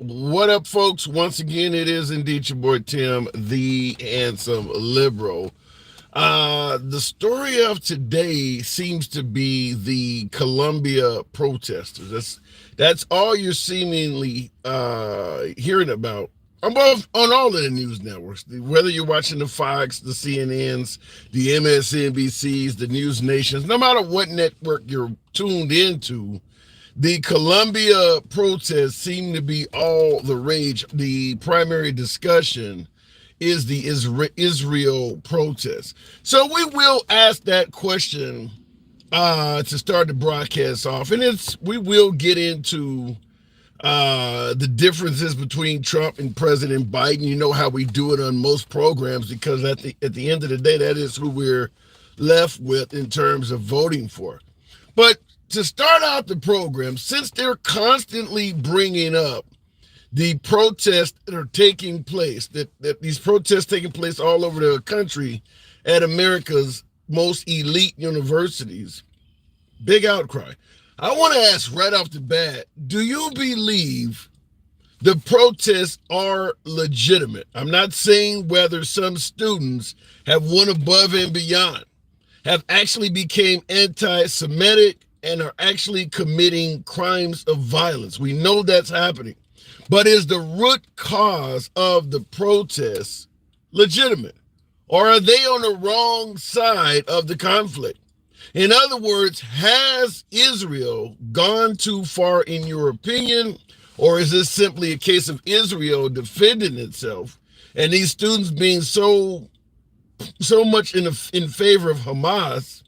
What up, folks? Once again, it is indeed your boy Tim, the handsome liberal. The story of today seems to be the Colombia protesters. That's all you're seemingly hearing about on all of the news networks. Whether you're watching the Fox, the CNNs, the MSNBCs, the News Nations, no matter what network you're tuned into, the Colombia protests seem to be all the rage. The primary discussion is the Israel protest. So we will ask that question to start the broadcast off, and we will get into the differences between Trump and President Biden. You know how we do it on most programs, because at the end of the day, that is who we're left with in terms of voting for. But to start out the program, since they're constantly bringing up the protests that are taking place, that these protests taking place all over the country at America's most elite universities, big outcry. I want to ask right off the bat, do you believe the protests are legitimate? I'm not saying whether some students have went above and beyond, have actually became anti-Semitic, and are actually committing crimes of violence. We know that's happening. But is the root cause of the protests legitimate? Or are they on the wrong side of the conflict? In other words, has Israel gone too far in your opinion? Or is this simply a case of Israel defending itself and these students being so much in favor of Hamas,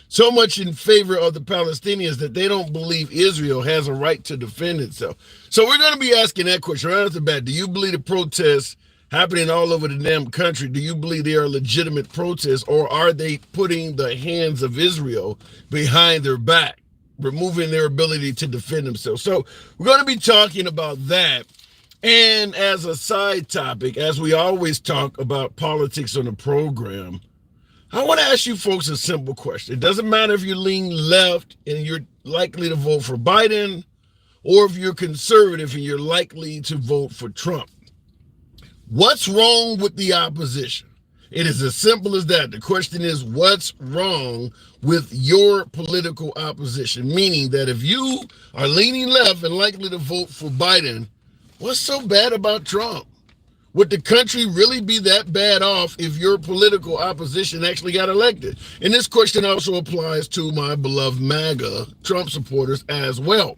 so much in favor of the Palestinians, that they don't believe Israel has a right to defend itself? So we're going to be asking that question right off the bat. Do you believe the protests happening all over the damn country, do you believe they are legitimate protests, or are they putting the hands of Israel behind their back, removing their ability to defend themselves? So we're going to be talking about that. And as a side topic, as we always talk about politics on the program, I want to ask you folks a simple question. It doesn't matter if you lean left and you're likely to vote for Biden, or if you're conservative and you're likely to vote for Trump. What's wrong with the opposition? It is as simple as that. The question is, what's wrong with your political opposition? Meaning that if you are leaning left and likely to vote for Biden, what's so bad about Trump? Would the country really be that bad off if your political opposition actually got elected? And this question also applies to my beloved MAGA Trump supporters as well.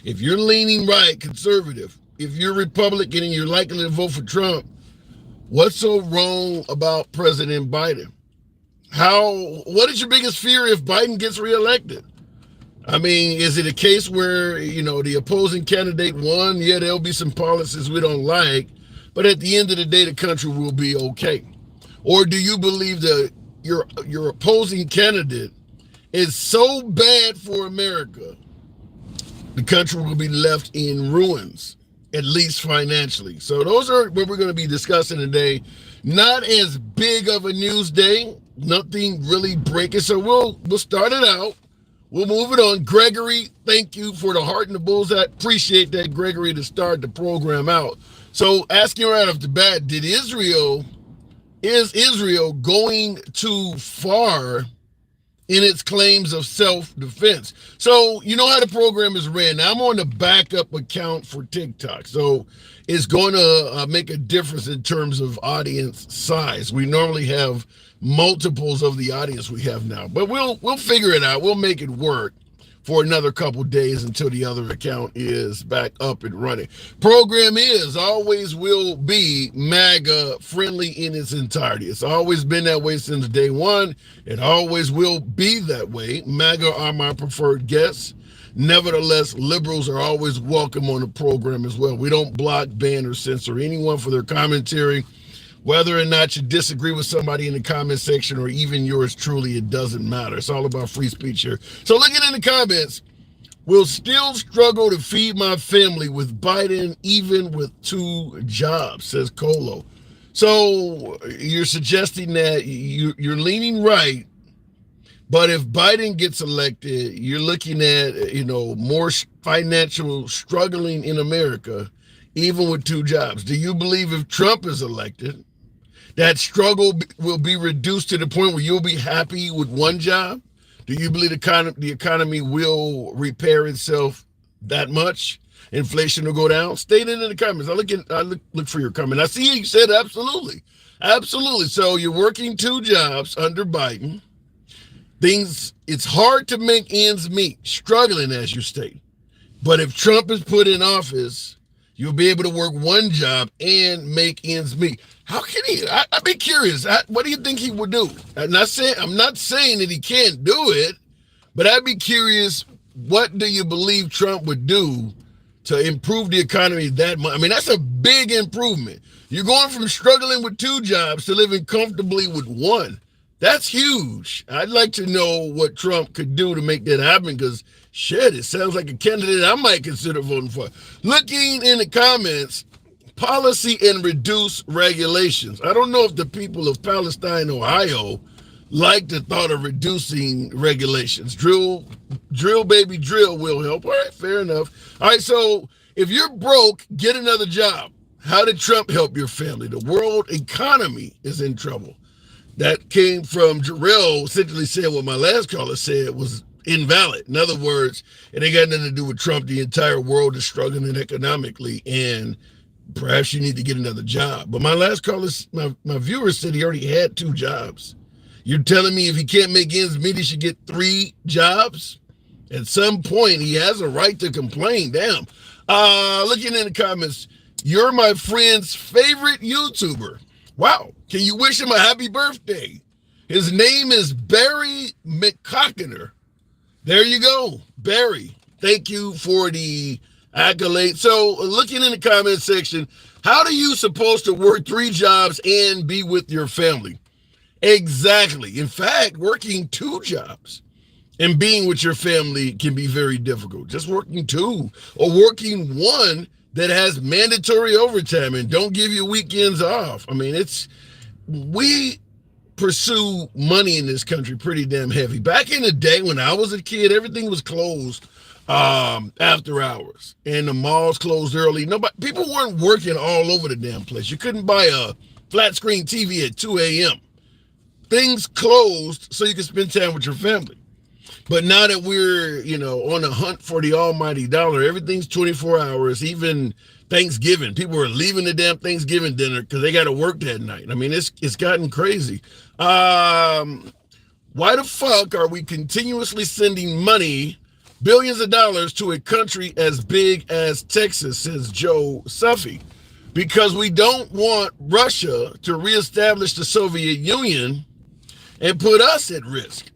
If you're leaning right, conservative, if you're Republican and you're likely to vote for Trump, what's so wrong about President Biden? What is your biggest fear if Biden gets reelected? I mean, is it a case where, the opposing candidate won? Yeah, there'll be some policies we don't like, but at the end of the day, the country will be okay. Or do you believe that your opposing candidate is so bad for America, the country will be left in ruins, at least financially? So those are what we're going to be discussing today. Not as big of a news day, nothing really breaking. So we'll start it out. We'll move it on. Gregory, thank you for the heart and the bullseye. Appreciate that, Gregory, to start the program out. So asking right off the bat, is Israel going too far in its claims of self-defense? So you know how the program is ran. Now I'm on the backup account for TikTok. So it's going to make a difference in terms of audience size. We normally have multiples of the audience we have now, but we'll figure it out. We'll make it work for another couple days until the other account is back up and running. Program always will be MAGA friendly in its entirety. It's always been that way since day one. It always will be that way. MAGA are my preferred guests. Nevertheless, liberals are always welcome on the program as well. We don't block, ban, or censor anyone for their commentary. Whether or not you disagree with somebody in the comment section, or even yours truly, it doesn't matter. It's all about free speech here. So looking in the comments, will still struggle to feed my family with Biden, even with 2 jobs, says Colo. So you're suggesting that you're leaning right, but if Biden gets elected, you're looking at, more financial struggling in America, even with 2 jobs? Do you believe if Trump is elected, that struggle will be reduced to the point where you'll be happy with 1 job? Do you believe the economy will repair itself that much? Inflation will go down? State it in the comments. I look for your comment. I see you said absolutely. Absolutely. So you're working 2 jobs under Biden. It's hard to make ends meet, struggling as you state. But if Trump is put in office, you'll be able to work 1 job and make ends meet. How can he? I'd be curious. What do you think he would do? I'm not saying that he can't do it, but I'd be curious. What do you believe Trump would do to improve the economy that much? I mean, that's a big improvement. You're going from struggling with 2 jobs to living comfortably with 1. That's huge. I'd like to know what Trump could do to make that happen, because shit, it sounds like a candidate I might consider voting for. Looking in the comments, policy and reduce regulations. I don't know if the people of Palestine, Ohio, like the thought of reducing regulations. Drill, baby, drill will help. All right, fair enough. All right, so if you're broke, get another job. How did Trump help your family? The world economy is in trouble. That came from Jarrell, essentially said what my last caller said was invalid. In other words, it ain't got nothing to do with Trump. The entire world is struggling economically, and perhaps you need to get another job. But my last caller, my viewer said he already had 2 jobs. You're telling me if he can't make ends meet, he should get 3 jobs? At some point, he has a right to complain. Damn. Looking in the comments, you're my friend's favorite YouTuber. Wow. Can you wish him a happy birthday? His name is Barry McCockiner. There you go, Barry. Thank you for the accolade. So looking in the comment section, how are you supposed to work 3 jobs and be with your family? Exactly. In fact, working 2 jobs and being with your family can be very difficult. Just working 2 or working 1 that has mandatory overtime and don't give you weekends off. I mean, we pursue money in this country pretty damn heavy. Back in the day when I was a kid, everything was closed after hours and the malls closed early. People weren't working all over the damn place. You couldn't buy a flat screen TV at 2 a.m. Things closed so you could spend time with your family. But now that we're, on a hunt for the almighty dollar, everything's 24 hours, even Thanksgiving. People are leaving the damn Thanksgiving dinner because they got to work that night. I mean, it's gotten crazy. Why the fuck are we continuously sending money, billions of dollars, to a country as big as Texas, says Joe Suffy? Because we don't want Russia to reestablish the Soviet Union and put us at risk.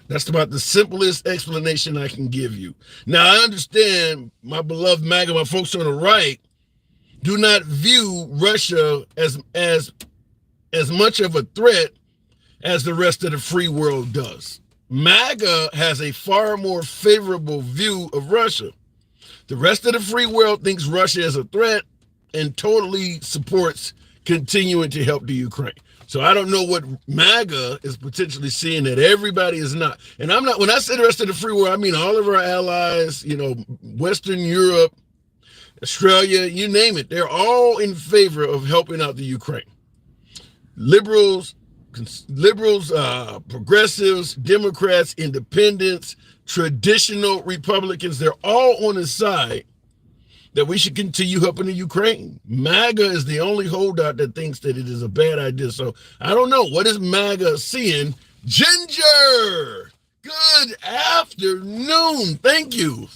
That's about the simplest explanation I can give you. Now, I understand my beloved MAGA, my folks on the right, do not view Russia as much of a threat as the rest of the free world does. MAGA has a far more favorable view of Russia. The rest of the free world thinks Russia is a threat and totally supports continuing to help the Ukraine. So I don't know what MAGA is potentially seeing that everybody is not. And I'm not, when I say the rest of the free world, I mean all of our allies, Western Europe, Australia, you name it. They're all in favor of helping out the Ukraine. Liberals, progressives, Democrats, independents, traditional Republicans, they're all on the side that we should continue helping the Ukraine. MAGA is the only holdout that thinks that it is a bad idea. So I don't know. What is MAGA seeing? Ginger, good afternoon. Thank you.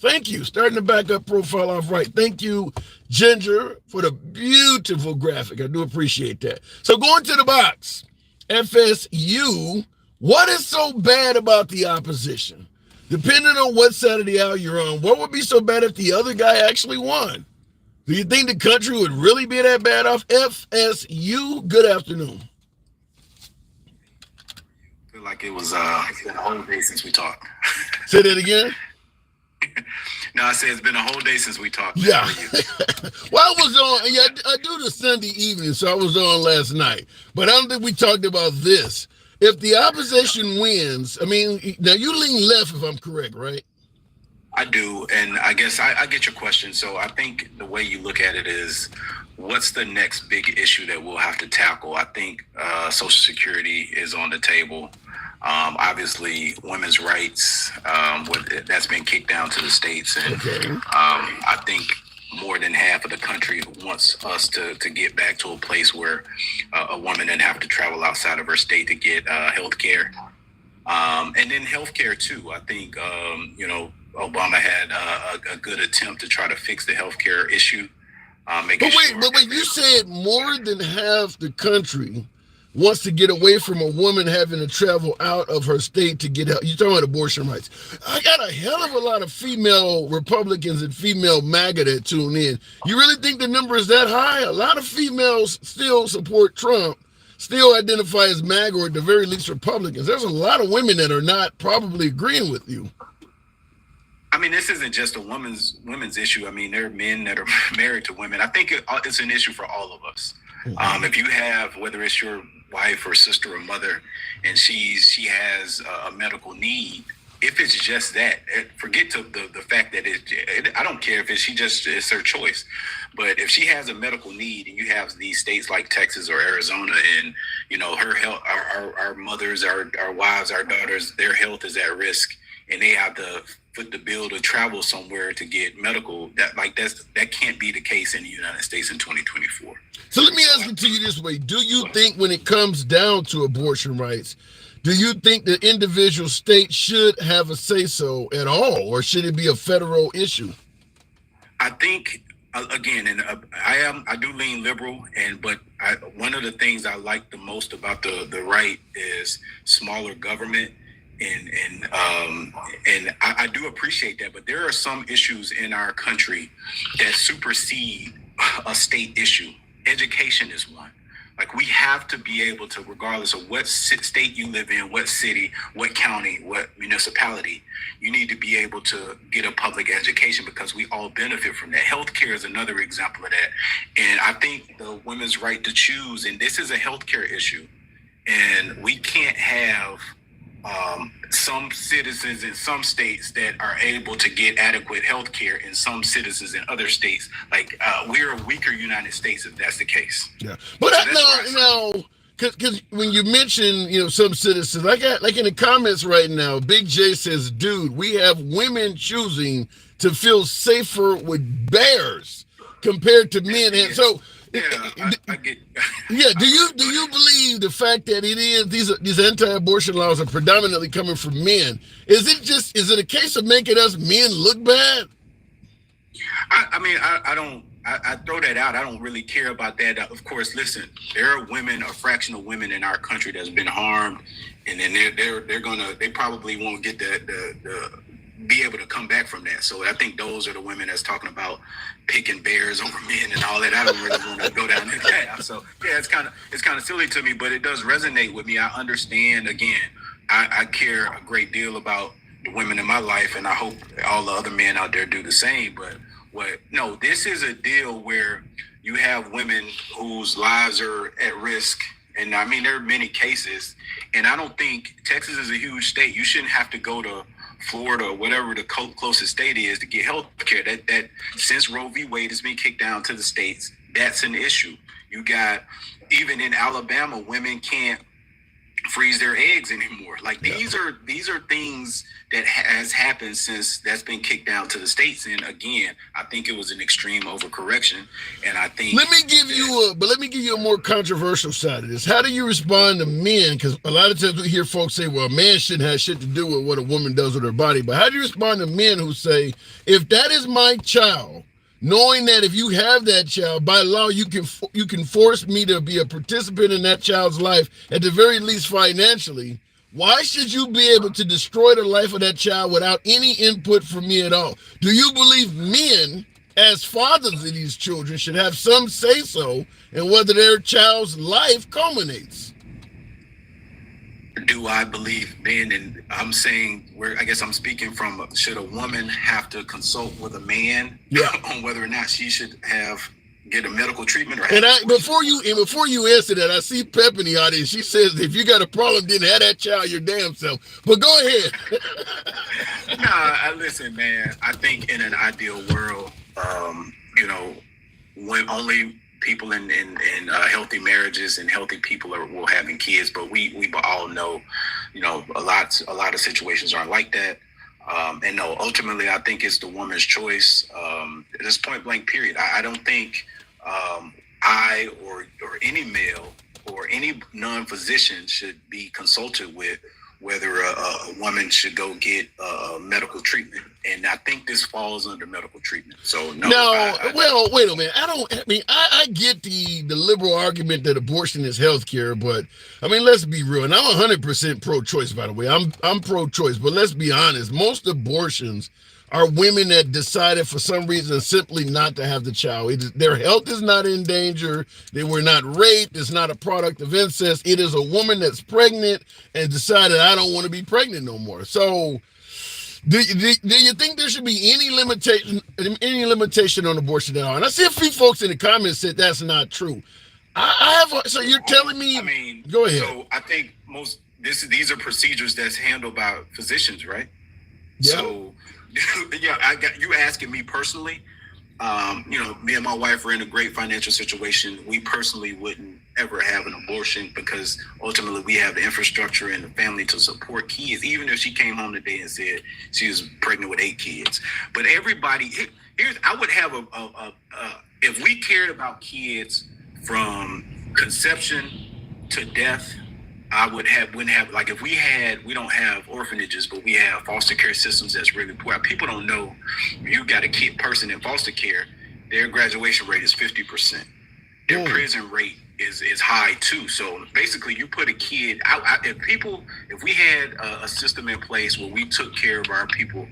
Starting to back up profile off right. Thank you, Ginger, for the beautiful graphic. I do appreciate that. So going to the box, FSU, what is so bad about the opposition? Depending on what side of the aisle you're on, what would be so bad if the other guy actually won? Do you think the country would really be that bad off? FSU, good afternoon. I feel like it's been a whole day since we talked. Say that again? No, I said it's been a whole day since we talked. Yeah. Well, I was on, I do the Sunday evening, so I was on last night. But I don't think we talked about this. If the opposition wins, I mean, now you lean left if I'm correct, right? I do, and I guess I get your question. So I think the way you look at it is, what's the next big issue that we'll have to tackle? I think Social Security is on the table. Obviously, women's rights, that's been kicked down to the states, and Okay. I think more than half of the country wants us to get back to a place where a woman didn't have to travel outside of her state to get health care. And then healthcare too. I think Obama had a good attempt to try to fix the healthcare issue. But wait, you said more than half the country wants to get away from a woman having to travel out of her state to get help. You're talking about abortion rights. I got a hell of a lot of female Republicans and female MAGA that tune in. You really think the number is that high? A lot of females still support Trump, still identify as MAGA or at the very least Republicans. There's a lot of women that are not probably agreeing with you. I mean, this isn't just a women's issue. I mean, there are men that are married to women. I think it's an issue for all of us. If you have, whether it's your wife or sister or mother, and she has a medical need, if it's just that, forget the fact that I don't care if it's her choice, but if she has a medical need, and you have these states like Texas or Arizona, and her health, our mothers, our wives, our daughters, their health is at risk, and they have to foot the bill to travel somewhere to get medical, that can't be the case in the United States in 2024. So let me ask it to you this way. Do you think when it comes down to abortion rights, do you think the individual state should have a say-so at all, or should it be a federal issue? I think, again, and I do lean liberal, but one of the things I like the most about the right is smaller government. And I do appreciate that, but there are some issues in our country that supersede a state issue. Education is one. Like, we have to be able to, regardless of what state you live in, what city, what county, what municipality, you need to be able to get a public education, because we all benefit from that. Healthcare is another example of that. And I think the women's right to choose, and this is a healthcare issue, and we can't have some citizens in some states that are able to get adequate health care, and some citizens in other states. Like, we're a weaker United States if that's the case. Yeah, but because when you mention some citizens, I got, like, in the comments right now, Big J says, "Dude, we have women choosing to feel safer with bears compared to men." And so. Yeah, I get. Yeah, do you believe the fact that it is these anti-abortion laws are predominantly coming from men? Is it a case of making us men look bad? I throw that out. I don't really care about that. Of course, listen, there are women, a fraction of women in our country that's been harmed, and then they probably won't get the be able to come back from that. So I think those are the women that's talking about picking bears over men and all that. I don't really want to go down that path. So yeah, it's kind of silly to me, but it does resonate with me. I understand. Again, I care a great deal about the women in my life, and I hope all the other men out there do the same. But this is a deal where you have women whose lives are at risk. And I mean, there are many cases, and I don't think Texas is a huge state. You shouldn't have to go to Florida or whatever the closest state is to get health care. That since Roe v. Wade has been kicked down to the states, that's an issue. You got, even in Alabama, women can't freeze their eggs anymore. Like, these are things that has happened since that's been kicked down to the states. And again, I think it was an extreme overcorrection. And I think let me give you a more controversial side of this. How do you respond to men? Because a lot of times we hear folks say, well, a man shouldn't have shit to do with what a woman does with her body. But how do you respond to men who say, if that is my child, knowing that if you have that child, by law, you can force me to be a participant in that child's life, at the very least financially, why should you be able to destroy the life of that child without any input from me at all? Do you believe men, as fathers of these children, should have some say-so in whether their child's life culminates? Do I believe men? And I'm saying, I guess I'm speaking from, should a woman have to consult with a man on whether or not she should have get a medical treatment or and before you answer that, I see Pep in the audience. She says, if you got a problem, then have that child your damn self. But go ahead. Listen, man. I think in an ideal world, when only people in healthy marriages and healthy people will having kids. But we all know, a lot of situations aren't like that. And no, ultimately, I think it's the woman's choice. This point blank period. I don't think I or any male or any non-physician should be consulted with whether a woman should go get medical treatment. And I think this falls under medical treatment. So no. Well, wait a minute. I get the liberal argument that abortion is health care, but I mean, let's be real. And I'm 100% pro-choice, by the way. I'm pro-choice, but let's be honest. Most abortions are women that decided for some reason simply not to have the child. Their health is not in danger. They were not raped. It's not a product of incest. It is a woman that's pregnant and decided, I don't want to be pregnant no more. So do you think there should be any limitation on abortion at all? And I see a few folks in the comments said that's not true. So you're telling me, go ahead. So I think these are procedures that's handled by physicians, right? Yeah. So yeah, I got you asking me personally. Me and my wife are in a great financial situation. We personally wouldn't ever have an abortion because ultimately we have the infrastructure and the family to support kids. Even if she came home today and said she was pregnant with 8 kids, but everybody I would have if we cared about kids from conception to death. Wouldn't have like if we don't have orphanages, but we have foster care systems that's really poor. People don't know if you got a person in foster care, their graduation rate is 50%. Their prison rate is high too. So basically, you put a kid out. If we had a system in place where we took care of our people,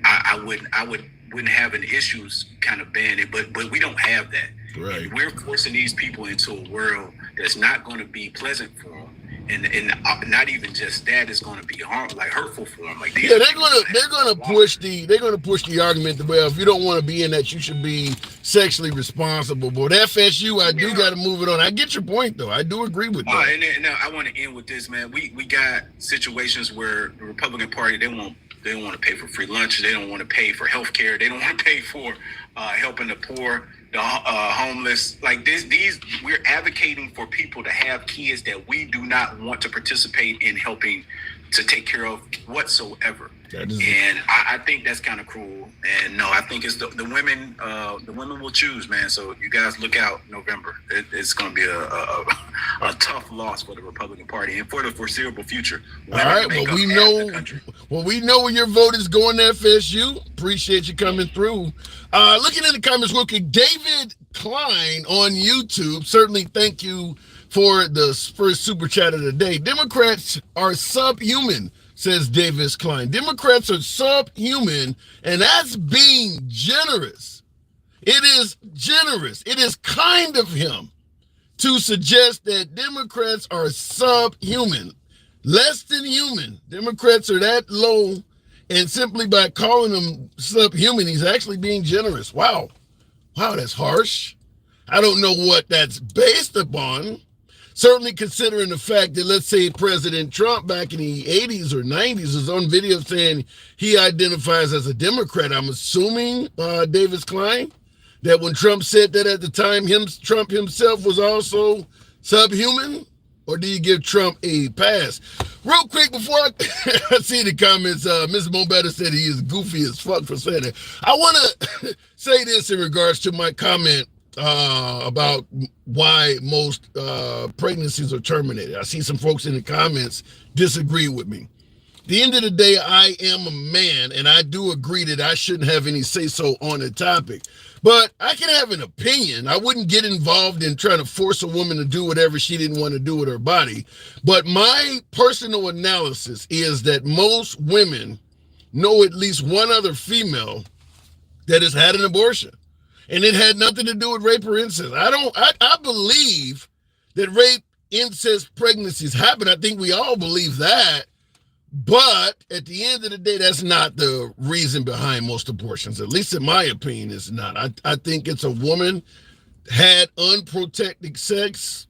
I wouldn't have an issues kind of ban it. But we don't have that. Right. And we're forcing these people into a world that's not going to be pleasant for them. And not even just that, is going to be hurtful for them. Like they're gonna push the argument that, well, if you don't want to be in that, you should be sexually responsible. But FSU, I do got to move it on. I get your point though. I do agree with that. And now I want to end with this, man. We got situations where the Republican Party they don't want to pay for free lunch. They don't want to pay for health care. They don't want to pay for helping the poor, the homeless. Like we're advocating for people to have kids that we do not want to participate in helping to take care of whatsoever. And I think that's kind of cruel. And no, I think it's the women. The women will choose, man. So you guys look out, November. It's going to be a tough loss for the Republican Party and for the foreseeable future. All right. Well, we know where your vote is going to FSU. Appreciate you coming through. Looking in the comments real quick, David Klein on YouTube. Certainly, thank you for the first super chat of the day. Democrats are subhuman, says Davis Klein. Democrats are subhuman, and that's being generous. It is generous. It is kind of him to suggest that Democrats are subhuman, less than human. Democrats are that low, and simply by calling them subhuman, he's actually being generous. Wow, that's harsh. I don't know what that's based upon. Certainly considering the fact that, let's say, President Trump back in the 80s or 90s is on video saying he identifies as a Democrat. I'm assuming, Davis Klein, that when Trump said that at the time, Trump himself was also subhuman? Or do you give Trump a pass? Real quick, before I see the comments, Mr. Mobetter said he is goofy as fuck for saying that. I want to say this in regards to my comment about why most pregnancies are terminated. I see some folks in the comments disagree with me. At the end of the day, I am a man, and I do agree that I shouldn't have any say-so on the topic. But I can have an opinion. I wouldn't get involved in trying to force a woman to do whatever she didn't want to do with her body. But my personal analysis is that most women know at least one other female that has had an abortion. And it had nothing to do with rape or incest. I believe that rape, incest, pregnancies happen. I think we all believe that. But at the end of the day, that's not the reason behind most abortions. At least in my opinion, it's not. I think it's a woman had unprotected sex,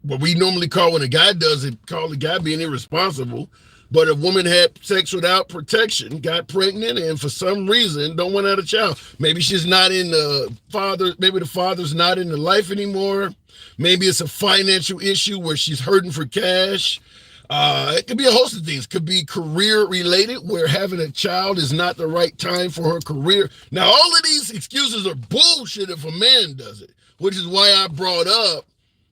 what we normally call when a guy does it, call the guy being irresponsible. But a woman had sex without protection, got pregnant, and for some reason don't want to have a child. Maybe she's not in the father. Maybe the father's not in the life anymore. Maybe it's a financial issue where she's hurting for cash. It could be a host of things. It could be career related, where having a child is not the right time for her career. Now, all of these excuses are bullshit if a man does it, which is why I brought up,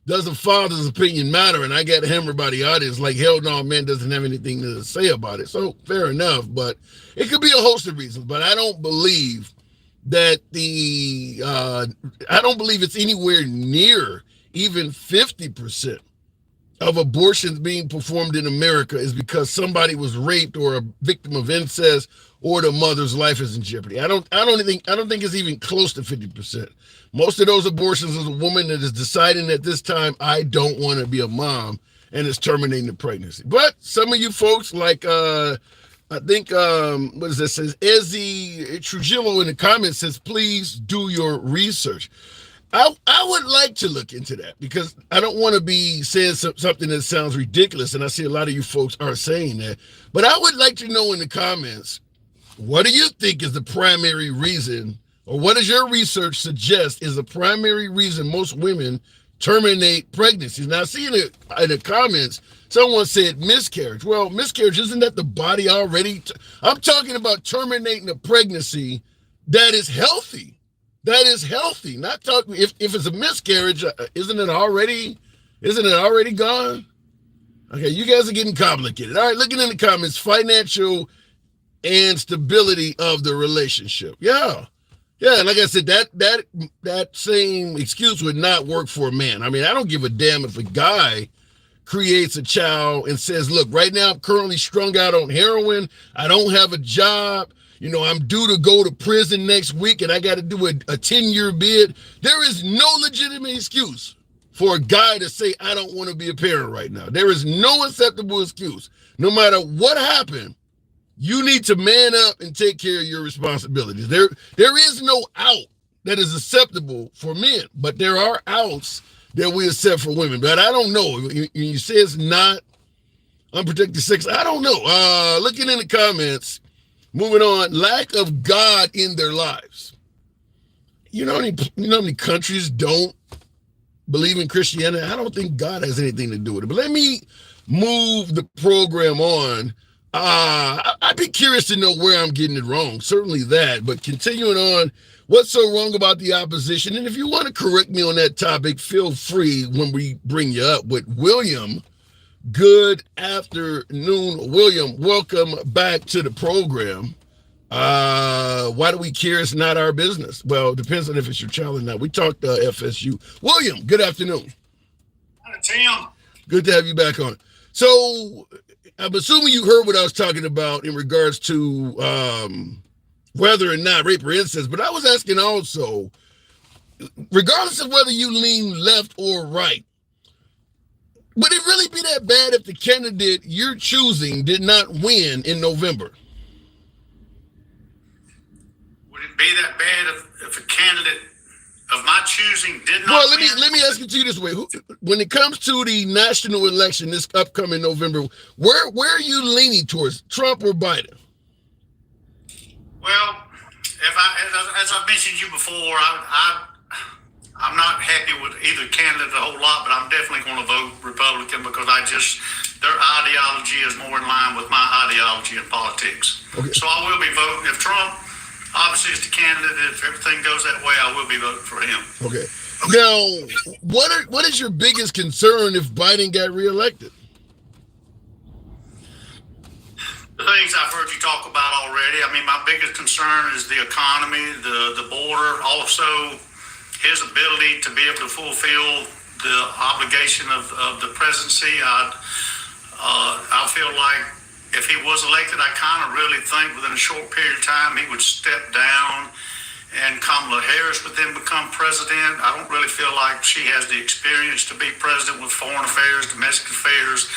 does a father's opinion matter? And I got hammered by the audience like, hell no, man doesn't have anything to say about it. So fair enough, but it could be a host of reasons. But I don't believe that I don't believe it's anywhere near even 50% of abortions being performed in America is because somebody was raped or a victim of incest or the mother's life is in jeopardy. I don't think it's even close to 50%. Most of those abortions is a woman that is deciding at this time, I don't want to be a mom, and is terminating the pregnancy. But some of you folks, like I think what is this, says Ezzy Trujillo in the comments, says, please do your research. I would like to look into that, because I don't want to be saying something that sounds ridiculous, and I see a lot of you folks are saying that. But I would like to know in the comments, what do you think is the primary reason, or what does your research suggest is the primary reason most women terminate pregnancies? Now, I see in the comments, someone said miscarriage. Well, miscarriage, isn't that the body already? I'm talking about terminating a pregnancy that is healthy. That is healthy. Not talking if it's a miscarriage, isn't it already gone? Okay, you guys are getting complicated. All right, looking in the comments, financial and stability of the relationship. Yeah. Like I said, that same excuse would not work for a man. I mean, I don't give a damn if a guy creates a child and says, look, right now I'm currently strung out on heroin. I don't have a job. You know, I'm due to go to prison next week and I got to do a 10-year bid. There is no legitimate excuse for a guy to say, I don't want to be a parent right now. There is no acceptable excuse. No matter what happened, you need to man up and take care of your responsibilities. There is no out that is acceptable for men, but there are outs that we accept for women. But I don't know. You say it's not unprotected sex. I don't know. Looking in the comments, moving on, lack of God in their lives. You know how many countries don't believe in Christianity? I don't think God has anything to do with it. But let me move the program on. I'd be curious to know where I'm getting it wrong. Certainly that. But continuing on, what's so wrong about the opposition? And if you want to correct me on that topic, feel free when we bring you up. With William, good afternoon, William. Welcome back to the program. Why do we care? It's not our business. Well, it depends on if it's your child or not. We talked FSU. William, good afternoon. Hi, Tim. Good to have you back on. So I'm assuming you heard what I was talking about in regards to whether or not rape or incest, but I was asking also, regardless of whether you lean left or right, would it really be that bad if the candidate you're choosing did not win in November? Would it be that bad if a candidate of my choosing did not Well, win? let me ask it to you this way. When it comes to the national election this upcoming November, where are you leaning towards, Trump or Biden? Well, as I've mentioned you before, I'm not happy with either candidate a whole lot, but I'm definitely going to vote Republican because their ideology is more in line with my ideology in politics. Okay. So I will be voting. If Trump obviously is the candidate, if everything goes that way, I will be voting for him. Okay. Now, what is your biggest concern if Biden got reelected? The things I've heard you talk about already. I mean, my biggest concern is the economy, the border, also his ability to be able to fulfill the obligation of the presidency. I feel like if he was elected, I kind of really think within a short period of time he would step down and Kamala Harris would then become president. I don't really feel like she has the experience to be president with foreign affairs, domestic affairs,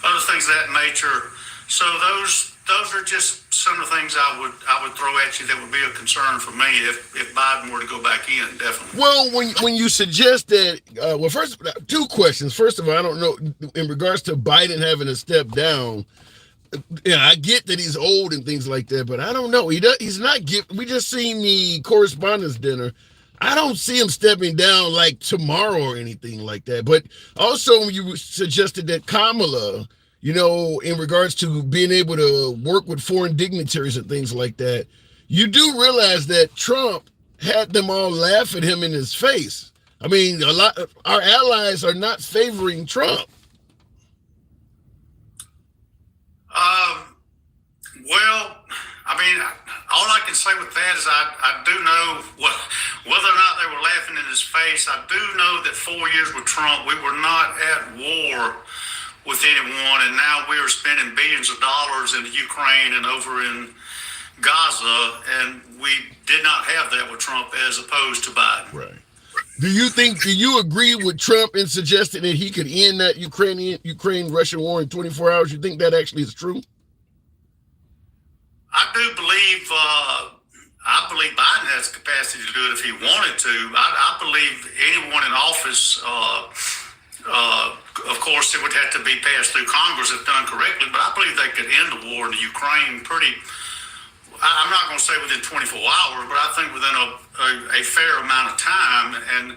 other things of that nature. So those are just some of the things I would throw at you that would be a concern for me if Biden were to go back in, definitely. Well, when you suggest that, well, first, two questions. First of all, I don't know, in regards to Biden having to step down, yeah, I get that he's old and things like that, but I don't know. He's not we just seen the correspondence dinner. I don't see him stepping down like tomorrow or anything like that. But also, when you suggested that Kamala, in regards to being able to work with foreign dignitaries and things like that, you do realize that Trump had them all laugh at him in his face. I mean, a lot of our allies are not favoring Trump. Well, I mean, all I can say with that is I do know whether or not they were laughing in his face. I do know that 4 years with Trump, we were not at war with anyone, and now we are spending billions of dollars in Ukraine and over in Gaza, and we did not have that with Trump as opposed to Biden. Right. Do you agree with Trump in suggesting that he could end that Ukraine-Russia war in 24 hours? You think that actually is true? I do believe Biden has the capacity to do it if he wanted to. I believe anyone in office, of course, it would have to be passed through Congress if done correctly, but I believe they could end the war in the Ukraine I'm not going to say within 24 hours, but I think within a fair amount of time. And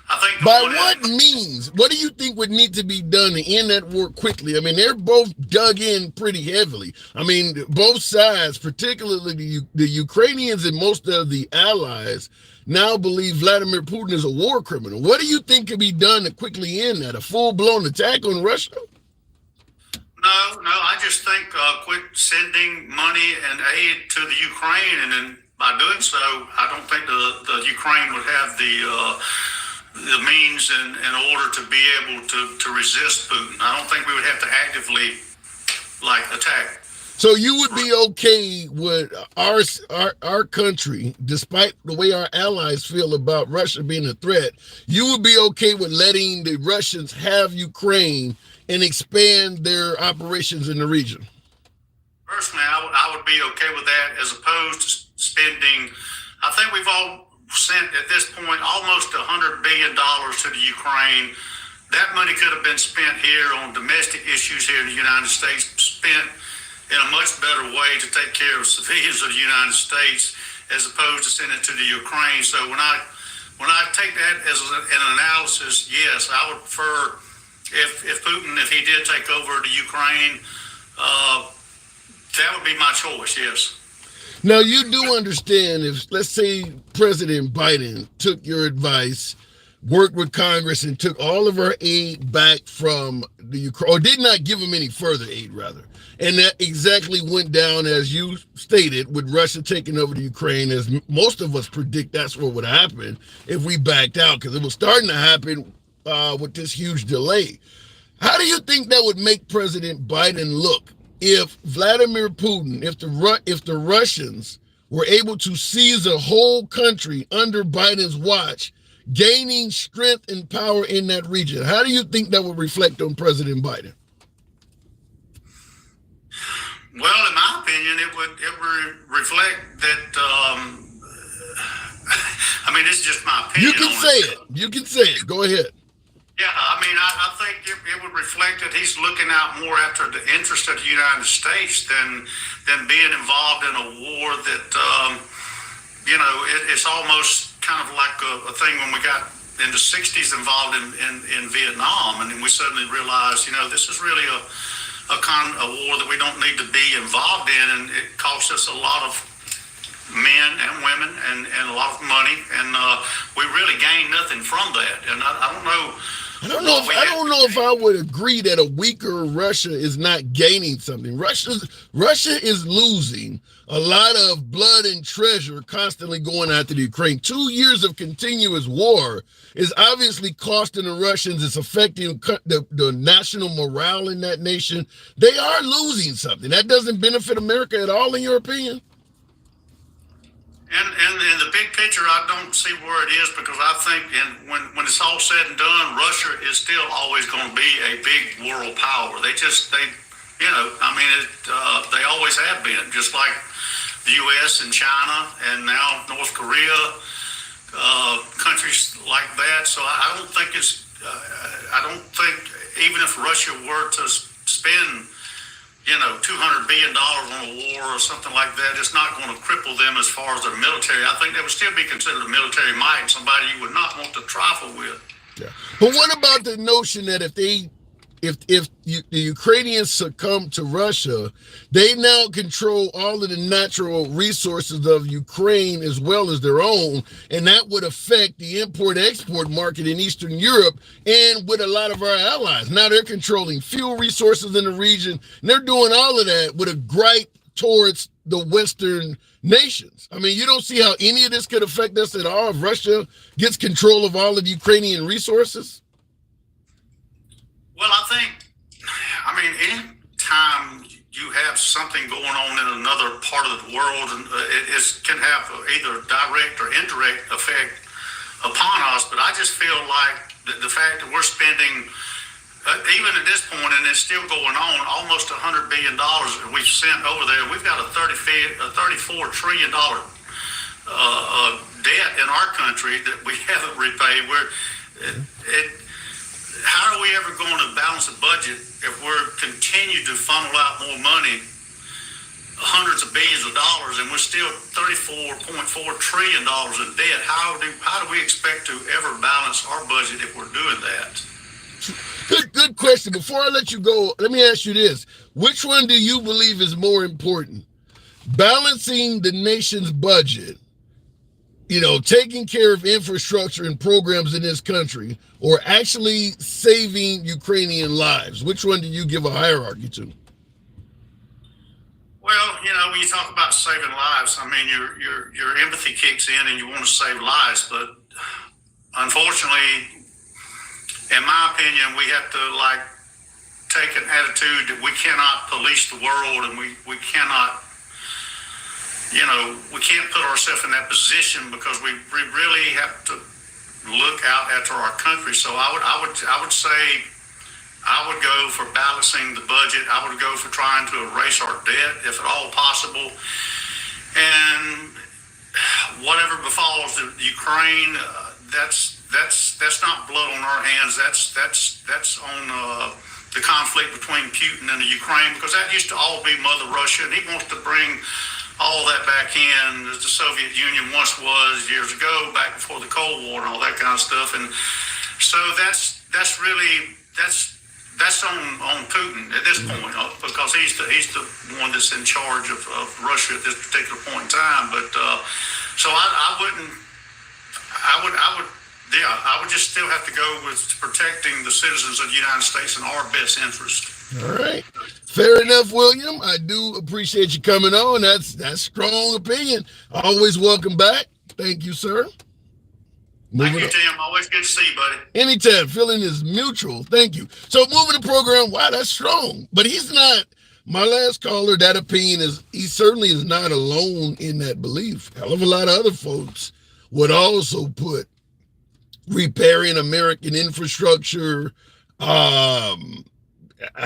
I think by what means? What do you think would need to be done to end that war quickly? I mean, they're both dug in pretty heavily. I mean, both sides, particularly the Ukrainians and most of the allies, now believe Vladimir Putin is a war criminal. What do you think could be done to quickly end that? A full-blown attack on Russia? No, I just think quit sending money and aid to the Ukraine, and then by doing so, I don't think the Ukraine would have the means in order to be able to resist Putin. I don't think we would have to actively attack. So you would be okay with our country, despite the way our allies feel about Russia being a threat, you would be okay with letting the Russians have Ukraine and expand their operations in the region? Personally, I would be okay with that as opposed to spending. I think we've all sent at this point almost $100 billion to the Ukraine. That money could have been spent here on domestic issues here in the United States, spent in a much better way to take care of civilians of the United States as opposed to sending it to the Ukraine. So when I take that as an analysis, yes, I would prefer if Putin, if he did take over the Ukraine, that would be my choice, yes. Now, you do understand if, let's say, President Biden took your advice, worked with Congress, and took all of our aid back from the Ukraine, or did not give them any further aid, rather. And that exactly went down, as you stated, with Russia taking over the Ukraine, as most of us predict that's what would happen if we backed out, because it was starting to happen with this huge delay. How do you think that would make President Biden look if Vladimir Putin, if the Russians were able to seize a whole country under Biden's watch, gaining strength and power in that region? How do you think that would reflect on President Biden? Well, in my opinion, it would reflect that. I mean, it's just my opinion. You can say it. You can say it. Go ahead. Yeah, I mean, I think it would reflect that he's looking out more after the interest of the United States than being involved in a war that, it's almost kind of like a thing when we got in the 60s involved in Vietnam, and we suddenly realized, this is really a war that we don't need to be involved in, and it costs us a lot of men and women and a lot of money, and we really gain nothing from that. And I don't know if I would agree that a weaker Russia is not gaining something. Russia is losing a lot of blood and treasure constantly going after the Ukraine. 2 years of continuous war is obviously costing the Russians. It's affecting the national morale in that nation. They are losing something. That doesn't benefit America at all, in your opinion? And in the big picture, I don't see where it is, because I think when it's all said and done, Russia is still always going to be a big world power. They You know, I mean, they always have been, just like the U.S. and China, and now North Korea, countries like that. So I don't think I don't think even if Russia were to spend, $200 billion on a war or something like that, it's not going to cripple them as far as their military. I think they would still be considered a military might, somebody you would not want to trifle with. Yeah. But what about the notion that if the Ukrainians succumb to Russia, they now control all of the natural resources of Ukraine as well as their own, and that would affect the import-export market in Eastern Europe and with a lot of our allies. Now they're controlling fuel resources in the region, and they're doing all of that with a gripe towards the Western nations. I mean, you don't see how any of this could affect us at all if Russia gets control of all of the Ukrainian resources? Well, any time you have something going on in another part of the world, it can have either direct or indirect effect upon us. But I just feel like the fact that we're spending, even at this point, and it's still going on, almost $100 billion that we've sent over there. We've got a $34 trillion debt in our country that we haven't repaid. How are we ever going to balance a budget if we're continue to funnel out more money, hundreds of billions of dollars, and we're still $34.4 trillion in debt? How do we expect to ever balance our budget if we're doing that? Good question. Before I let you go, let me ask you this. Which one do you believe is more important? Balancing the nation's budget, taking care of infrastructure and programs in this country, or actually saving Ukrainian lives? Which one do you give a hierarchy to? Well, when you talk about saving lives, I mean, your empathy kicks in and you want to save lives, but unfortunately, in my opinion, we have to take an attitude that we cannot police the world, and we cannot, we can't put ourselves in that position because we really have to look out after our country. So I would say I would go for balancing the budget. I would go for trying to erase our debt if at all possible, and whatever befalls the Ukraine, that's not blood on our hands. That's on the conflict between Putin and the Ukraine, because that used to all be Mother Russia, and he wants to bring all that back in as the Soviet Union once was years ago, back before the Cold War and all that kind of stuff. And so that's on Putin at this point, because he's the one that's in charge of Russia at this particular point in time. But so I would just still have to go with protecting the citizens of the United States in our best interest. All right. Fair enough, William. I do appreciate you coming on. That's strong opinion. Always welcome back. Thank you, sir. Thank you, Tim. Always good to see you, buddy. Anytime. Feeling is mutual. Thank you. So moving the program, wow, that's strong. But he's not, my last caller, that opinion he certainly is not alone in that belief. Hell of a lot of other folks would also put repairing American infrastructure, I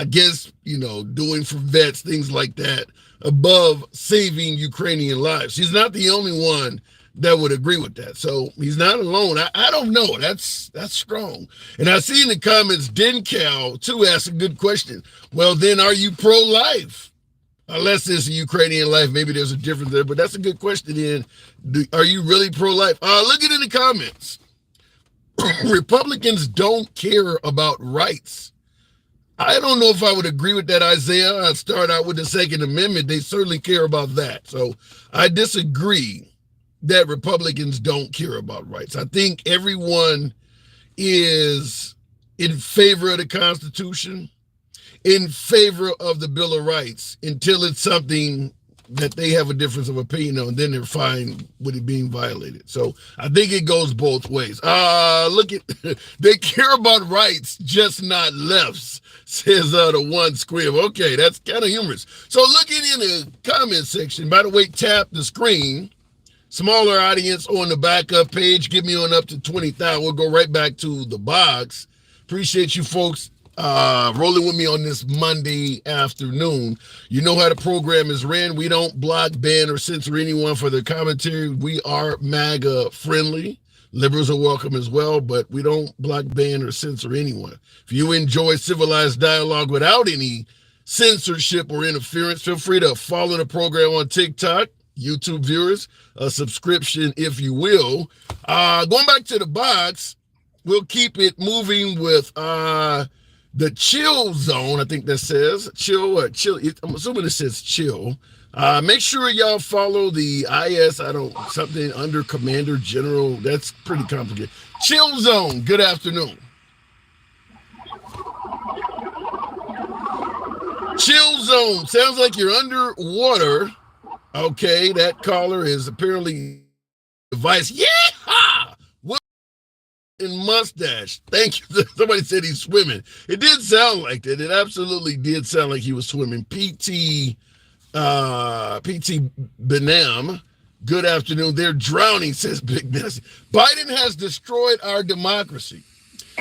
guess, doing for vets, things like that, above saving Ukrainian lives. He's not the only one that would agree with that. So he's not alone. I don't know. That's strong. And I see in the comments, Dencal too asked a good question. Well, then are you pro-life? Unless it's a Ukrainian life, maybe there's a difference there, but that's a good question. Then are you really pro-life? Look at it in the comments. Republicans don't care about rights. I don't know if I would agree with that, Isaiah. I'd start out with the Second Amendment. They certainly care about that. So I disagree that Republicans don't care about rights. I think everyone is in favor of the Constitution, in favor of the Bill of Rights, until it's something that they have a difference of opinion on, then they're fine with it being violated. So I think it goes both ways. Look at, they care about rights, just not lefts, says the one squib. Okay, that's kind of humorous. So looking in the comment section, by the way, tap the screen, smaller audience on the backup page, give me on up to 20,000. We'll go right back to the box. Appreciate you folks rolling with me on this Monday afternoon. You know how the program is ran. We don't block, ban, or censor anyone for their commentary. We are MAGA friendly. Liberals are welcome as well, but we don't block, ban, or censor anyone. If you enjoy civilized dialogue without any censorship or interference, feel free to follow the program on TikTok. YouTube viewers, a subscription, if you will. Going back to the box, we'll keep it moving with the chill zone. I think that says chill. I'm assuming it says chill. Make sure y'all follow the something under Commander General. That's pretty complicated. Chill zone. Good afternoon. Chill zone. Sounds like you're underwater. Okay, that caller is apparently device. Yeah! In mustache. Thank you. Somebody said he's swimming. It did sound like that. It absolutely did sound like he was swimming. PT Benam. Good afternoon. They're drowning, says Big Bessie. Biden has destroyed our democracy.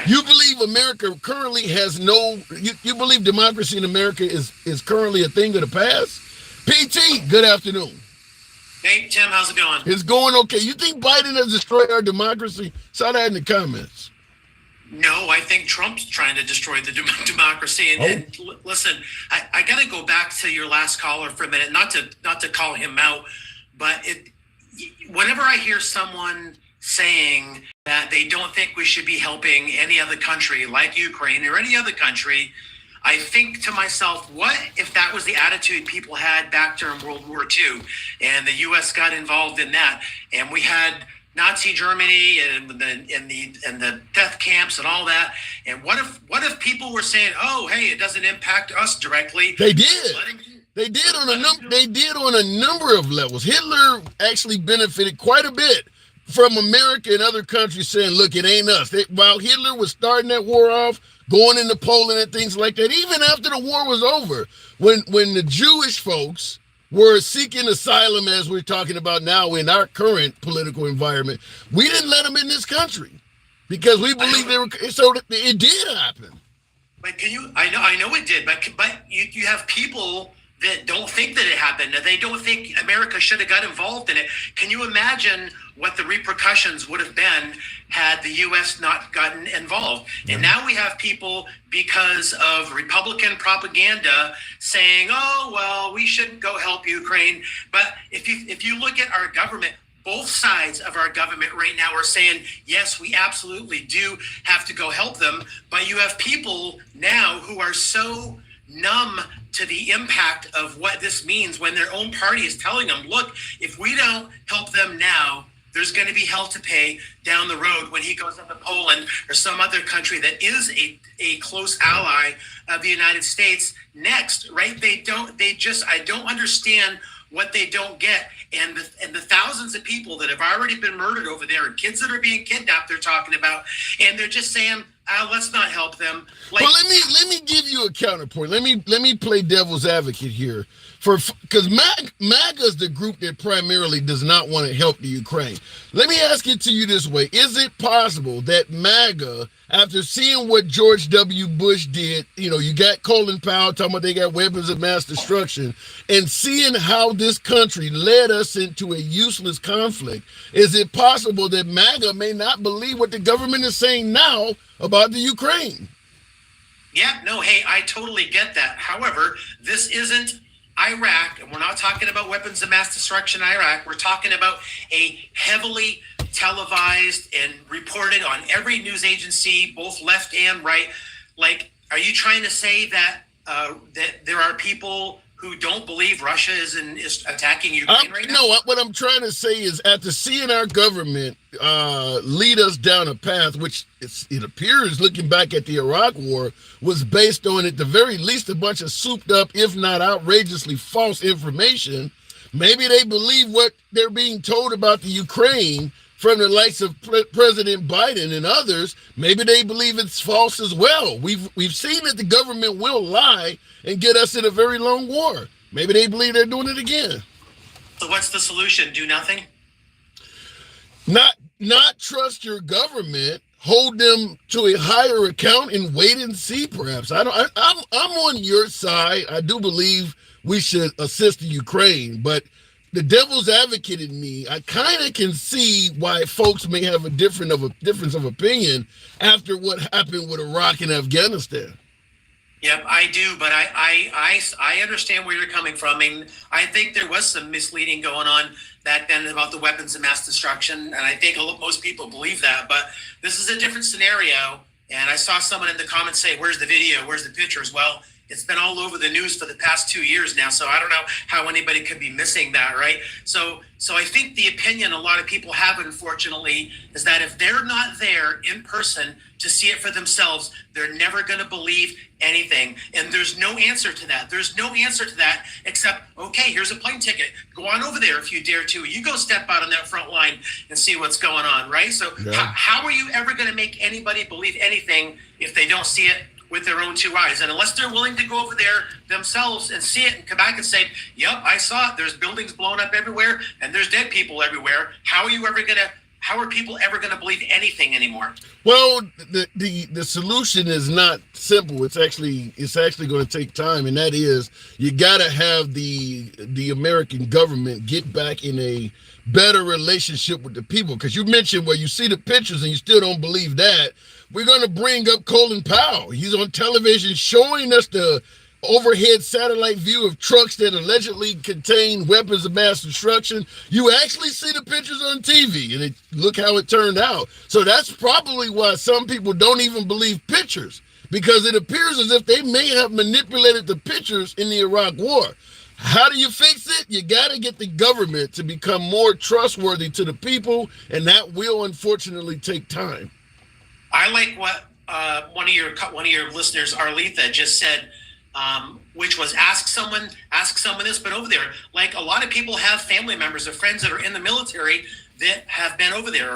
You believe America currently has you believe democracy in America is currently a thing of the past? PT, good afternoon. Hey, Tim, how's it going? It's going okay. You think Biden has destroyed our democracy? Saw that in the comments. No, I think Trump's trying to destroy the democracy. And listen, I got to go back to your last caller for a minute, not to call him out, but whenever I hear someone saying that they don't think we should be helping any other country like Ukraine or any other country, I think to myself, what if that was the attitude people had back during World War II and the U.S. got involved in that, and we had Nazi Germany and the death camps and all that, and what if people were saying, oh, hey, it doesn't impact us directly? They did. They did on a number of levels. Hitler actually benefited quite a bit from America and other countries saying, look, it ain't us. While Hitler was starting that war off, going into Poland and things like that, even after the war was over, when the Jewish folks were seeking asylum, as we're talking about now in our current political environment, we didn't let them in this country because we believe they were, so it did happen. But I know it did, but you have people that don't think that it happened, that they don't think America should have got involved in it. Can you imagine what the repercussions would have been had the U.S. not gotten involved? And now we have people, because of Republican propaganda, saying, oh, well, we shouldn't go help Ukraine. But if you look at our government, both sides of our government right now are saying, yes, we absolutely do have to go help them. But you have people now who are so numb to the impact of what this means when their own party is telling them, look, if we don't help them now, there's going to be hell to pay down the road when he goes up to Poland or some other country that is a close ally of the United States next, right? I don't understand what they don't get. And the thousands of people that have already been murdered over there and kids that are being kidnapped, they're talking about, and they're just saying, let's not help them. Well, let me give you a counterpoint. Let me play devil's advocate here, because MAGA is the group that primarily does not want to help the Ukraine. Let me ask it to you this way: is it possible that MAGA, after seeing what George W. Bush did, you got Colin Powell talking about they got weapons of mass destruction, and seeing how this country led us into a useless conflict, is it possible that MAGA may not believe what the government is saying now about the Ukraine? Yeah, no, hey, I totally get that. However, this isn't Iraq, and we're not talking about weapons of mass destruction in Iraq. We're talking about a heavily televised and reported on every news agency, both left and right. Like, are you trying to say that that there are people who don't believe Russia is attacking Ukraine right now? No, what I'm trying to say is, after seeing our government lead us down a path, which it appears, looking back at the Iraq War, was based on, at the very least, a bunch of souped up, if not outrageously false information, maybe they believe what they're being told about the Ukraine from the likes of President Biden and others. Maybe they believe it's false as well. We've seen that the government will lie and get us in a very long war. Maybe they believe they're doing it again. So what's the solution? Do nothing? Not trust your government hold them to a higher account and wait and see. Perhaps I'm on your side. I do believe we should assist the Ukraine, but the devil's advocate in me, I kind of can see why folks may have a difference of opinion after what happened with Iraq and Afghanistan. Yep, I do, but I understand where you're coming from. I mean, I think there was some misleading going on back then about the weapons of mass destruction, and I think most people believe that. But this is a different scenario, and I saw someone in the comments say, "Where's the video? Where's the pictures?" Well, it's been all over the news for the past 2 years now, so I don't know how anybody could be missing that, right? So I think the opinion a lot of people have, unfortunately, is that if they're not there in person to see it for themselves, they're never going to believe anything. And there's no answer to that. There's no answer to that except, okay, here's a plane ticket. Go on over there if you dare to. You go step out on that front line and see what's going on, right? So how are you ever going to make anybody believe anything if they don't see it with their own two eyes? And unless they're willing to go over there themselves and see it and come back and say, yep, I saw it. There's buildings blown up everywhere and there's dead people everywhere. How are people ever going to believe anything anymore? Well, the solution is not simple. It's actually going to take time, and that is you got to have the American government get back in a better relationship with the people. Because you mentioned where you see the pictures and you still don't believe that. We're going to bring up Colin Powell. He's on television showing us the overhead satellite view of trucks that allegedly contain weapons of mass destruction. You actually see the pictures on TV, and look how it turned out. So that's probably why some people don't even believe pictures, because it appears as if they may have manipulated the pictures in the Iraq War. How do you fix it? You got to get the government to become more trustworthy to the people, and that will unfortunately take time. I like what one of your listeners, Arletha, just said. Which was ask someone this, but over there, like a lot of people have family members or friends that are in the military that have been over there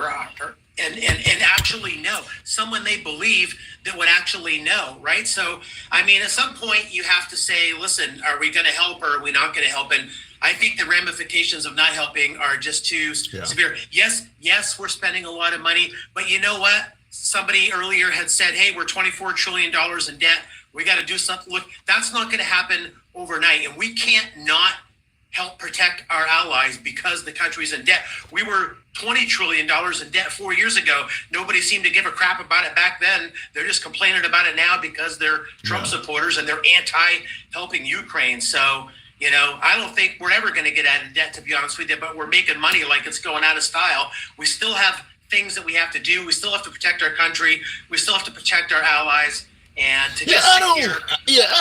and actually know someone they believe that would actually know, right? So, I mean, at some point you have to say, listen, are we going to help or are we not going to help? And I think the ramifications of not helping are just too severe. Yes, we're spending a lot of money, but you know what? Somebody earlier had said, hey, we're $24 trillion in debt. We got to do something. Look, that's not going to happen overnight. And we can't not help protect our allies because the country's in debt. We were $20 trillion in debt 4 years ago. Nobody seemed to give a crap about it back then. They're just complaining about it now because they're Trump supporters and they're anti-helping Ukraine. So, you know, I don't think we're ever going to get out of debt, to be honest with you, but we're making money like it's going out of style. We still have things that we have to do. We still have to protect our country. We still have to protect our allies. And to I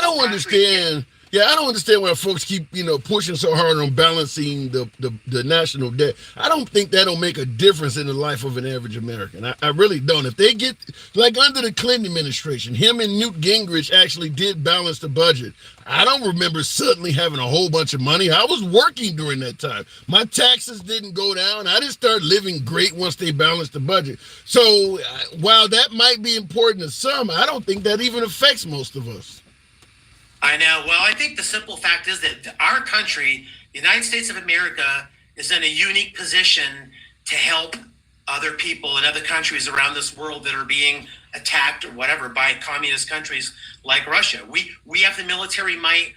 don't understand. Yeah, I don't understand why folks keep, pushing so hard on balancing the national debt. I don't think that'll make a difference in the life of an average American. I really don't. If they get, like under the Clinton administration, him and Newt Gingrich actually did balance the budget. I don't remember suddenly having a whole bunch of money. I was working during that time. My taxes didn't go down. I didn't start living great once they balanced the budget. So while that might be important to some, I don't think that even affects most of us. I know. Well, I think the simple fact is that our country, the United States of America, is in a unique position to help other people in other countries around this world that are being attacked or whatever by communist countries like Russia. We have the military might.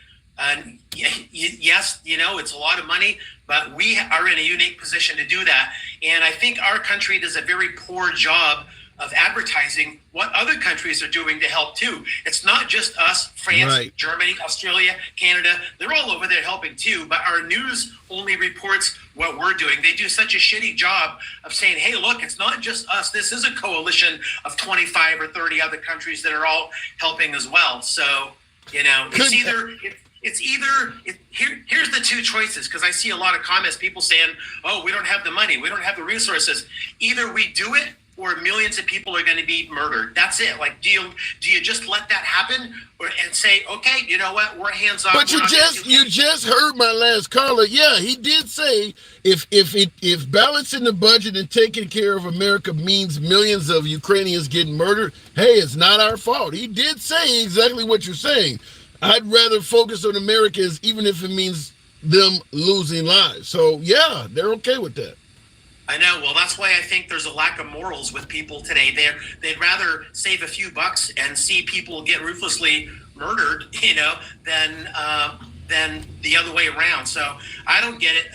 Yes, it's a lot of money, but we are in a unique position to do that. And I think our country does a very poor job of advertising what other countries are doing to help too. It's not just us, France, right. Germany, Australia, Canada. They're all over there helping too, but our news only reports what we're doing. They do such a shitty job of saying, hey, look, it's not just us. This is a coalition of 25 or 30 other countries that are all helping as well. So, here's the two choices, because I see a lot of comments, people saying, oh, we don't have the money, we don't have the resources. Either we do it or millions of people are going to be murdered. That's it. Like, do you just let that happen and say, okay, you know what, we're hands off. But you just heard my last caller. Yeah, he did say if balancing the budget and taking care of America means millions of Ukrainians getting murdered, hey, it's not our fault. He did say exactly what you're saying. I'd rather focus on Americans, even if it means them losing lives. So yeah, they're okay with that. I know. Well, that's why I think there's a lack of morals with people today. They'd rather save a few bucks and see people get ruthlessly murdered, than the other way around. So I don't get it.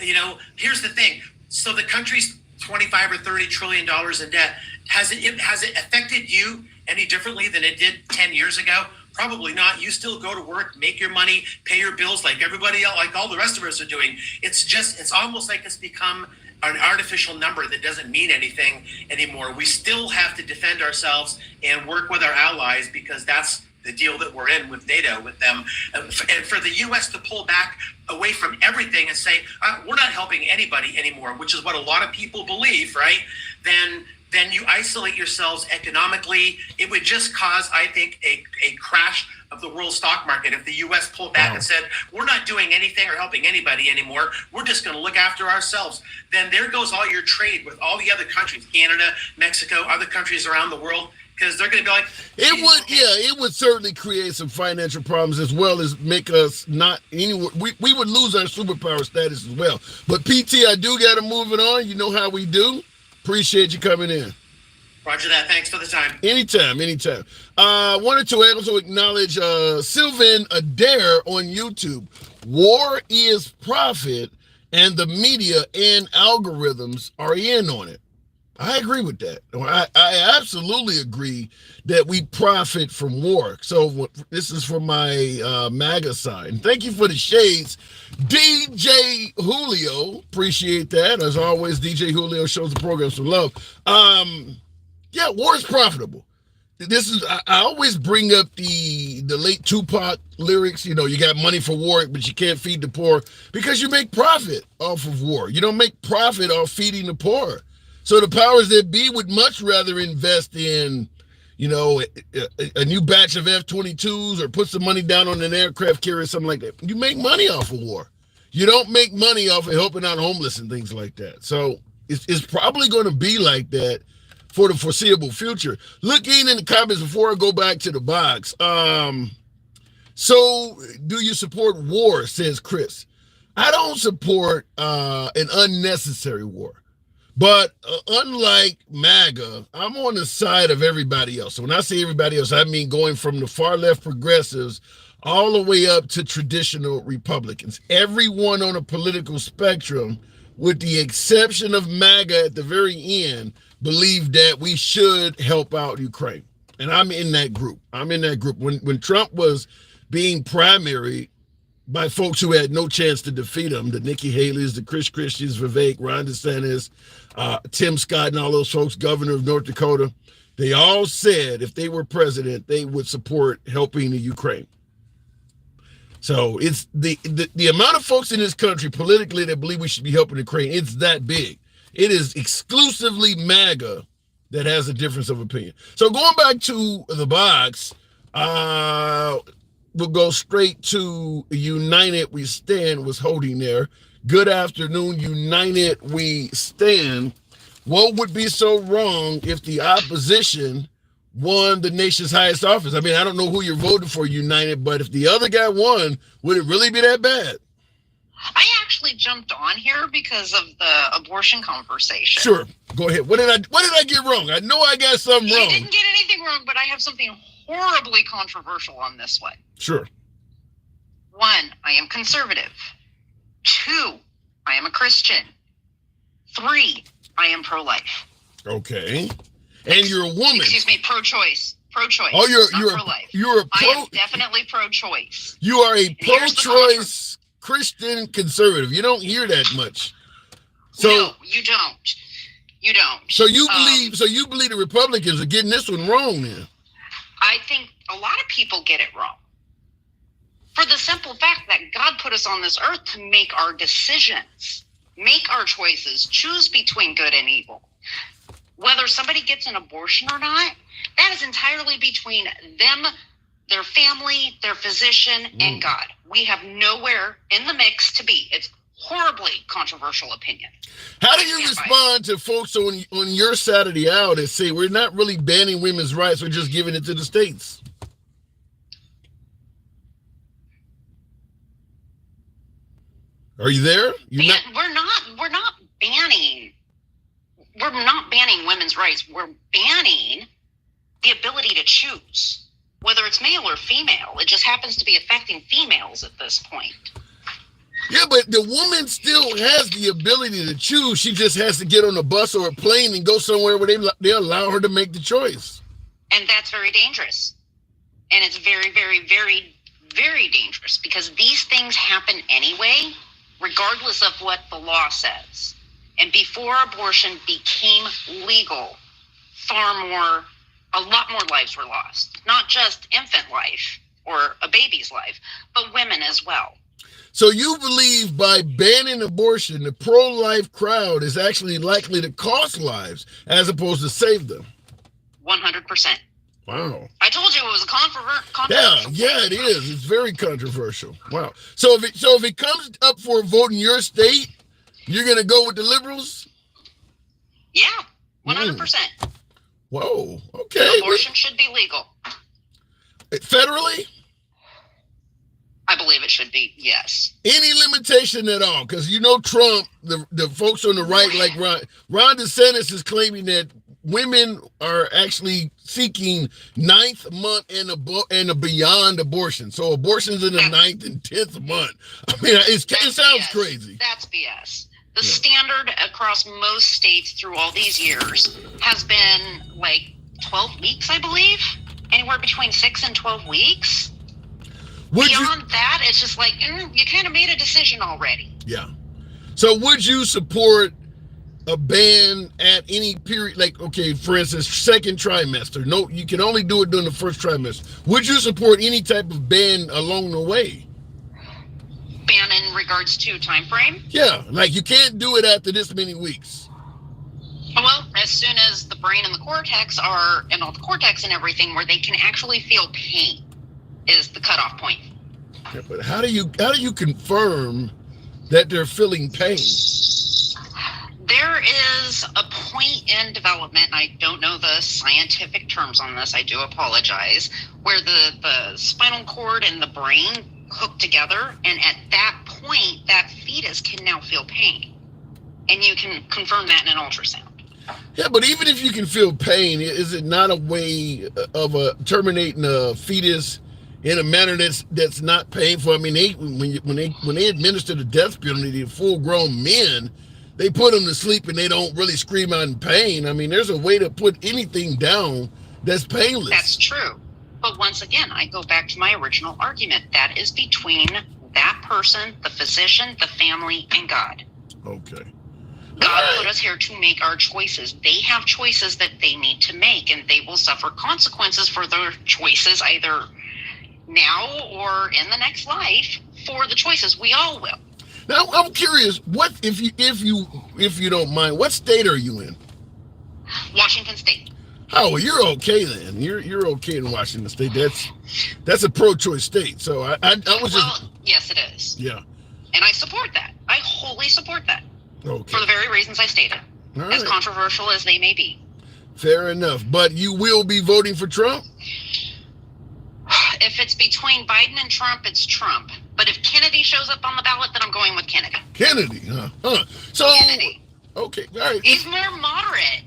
Here's the thing. So the country's 25 or 30 trillion dollars in debt. Has it affected you any differently than it did 10 years ago? Probably not. You still go to work, make your money, pay your bills like everybody else, like all the rest of us are doing. It's almost like it's become an artificial number that doesn't mean anything anymore. We still have to defend ourselves and work with our allies because that's the deal that we're in with NATO, with them. And for the U.S. to pull back away from everything and say, we're not helping anybody anymore, which is what a lot of people believe, right? Then you isolate yourselves economically. It would just cause, I think, a crash of the world stock market. If the U.S. pulled back and said, we're not doing anything or helping anybody anymore, we're just going to look after ourselves, then there goes all your trade with all the other countries, Canada, Mexico, other countries around the world, because they're going to be like... It would certainly create some financial problems as well as make us not anywhere. We would lose our superpower status as well. But PT, I do got to move it on. You know how we do. Appreciate you coming in. Roger that. Thanks for the time. Anytime. Wanted to also acknowledge Sylvan Adair on YouTube. War is profit, and the media and algorithms are in on it. I agree with that. I absolutely agree that we profit from war. So this is from my MAGA side. And thank you for the shades, DJ Julio. Appreciate that. As always, DJ Julio shows the program some love. Yeah, war is profitable. I always bring up the late Tupac lyrics. You got money for war, but you can't feed the poor because you make profit off of war. You don't make profit off feeding the poor. So the powers that be would much rather invest in, a new batch of F-22s or put some money down on an aircraft carrier or something like that. You make money off of war. You don't make money off of helping out homeless and things like that. So it's probably going to be like that for the foreseeable future. Looking in the comments before I go back to the box. So do you support war, says Chris. I don't support an unnecessary war. But unlike MAGA, I'm on the side of everybody else. So when I say everybody else, I mean going from the far left progressives all the way up to traditional Republicans. Everyone on a political spectrum, with the exception of MAGA at the very end, believe that we should help out Ukraine. And I'm in that group. When Trump was being primaried by folks who had no chance to defeat him, the Nikki Haley's, the Chris Christians, Vivek, Ron DeSantis, Tim Scott, and all those folks, governor of North Dakota, they all said if they were president, they would support helping the Ukraine. So it's the amount of folks in this country politically that believe we should be helping Ukraine, it's that big. It is exclusively MAGA that has a difference of opinion. So going back to the box, we'll go straight to United We Stand was holding there. Good afternoon, United We Stand. What would be so wrong if the opposition won the nation's highest office? I mean, I don't know who you're voting for, United, but if the other guy won, would it really be that bad? I actually jumped on here because of the abortion conversation. Sure, go ahead. What did I get wrong? I know I got something wrong. You didn't get anything wrong, but I have something horribly controversial on this one. Sure. 1, I am conservative. 2, I am a Christian. 3, I am pro-life. Okay. And you're a woman. Excuse me, pro-choice. Pro-choice. Oh, you're pro-life. I am definitely pro-choice. You are a pro-choice Christian conservative. You don't hear that much. So no, you don't. You don't. So you believe the Republicans are getting this one wrong then? I think a lot of people get it wrong. For the simple fact that God put us on this earth to make our decisions, make our choices, choose between good and evil. Whether somebody gets an abortion or not, that is entirely between them, their family, their physician, and God. We have nowhere in the mix to be. It's horribly controversial opinion. How do you respond to folks on your side of the aisle that say we're not really banning women's rights, we're just giving it to the states? Are you there? We're not banning we're not banning women's rights. We're banning the ability to choose, whether it's male or female. It just happens to be affecting females at this point. Yeah, but the woman still has the ability to choose. She just has to get on a bus or a plane and go somewhere where they allow her to make the choice. And that's very dangerous. And it's very, very, very, very dangerous, because these things happen anyway, regardless of what the law says. And before abortion became legal, a lot more lives were lost. Not just infant life or a baby's life, but women as well. So you believe by banning abortion, the pro-life crowd is actually likely to cost lives as opposed to save them? 100%. Wow. I told you it was a controversial. Yeah, it is. It's very controversial. Wow. So if it comes up for a vote in your state, you're gonna go with the liberals? Yeah, 100%. Whoa. Okay. Abortion should be legal. Federally? I believe it should be, yes. Any limitation at all? Because Trump, the folks on the right, like Ron DeSantis, is claiming that women are actually seeking 9th month and beyond abortion. So abortions in the 9th and 10th month. I mean, it sounds BS. Crazy. That's BS. The standard across most states through all these years has been like 12 weeks, I believe. Anywhere between 6 and 12 weeks. Beyond that, it's just like, you kind of made a decision already. Yeah. So would you support a ban at any period? Like, okay, for instance, second trimester. No, you can only do it during the first trimester. Would you support any type of ban along the way? Ban in regards to time frame? Yeah, like you can't do it after this many weeks. Well, as soon as the brain and the cortex and all the cortex and everything, where they can actually feel pain, is the cutoff point. Yeah, but how do you confirm that they're feeling pain? There is a point in development, and I don't know the scientific terms on this, I do apologize, where the spinal cord and the brain hook together, and at that point, that fetus can now feel pain. And you can confirm that in an ultrasound. Yeah, but even if you can feel pain, is it not a way of terminating a fetus in a manner that's not painful? I mean, when they administer the death penalty to full-grown men, they put them to sleep and they don't really scream out in pain. I mean, there's a way to put anything down that's painless. That's true. But once again, I go back to my original argument. That is between that person, the physician, the family, and God. Okay. God put us here to make our choices. They have choices that they need to make, and they will suffer consequences for their choices, either now or in the next life, for the choices. We all will. Now, I'm curious, what if you don't mind, what state are you in? Washington State. Oh, well, you're okay then. You're okay in Washington State. That's a pro-choice state. So I was just. Well, yes, it is. Yeah. And I support that. I wholly support that. Okay. For the very reasons I stated. All as right. controversial as they may be. Fair enough. But you will be voting for Trump? If it's between Biden and Trump, it's Trump. But if Kennedy shows up on the ballot, then I'm going with Kennedy. Kennedy, huh? So, Kennedy. Okay, all right. He's more moderate.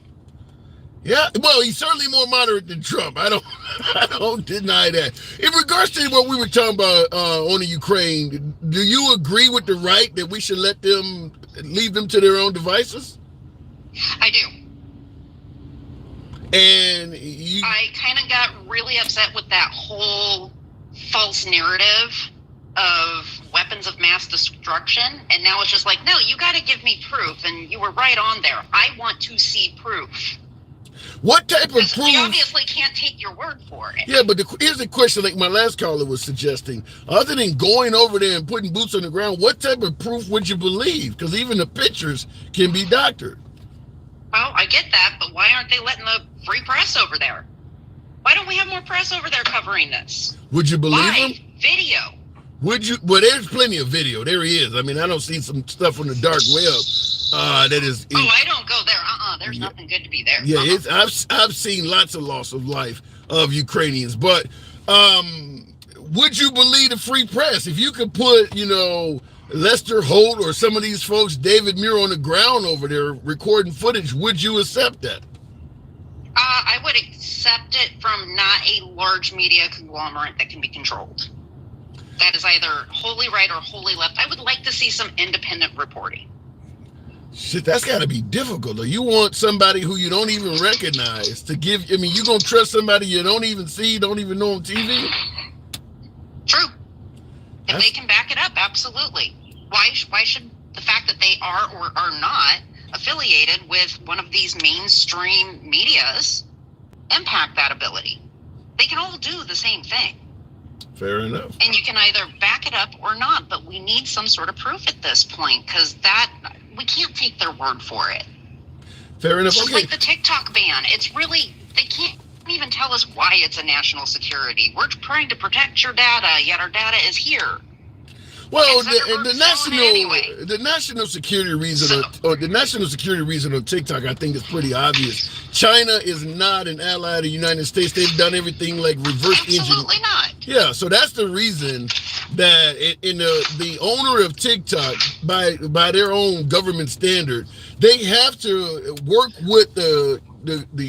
Yeah, well, he's certainly more moderate than Trump. I don't deny that. In regards to what we were talking about on the Ukraine, do you agree with the right that we should leave them to their own devices? I do. And I kind of got really upset with that whole false narrative of weapons of mass destruction. And now it's just like, no, you got to give me proof. And you were right on there. I want to see proof. What type of proof? We obviously can't take your word for it. Yeah, but here's the question, like my last caller was suggesting. Other than going over there and putting boots on the ground, what type of proof would you believe? Because even the pictures can be doctored. Well, I get that, but why aren't they letting the free press over there? Why don't we have more press over there covering this? Would you believe Live them? video. Would you? Well, there's plenty of video. There he is. I mean, I don't see some stuff on the dark web. That is. Oh, I don't go there. There's nothing good to be there. Yeah, I've seen lots of loss of life of Ukrainians, but would you believe the free press if you could put Lester Holt or some of these folks, David Muir on the ground over there recording footage, would you accept that? I would accept it from not a large media conglomerate that can be controlled. That is either wholly right or wholly left. I would like to see some independent reporting. Shit, that's got to be difficult. Though. You want somebody who you don't even recognize to give. I mean, you gonna trust somebody you don't even see, don't even know on TV? True. If they can back it up, absolutely. Why should the fact that they are or are not affiliated with one of these mainstream medias impact that ability? They can all do the same thing. Fair enough. And you can either back it up or not, but we need some sort of proof at this point, because we can't take their word for it. Fair enough. Just Okay. like the TikTok ban. It's really, they can't even tell us why it's a national security. We're trying to protect your data, yet our data is here. Well, the national security reason on TikTok, I think is pretty obvious. China is not an ally of the United States. They've done everything like reverse engineering. Absolutely not. Yeah, so that's the reason that the owner of TikTok, by their own government standard, they have to work with the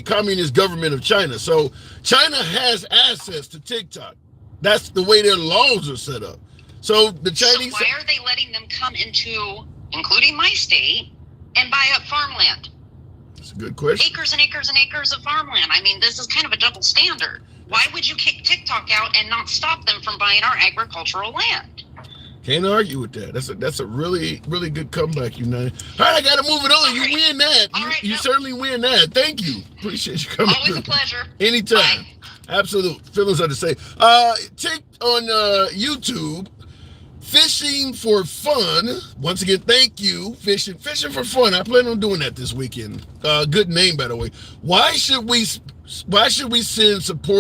communist government of China. So China has access to TikTok. That's the way their laws are set up. So the Chinese. So why are they letting them come into, including my state, and buy up farmland? That's a good question. Acres and acres and acres of farmland. I mean, this is kind of a double standard. Why would you kick TikTok out and not stop them from buying our agricultural land? Can't argue with that. That's a really, really good comeback, United. All right, I got to move it on. You win that. You certainly win that. Thank you. Appreciate you coming Always through. a pleasure. Anytime. Bye. Absolute. Feelings are the same. Take on YouTube. Fishing for fun. Once again, thank you. Fishing for fun. I plan on doing that this weekend. Good name, by the way. Why should we send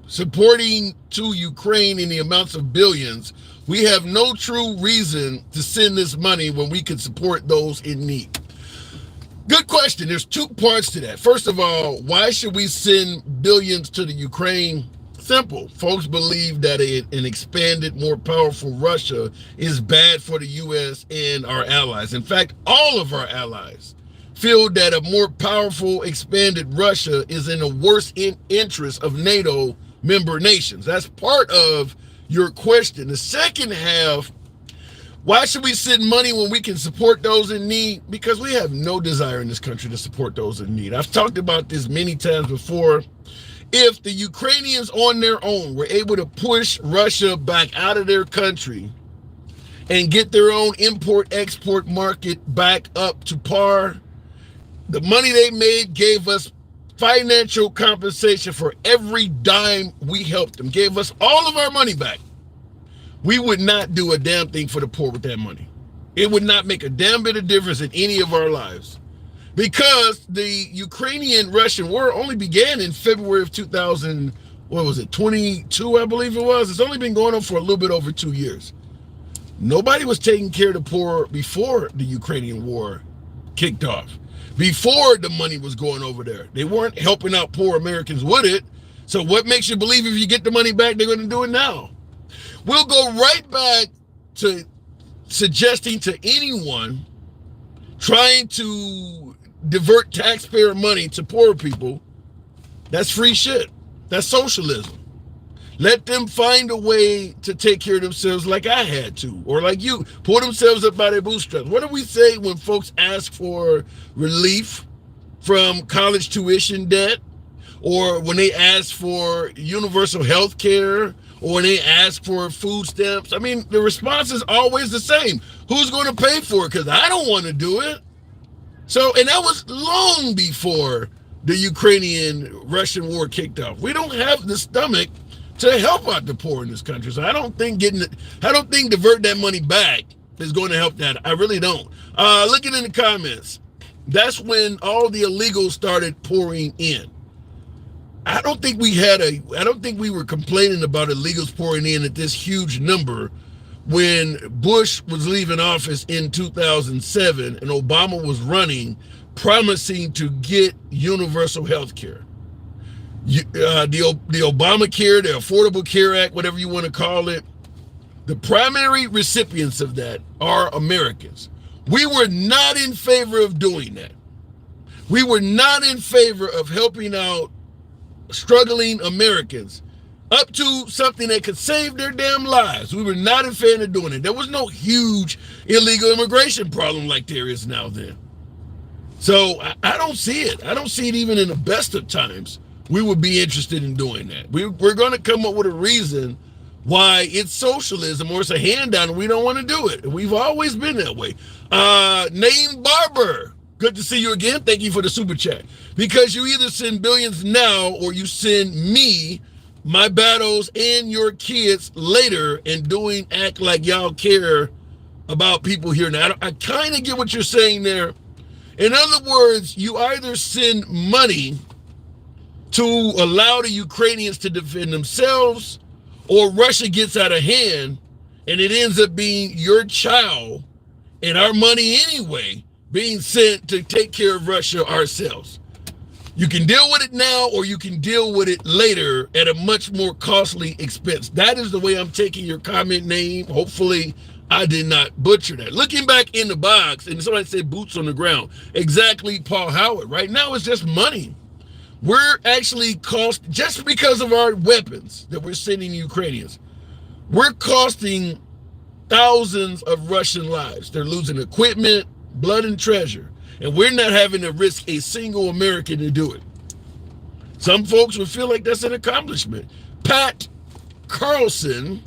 supporting to Ukraine in the amounts of billions? We have no true reason to send this money when we could support those in need. Good question. There's two parts to that. First of all, why should we send billions to the Ukraine? Simple. Folks believe that an expanded, more powerful Russia is bad for the U.S. and our allies. In fact, all of our allies feel that a more powerful, expanded Russia is in the worst interest of NATO member nations. That's part of your question. The second half, why should we send money when we can support those in need? Because we have no desire in this country to support those in need. I've talked about this many times before. If the Ukrainians on their own were able to push Russia back out of their country and get their own import-export market back up to par, the money they made gave us financial compensation for every dime we helped them, gave us all of our money back. We would not do a damn thing for the poor with that money. It would not make a damn bit of difference in any of our lives. Because the Ukrainian-Russian war only began in February of 22, I believe it was. It's only been going on for a little bit over 2 years. Nobody was taking care of the poor before the Ukrainian war kicked off. Before the money was going over there. They weren't helping out poor Americans with it. So what makes you believe if you get the money back, they're going to do it now? We'll go right back to suggesting to anyone trying to divert taxpayer money to poor people. That's free shit. That's socialism. Let them find a way to take care of themselves like I had to, or like you, pull themselves up by their bootstraps. What do we say when folks ask for relief from college tuition debt, or when they ask for universal health care, or when they ask for food stamps? I mean, the response is always the same. Who's going to pay for it? Because I don't want to do it. So, and that was long before the Ukrainian-Russian war kicked off. We don't have the stomach to help out the poor in this country. So I don't think divert that money back is going to help that. I really don't. Looking in the comments, that's when all the illegals started pouring in. I don't think we were complaining about illegals pouring in at this huge number when Bush was leaving office in 2007 and Obama was running, promising to get universal health care. The Obamacare, the Affordable Care Act, whatever you want to call it, The primary recipients of that are Americans. We were not in favor of doing that. We were not in favor of helping out struggling Americans up to something that could save their damn lives. We were not in favor of doing it. There was no huge illegal immigration problem like there is now then. So I don't see it. I don't see it even in the best of times. We would be interested in doing that. We're going to come up with a reason why it's socialism or it's a handout and we don't want to do it. We've always been that way. Name Barber. Good to see you again. Thank you for the super chat. Because you either send billions now or you send me my battles and your kids later and act like y'all care about people here now. I kind of get what you're saying there. In other words, you either send money to allow the Ukrainians to defend themselves or Russia gets out of hand and it ends up being your child and our money anyway being sent to take care of Russia ourselves. You can deal with it now or you can deal with it later at a much more costly expense. That is the way I'm taking your comment, Name. Hopefully I did not butcher that. Looking back in the box, and somebody said boots on the ground. Exactly, Paul Howard. Right now it's just money. We're actually just because of our weapons that we're sending Ukrainians, we're costing thousands of Russian lives. They're losing equipment, blood and treasure, and we're not having to risk a single American to do it. Some folks would feel like that's an accomplishment. Pat Carlson,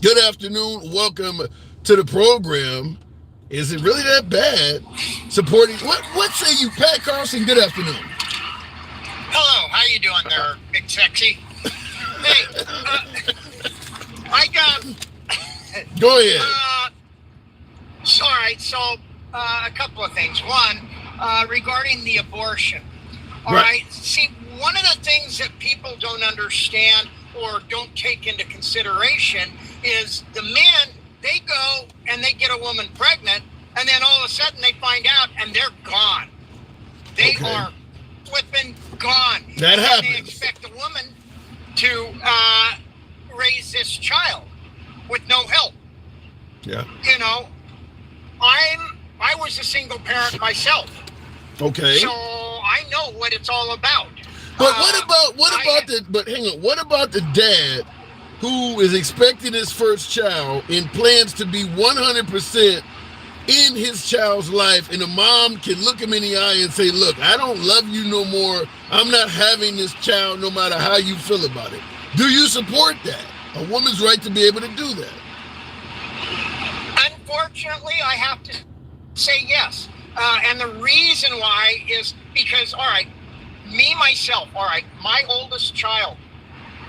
good afternoon. Welcome to the program. Is it really that bad supporting? What say you, Pat Carlson? Good afternoon. Hello, how you doing there, Big Sexy? Hey, I got... Go ahead. All right, so a couple of things. One, regarding the abortion. All right. See, one of the things that people don't understand or don't take into consideration is the men, they go and they get a woman pregnant, and then all of a sudden they find out and they're gone. They are flipping gone. That happens. They expect a woman to raise this child with no help. Yeah. You know, I was a single parent myself. Okay. So I know what it's all about. But what about the dad who is expecting his first child and plans to be 100% in his child's life, and the mom can look him in the eye and say, look, I don't love you no more. I'm not having this child no matter how you feel about it. Do you support that? A woman's right to be able to do that. Unfortunately, I have to say yes. And the reason why is because, all right, my oldest child,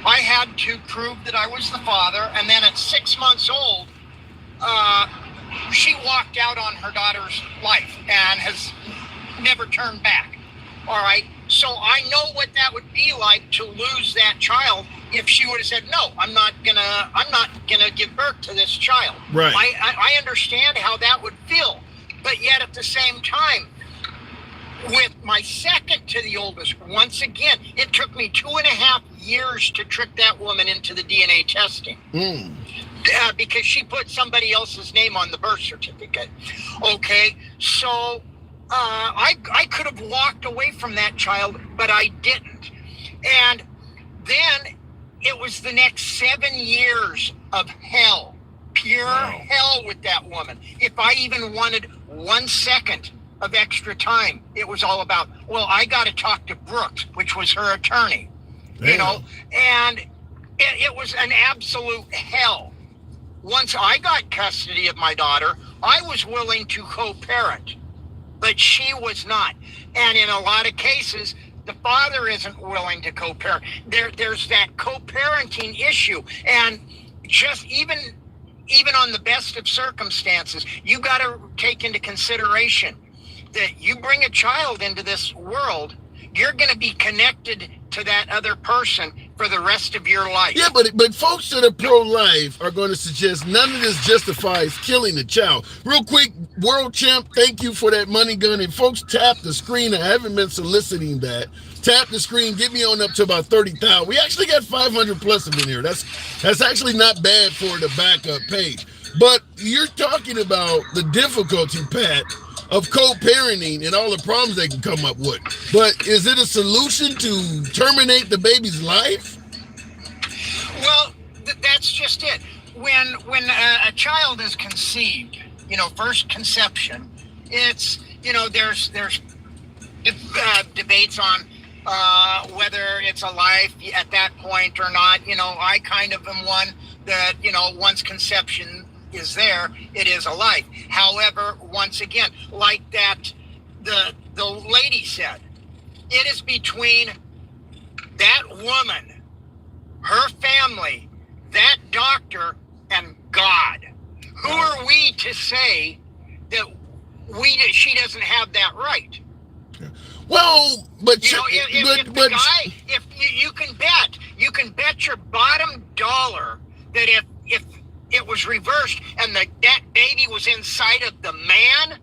I had to prove that I was the father. And then at 6 months old, she walked out on her daughter's life and has never turned back. All right. So I know what that would be like to lose that child if she would have said, no, I'm not gonna give birth to this child. Right. I understand how that would feel. But yet at the same time, with my second to the oldest, once again, it took me 2.5 years to trick that woman into the DNA testing. Because she put somebody else's name on the birth certificate. Okay, so I could have walked away from that child, but I didn't. And then it was the next 7 years of hell, pure hell with that woman. If I even wanted 1 second of extra time, it was all about, well, I got to talk to Brooks, which was her attorney, you know, and it was an absolute hell. Once I got custody of my daughter, I was willing to co-parent, but she was not. And in a lot of cases, the father isn't willing to co-parent. There's that co-parenting issue. And just even on the best of circumstances, you got to take into consideration that you bring a child into this world, you're going to be connected to that other person for the rest of your life. Yeah, but folks that are pro-life are going to suggest none of this justifies killing the child. Real quick, World Champ, thank you for that money gun. And folks, tap the screen. I haven't been soliciting that. tap the screen, get me on up to about 30,000. We actually got 500 plus of in here. That's actually not bad for the backup page. But you're talking about the difficulty, Pat, of co-parenting and all the problems they can come up with. But is it a solution to terminate the baby's life? Well, that's just it. When a child is conceived, first conception, it's there's debates on whether it's a life at that point or not. I kind of am one that once conception is there, it is a life. However, once again, like that the lady said, it is between that woman, her family, that doctor, and God. Who are we to say that she doesn't have that right? Well, but if you can bet your bottom dollar that if it was reversed and that baby was inside of the man,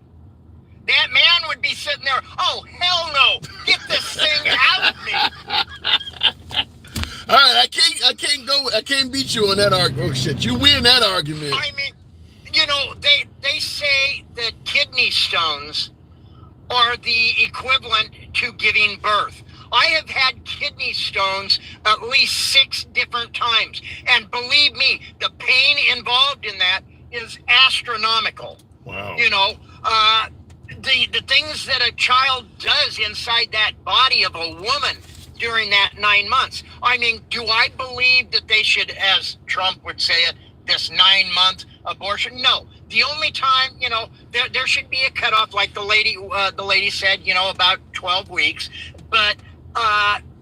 that man would be sitting there, oh, hell no, get this thing out of me. All right, I can't beat you on that argument. Oh shit, you win that argument. I mean, they say that kidney stones are the equivalent to giving birth. I have had kidney stones at least 6 different times. And believe me, the pain involved in that is astronomical. Wow. The things that a child does inside that body of a woman during that 9 months. I mean, do I believe that they should, as Trump would say it, this 9-month abortion? No. The only time, there should be a cutoff, like the lady said, about 12 weeks. But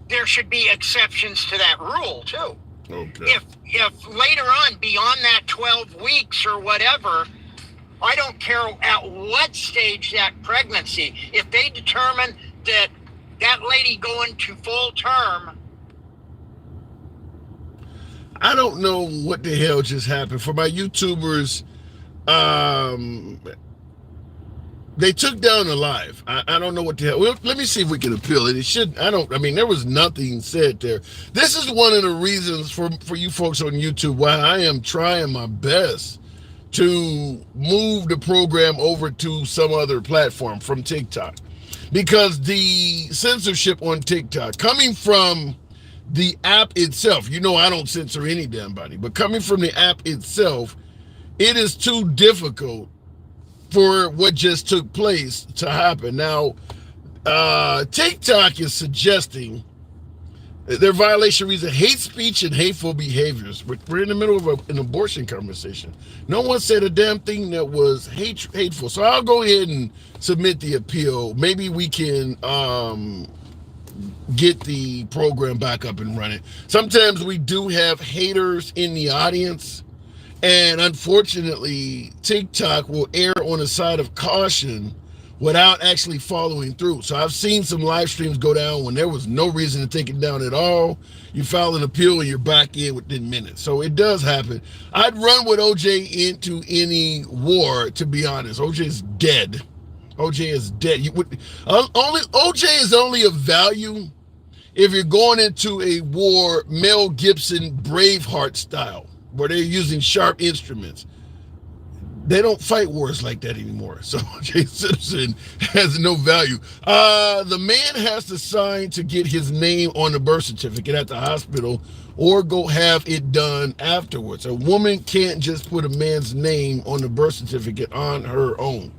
there should be exceptions to that rule too. Okay. If later on, beyond that 12 weeks or whatever, I don't care at what stage that pregnancy, if they determine that lady going to full term. I don't know what the hell just happened. For my YouTubers, they took down the live. I don't know what the hell. Well, let me see if we can appeal it. There was nothing said there. This is one of the reasons for you folks on YouTube why I am trying my best to move the program over to some other platform from TikTok. Because the censorship on TikTok, coming from the app itself, I don't censor any damn body, but coming from the app itself, it is too difficult for what just took place to happen. Now, TikTok is suggesting their violation reason hate speech and hateful behaviors. We're in the middle of an abortion conversation. No one said a damn thing that was hateful. So I'll go ahead and submit the appeal. Maybe we can get the program back up and running. Sometimes we do have haters in the audience. And unfortunately, TikTok will err on the side of caution without actually following through. So I've seen some live streams go down when there was no reason to take it down at all. You file an appeal and you're back in within minutes. So it does happen. I'd run with OJ into any war, to be honest. OJ is dead. OJ is dead. OJ is only of value if you're going into a war Mel Gibson Braveheart style, where they're using sharp instruments. They don't fight wars like that anymore. So Jay Simpson has no value. The man has to sign to get his name on the birth certificate at the hospital or go have it done afterwards. A woman can't just put a man's name on the birth certificate on her own.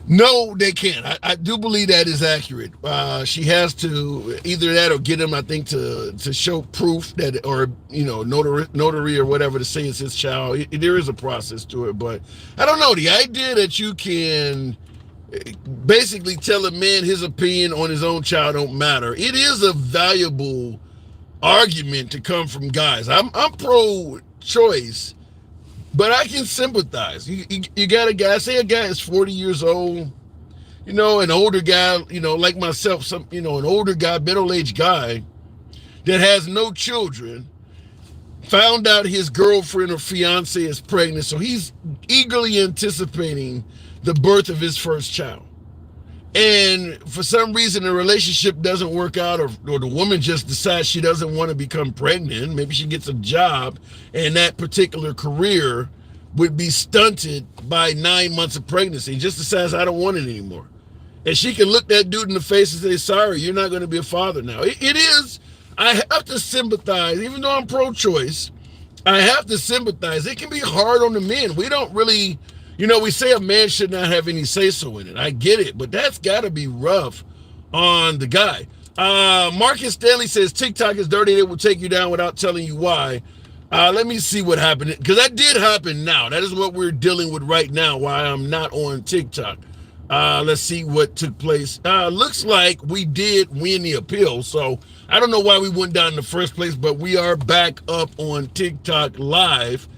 No, they can't. I do believe that is accurate. She has to either that or get him, I think, to show proof that, or notary or whatever to say it's his child. There is a process to it, but I don't know. The idea that you can basically tell a man his opinion on his own child don't matter. It is a valuable argument to come from guys. I'm pro-choice. But I can sympathize. You got a guy, say a guy is 40 years old, an older guy, like myself, an older guy, middle-aged guy that has no children, found out his girlfriend or fiance is pregnant, so he's eagerly anticipating the birth of his first child. and for some reason the relationship doesn't work out, or the woman just decides she doesn't want to become pregnant, maybe she gets a job and that particular career would be stunted by 9 months of pregnancy, just decides I don't want it anymore. And she can look that dude in the face and say, sorry, you're not going to be a father now. It is, I have to sympathize, even though I'm pro-choice, I have to sympathize. It can be hard on the men. We don't really, we say a man should not have any say-so in it. I get it, but that's got to be rough on the guy. Marcus Stanley says TikTok is dirty. It will take you down without telling you why. Let me see what happened, because that did happen now. That is what we're dealing with right now, why I'm not on TikTok. Let's see what took place. Looks like we did win the appeal, so I don't know why we went down in the first place, but we are back up on TikTok live.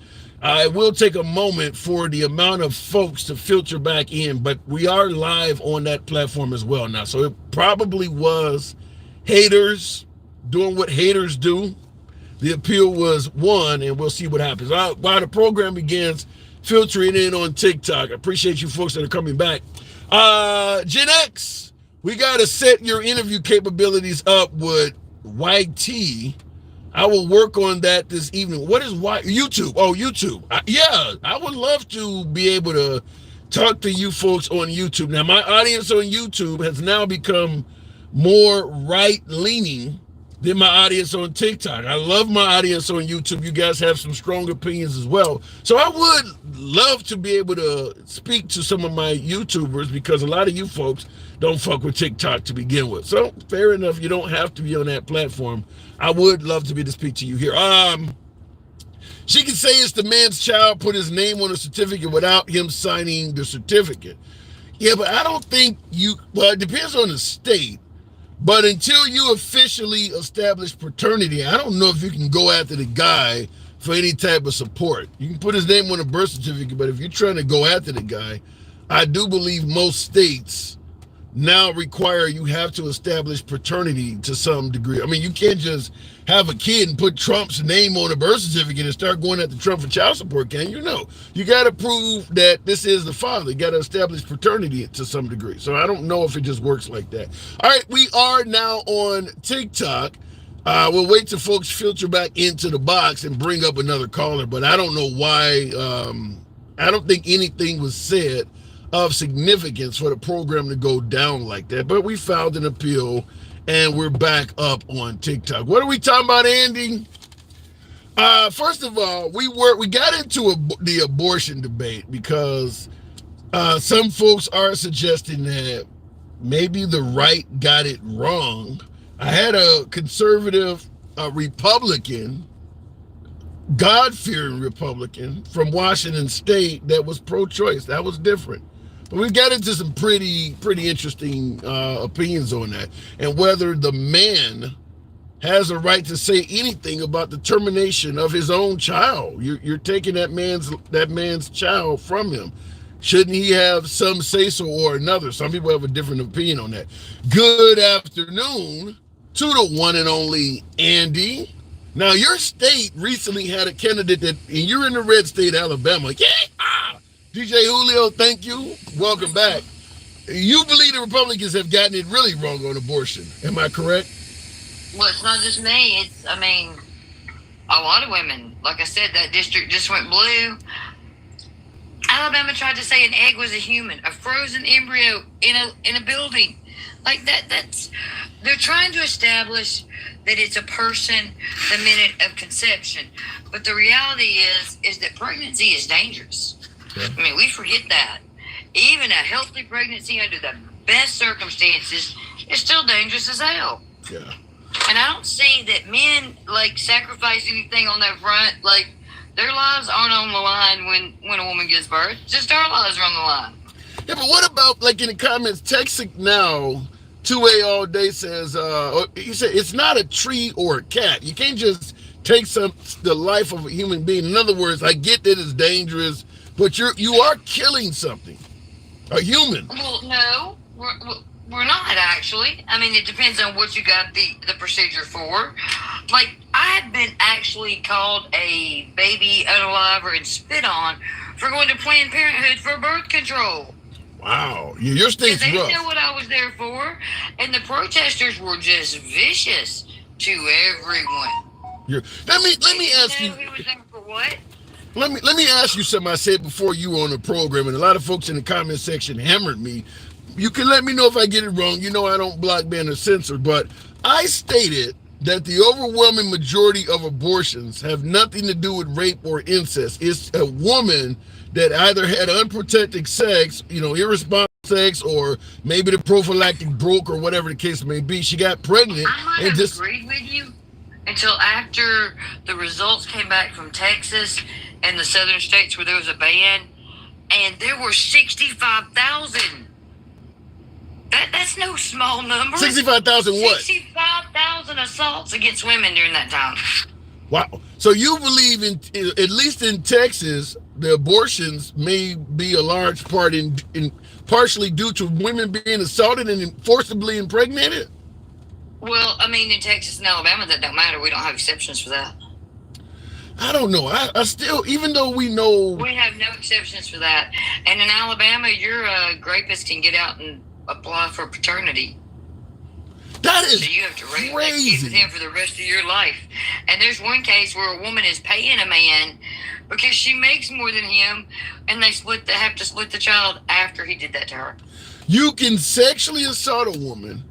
It will take a moment for the amount of folks to filter back in, but we are live on that platform as well now. So it probably was haters doing what haters do. The appeal was won, and we'll see what happens. While the program begins filtering in on TikTok, I appreciate you folks that are coming back. Gen X, we got to set your interview capabilities up with YT. I will work on that this evening. What is YouTube? Oh, YouTube. Yeah, I would love to be able to talk to you folks on YouTube. Now, my audience on YouTube has now become more right-leaning than my audience on TikTok. I love my audience on YouTube. You guys have some strong opinions as well. So I would love to be able to speak to some of my YouTubers, because a lot of you folks don't fuck with TikTok to begin with. So fair enough, you don't have to be on that platform. I would love to be able to speak to you here. She can say it's the man's child, put his name on a certificate without him signing the certificate. Yeah, but I don't think it depends on the state. But until you officially establish paternity, I don't know if you can go after the guy for any type of support. You can put his name on a birth certificate, but if you're trying to go after the guy, I do believe most states now require you have to establish paternity to some degree. I mean, you can't just have a kid and put Trump's name on a birth certificate and start going after Trump for child support, can you? No. You got to prove that this is the father. You got to establish paternity to some degree. So I don't know if it just works like that. All right, we are now on TikTok. We'll wait till folks filter back into the box and bring up another caller, but I don't know why. I don't think anything was said of significance for the program to go down like that, but we filed an appeal and we're back up on TikTok. What are we talking about, Andy? First of all, we got into the abortion debate because some folks are suggesting that maybe the right got it wrong. I had a conservative Republican, God-fearing Republican from Washington State that was pro-choice. That was different. But we got into some pretty interesting opinions on that, and whether the man has a right to say anything about the termination of his own child. You're taking that man's child from him. Shouldn't he have some say-so or another? Some people have a different opinion on that. Good afternoon to the one and only Andy. Now, your state recently had a candidate and you're in the red state, Alabama. Yeah! DJ Julio, thank you. Welcome back. You believe the Republicans have gotten it really wrong on abortion. Am I correct? Well, it's not just me. A lot of women. Like I said, that district just went blue. Alabama tried to say an egg was a human, a frozen embryo in a building. Like that's they're trying to establish that it's a person the minute of conception. But the reality is that pregnancy is dangerous. Yeah. I mean, we forget that. Even a healthy pregnancy under the best circumstances is still dangerous as hell. Yeah. And I don't see that men sacrifice anything on that front. Their lives aren't on the line when a woman gives birth. Just our lives are on the line. Yeah, but what about in the comments, Texic Now, 2A all day says, he said it's not a tree or a cat. You can't just take the life of a human being. In other words, I get that it's dangerous, but you are killing something, a human. Well, no, we're not actually. I mean, it depends on what you got the procedure for. I've been actually called a baby unaliver and spit on for going to Planned Parenthood for birth control. Wow, your Because state's they didn't rough. know what I was there for. And the protesters were just vicious to everyone. Let me They ask didn't you. know who was there for what. Let me ask you something I said before you were on the program, and a lot of folks in the comment section hammered me. You can let me know if I get it wrong. You know I don't block, ban, or censor, but I stated that the overwhelming majority of abortions have nothing to do with rape or incest. It's a woman that either had unprotected sex, irresponsible sex, or maybe the prophylactic broke or whatever the case may be. She got pregnant I might and have just agreed with you until after the results came back from Texas and the southern states where there was a ban, and there were 65,000. That's no small number. 65,000 what? 65,000 assaults against women during that time. Wow. So you believe at least in Texas, the abortions may be a large part in partially due to women being assaulted and forcibly impregnated? Well, I mean, in Texas and Alabama, that don't matter. We don't have exceptions for that. I don't know. I still, even though we know... We have no exceptions for that. And in Alabama, your rapist can get out and apply for paternity. That is so you have to raise that crazy. kid with him for the rest of your life. And there's one case where a woman is paying a man because she makes more than him, and they have to split the child after he did that to her. You can sexually assault a woman,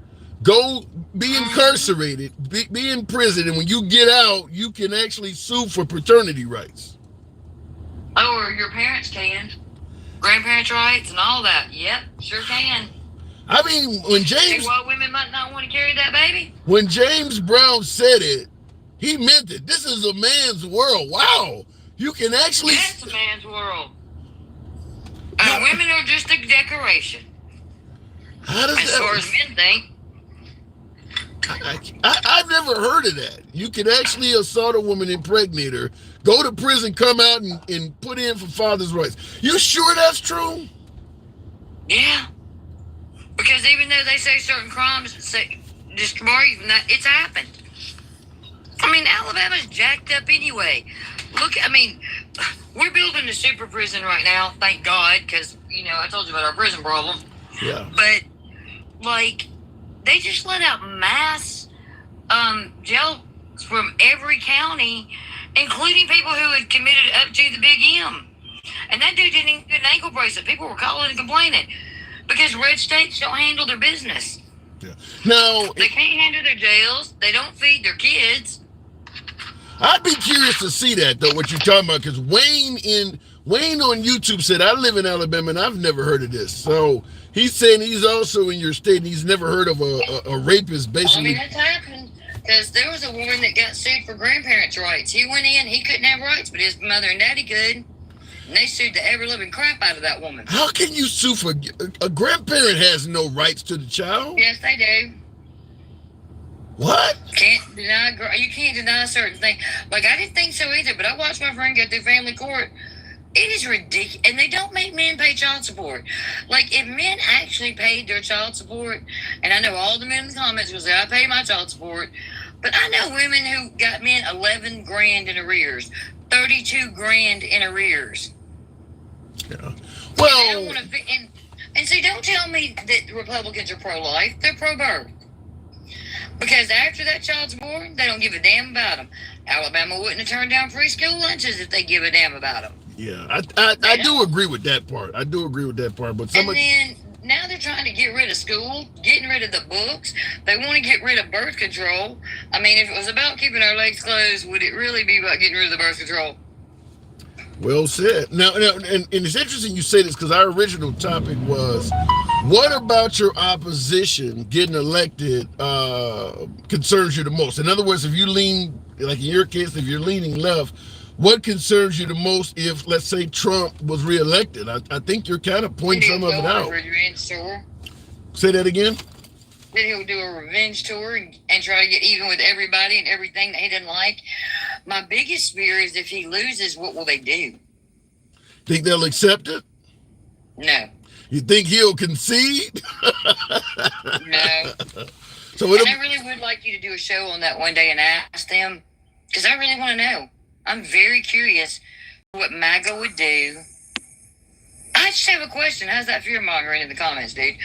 go be incarcerated, be in prison, and when you get out, you can actually sue for paternity rights. Oh, or your parents can. Grandparents' rights and all that. Yep, sure can. I mean, when James... Why women might not want to carry that baby? When James Brown said it, he meant it. This is a man's world. Wow. You can actually... That's a man's world. And women are just a decoration. How does as far as men think. I've never heard of that. You can actually assault a woman, impregnate her, go to prison, come out and put in for father's rights. You sure that's true? Yeah. Because even though they say certain crimes destroy you from that, it's happened. I mean, Alabama's jacked up anyway. Look, I mean, we're building a super prison right now, thank God, because, I told you about our prison problem. Yeah. But, they just let out mass jails from every county, including people who had committed up to the Big M. And that dude didn't even get an ankle bracelet. People were calling and complaining because red states don't handle their business. Yeah. No. They can't handle their jails. They don't feed their kids. I'd be curious to see that, though, what you're talking about, because Wayne on YouTube said, I live in Alabama, and I've never heard of this. So he's saying he's also in your state, and he's never heard of a rapist, basically. I mean, that's happened, because there was a woman that got sued for grandparents' rights. He went in, he couldn't have rights, but his mother and daddy could. And they sued the ever-living crap out of that woman. How can you sue for... A grandparent has no rights to the child? Yes, they do. What? You can't deny certain things. I didn't think so either, but I watched my friend go through family court. It is ridiculous. And they don't make men pay child support. If men actually paid their child support, and I know all the men in the comments will say, I pay my child support, but I know women who got men 11 grand in arrears, 32 grand in arrears. Yeah. Well... And see, don't tell me that Republicans are pro-life. They're pro-birth. Because after that child's born, they don't give a damn about them. Alabama wouldn't have turned down free school lunches if they give a damn about them. Yeah, I do agree with that part. But and then now they're trying to get rid of school, getting rid of the books. They want to get rid of birth control. I mean, if it was about keeping our legs closed, would it really be about getting rid of the birth control? Well said. Now, and it's interesting you say this because our original topic was, what about your opposition getting elected concerns you the most? In other words, if you lean, like in your case, if you're leaning left, what concerns you the most if, let's say, Trump was reelected? I think you're kind of pointing some of it out. Revenge tour. Say that again? Then he'll do a revenge tour and try to get even with everybody and everything that he didn't like. My biggest fear is if he loses, what will they do? Think they'll accept it? No. You think he'll concede? No. So I really would like you to do a show on that one day and ask them, because I really want to know. I'm very curious what MAGA would do I just have a question. How's that fear mongering in the comments, dude?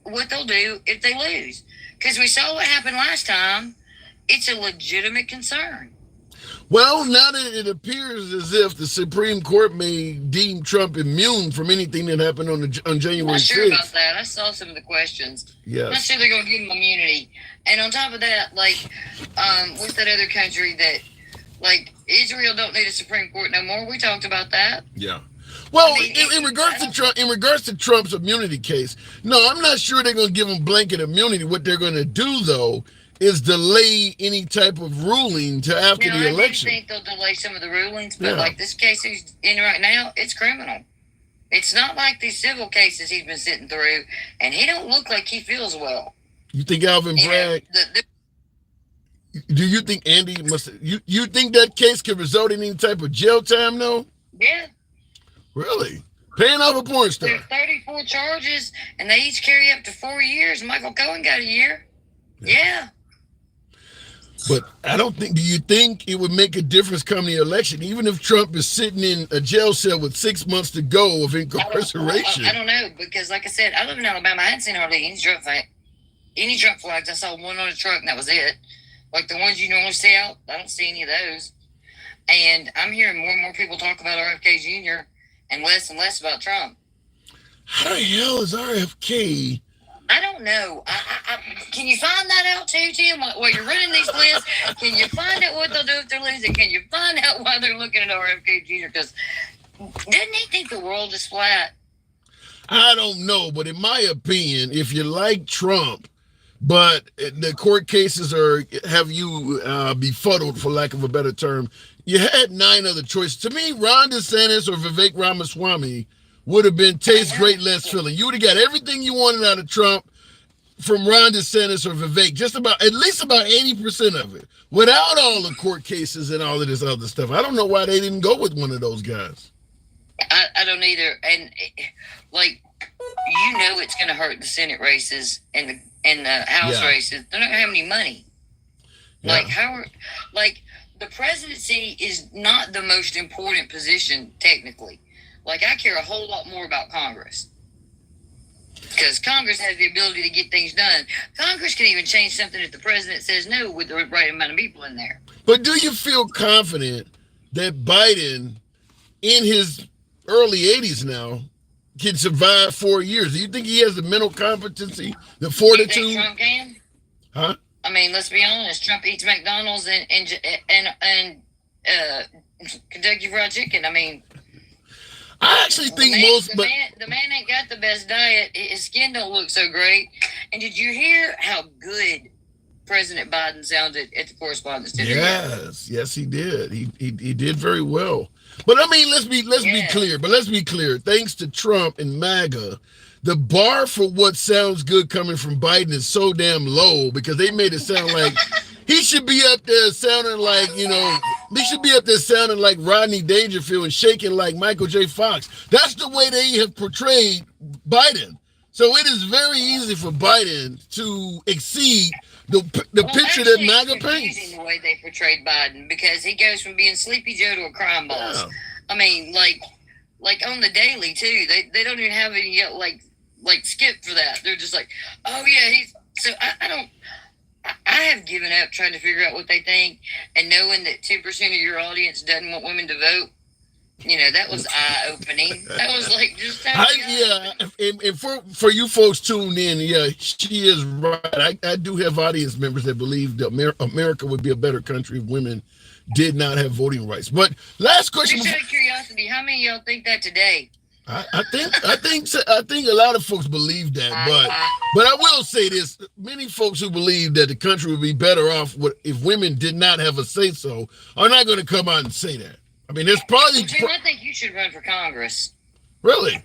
What they'll do if they lose? Because we saw what happened last time. It's a legitimate concern. Well, now that it appears as if the Supreme Court may deem Trump immune from anything that happened on January 6th. I'm not sure about that. I saw some of the questions. Yes. I'm not sure they're going to give him immunity. And on top of that, like, what's that other country that, like, Israel don't need a Supreme Court no more? We talked about that. Yeah. Well, I mean, in regards to Trump's immunity case, no, I'm not sure they're going to give him blanket immunity. What they're going to do, though, is delay any type of ruling to after the election. I think they'll delay some of the rulings, but like this case he's in right now, it's criminal. It's not like these civil cases he's been sitting through, and he don't look like he feels well. You think Alvin Bragg? Do you think Andy must? You think that case could result in any type of jail time, though? Yeah. Really? Paying off a porn star. There's 34 charges, and they each carry up to 4 years. Michael Cohen got a year. Yeah. But I don't think, do you think it would make a difference come the election, even if Trump is sitting in a jail cell with 6 months to go of incarceration? I don't know, because like I said, I live in Alabama. I hadn't seen hardly any Trump flags. I saw one on a truck, and that was it. Like the ones you normally see out, I don't see any of those. And I'm hearing more and more people talk about RFK Jr. and less about Trump. How the hell is RFK? I don't know. Can you find that out too, Tim? While you're running these lists, can you find out what they'll do if they're losing? Can you find out why they're looking at RFK Jr.? Because doesn't he think the world is flat? I don't know, but in my opinion, if you like Trump, but the court cases have you befuddled, for lack of a better term, you had 9 other choices. To me, Ron DeSantis or Vivek Ramaswamy would have been taste great, less filling. You would have got everything you wanted out of Trump from Ron DeSantis or Vivek, at least about 80% of it, without all the court cases and all of this other stuff. I don't know why they didn't go with one of those guys. I don't either. And like, it's going to hurt the Senate races and the House races. They're not going to have any money. Yeah. Like the presidency is not the most important position technically. Like, I care a whole lot more about Congress. Because Congress has the ability to get things done. Congress can even change something if the president says no with the right amount of people in there. But do you feel confident that Biden, in his early 80s now, can survive 4 years? Do you think he has the mental competency, the fortitude? You think Trump can? Huh? I mean, let's be honest. Trump eats McDonald's and Kentucky Fried Chicken. I mean, I actually think the man ain't got the best diet. His skin don't look so great. And did you hear how good President Biden sounded at the Correspondents' Dinner? Yes, he did. He did very well. But I mean, let's be clear. But let's be clear. Thanks to Trump and MAGA, the bar for what sounds good coming from Biden is so damn low, because they made it sound like he should be up there sounding like, he should be up there sounding like Rodney Dangerfield and shaking like Michael J. Fox. That's the way they have portrayed Biden. So it is very easy for Biden to exceed the picture that MAGA paints. The way they portrayed Biden, because he goes from being Sleepy Joe to a crime boss. Yeah. I mean, like on the daily too. They don't even have any like skip for that. They're just like, oh yeah, he's. So I have given up trying to figure out what they think, and knowing that 10% of your audience doesn't want women to vote. That was eye-opening. That was like just and for you folks tuned in, she is right. I do have audience members that believe that America would be a better country if women did not have voting rights. But last question. Just out of curiosity, how many of y'all think that today? I think a lot of folks believe that, but I will say this: many folks who believe that the country would be better off if women did not have a say so are not going to come out and say that. I mean, there's probably. Jim, I think you should run for Congress. Really?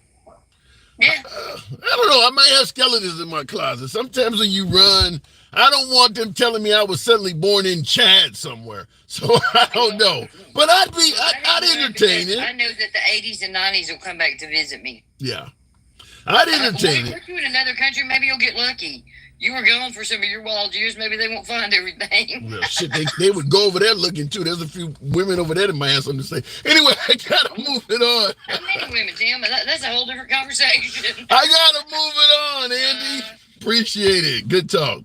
Yeah. I don't know. I might have skeletons in my closet. Sometimes when you run, I don't want them telling me I was suddenly born in Chad somewhere. So I don't know. But I'd entertain it. I know that the 80s and 90s will come back to visit me. Yeah. I'd entertain it. If you're in another country, maybe you'll get lucky. You were gone for some of your wild years. Maybe they won't find everything. Well, shit, they would go over there looking too. There's a few women over there that might have something to say. Anyway, I gotta move it on. How many women, Tim? That's a whole different conversation. I gotta move it on, Andy. Appreciate it. Good talk.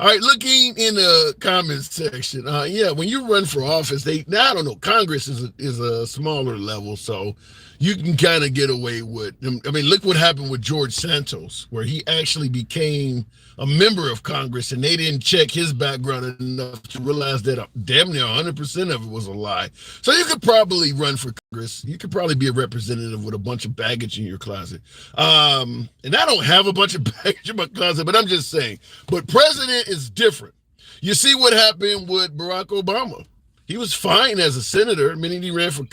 All right, looking in the comments section. Yeah, when you run for office, I don't know, Congress is a smaller level, so you can kind of get away with. I mean, look what happened with George Santos, where he actually became a member of Congress, and they didn't check his background enough to realize that damn near 100% of it was a lie. So you could probably run for Congress. You could probably be a representative with a bunch of baggage in your closet. And I don't have a bunch of baggage in my closet, but I'm just saying. But president is different. You see what happened with Barack Obama. He was fine as a senator. Minute he ran for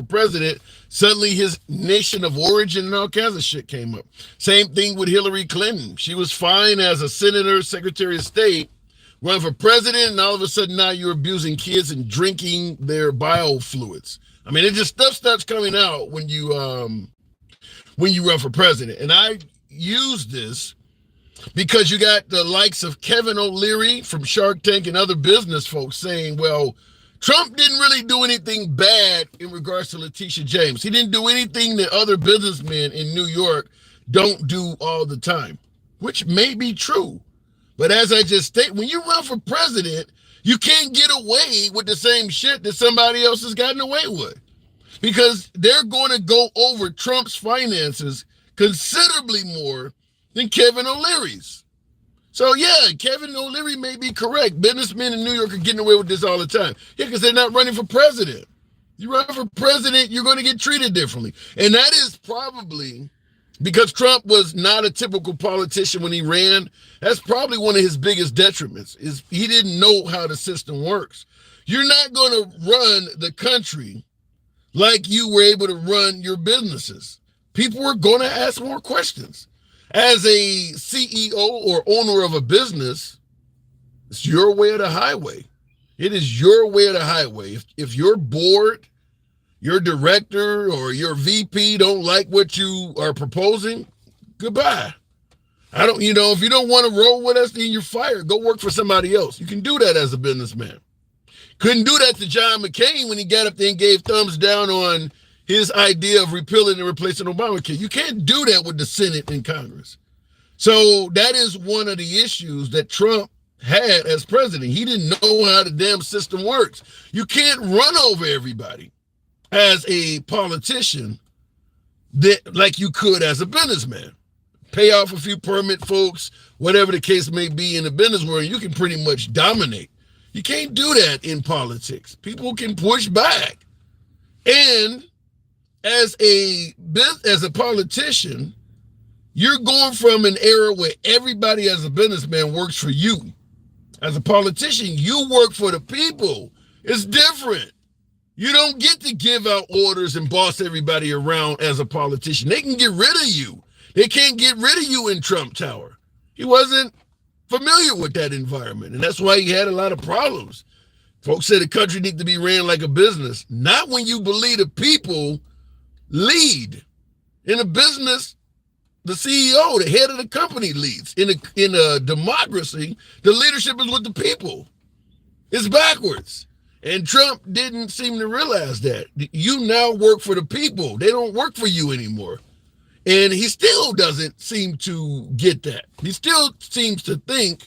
president, suddenly his nation of origin and all kinds of shit came up. Same thing with Hillary Clinton. She was fine as a senator, secretary of state, run for president, and all of a sudden now you're abusing kids and drinking their biofluids. I mean, it just stuff starts coming out when you run for president. And I use this because you got the likes of Kevin O'Leary from Shark Tank and other business folks saying, well, Trump didn't really do anything bad in regards to Letitia James. He didn't do anything that other businessmen in New York don't do all the time, which may be true. But as I just stated, when you run for president, you can't get away with the same shit that somebody else has gotten away with, because they're going to go over Trump's finances considerably more than Kevin O'Leary's. So yeah, Kevin O'Leary may be correct. Businessmen in New York are getting away with this all the time. Yeah, because they're not running for president. You run for president, you're going to get treated differently. And that is probably because Trump was not a typical politician when he ran. That's probably one of his biggest detriments, is he didn't know how the system works. You're not going to run the country like you were able to run your businesses. People are going to ask more questions. As a CEO or owner of a business, it's your way or the highway. It is your way or the highway. If your board, your director, or your VP don't like what you are proposing, goodbye. If you don't want to roll with us, then you're fired. Go work for somebody else. You can do that as a businessman. Couldn't do that to John McCain when he got up there and gave thumbs down on his idea of repealing and replacing Obamacare. You can't do that with the Senate and Congress. So that is one of the issues that Trump had as president. He didn't know how the damn system works. You can't run over everybody as a politician like you could as a businessman. Pay off a few permit folks, whatever the case may be in the business world, you can pretty much dominate. You can't do that in politics. People can push back. And as a politician, you're going from an era where everybody as a businessman works for you. As a politician, you work for the people. It's different. You don't get to give out orders and boss everybody around as a politician. They can get rid of you. They can't get rid of you in Trump Tower. He wasn't familiar with that environment, and that's why he had a lot of problems. Folks say the country needs to be ran like a business. Not when you believe the people lead. In a business, the CEO, the head of the company leads. In a democracy, the leadership is with the people. It's backwards. And Trump didn't seem to realize that. You now work for the people. They don't work for you anymore. And he still doesn't seem to get that. He still seems to think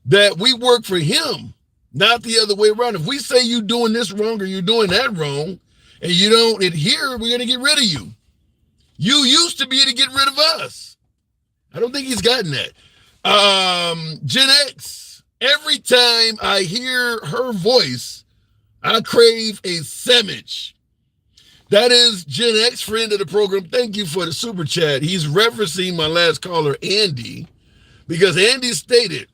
that we work for him, not the other way around. If we say you're doing this wrong or you're doing that wrong, and you don't adhere, we're going to get rid of you. You used to be able to get rid of us. I don't think he's gotten that. Gen X, every time I hear her voice, I crave a sandwich. That is Gen X, friend of the program. Thank you for the super chat. He's referencing my last caller, Andy, because Andy stated,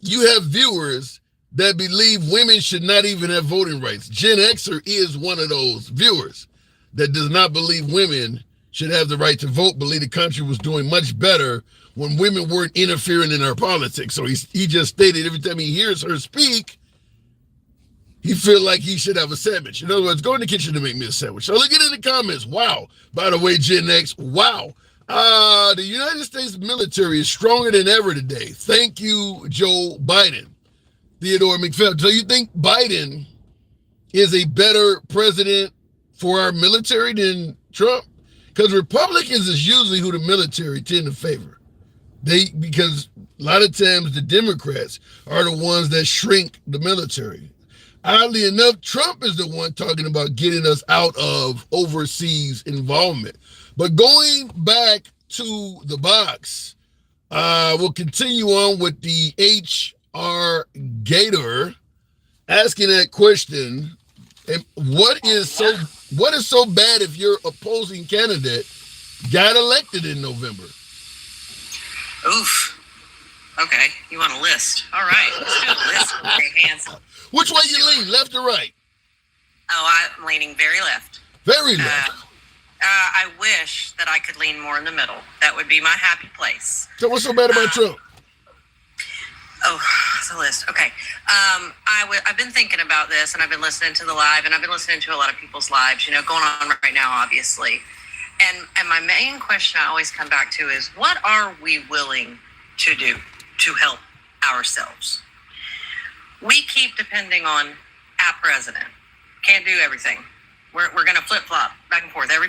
you have viewers that believe women should not even have voting rights. Gen Xer is one of those viewers that does not believe women should have the right to vote, believe the country was doing much better when women weren't interfering in our politics. So he just stated every time he hears her speak, he feel like he should have a sandwich. In other words, go in the kitchen to make me a sandwich. So look at it in the comments. Wow. By the way, Gen X, wow. The United States military is stronger than ever today. Thank you, Joe Biden. Theodore McPhail. So you think Biden is a better president for our military than Trump? Because Republicans is usually who the military tend to favor. Because a lot of times the Democrats are the ones that shrink the military. Oddly enough, Trump is the one talking about getting us out of overseas involvement. But going back to the box, we'll continue on with the HR Gator asking that question. And what is so bad if your opposing candidate got elected in November? Oof. Okay, you want a list? All right, let's do a list. Very handsome. Which way you lean, left or right? Oh, I'm leaning very left. Very left. I wish that I could lean more in the middle. That would be my happy place. So what's so bad about Trump? Oh, it's a list. Okay. I've been thinking about this, and I've been listening to the live, and I've been listening to a lot of people's lives, going on right now, obviously. And my main question I always come back to is, what are we willing to do to help ourselves? We keep depending on our president. Can't do everything. We're going to flip-flop back and forth every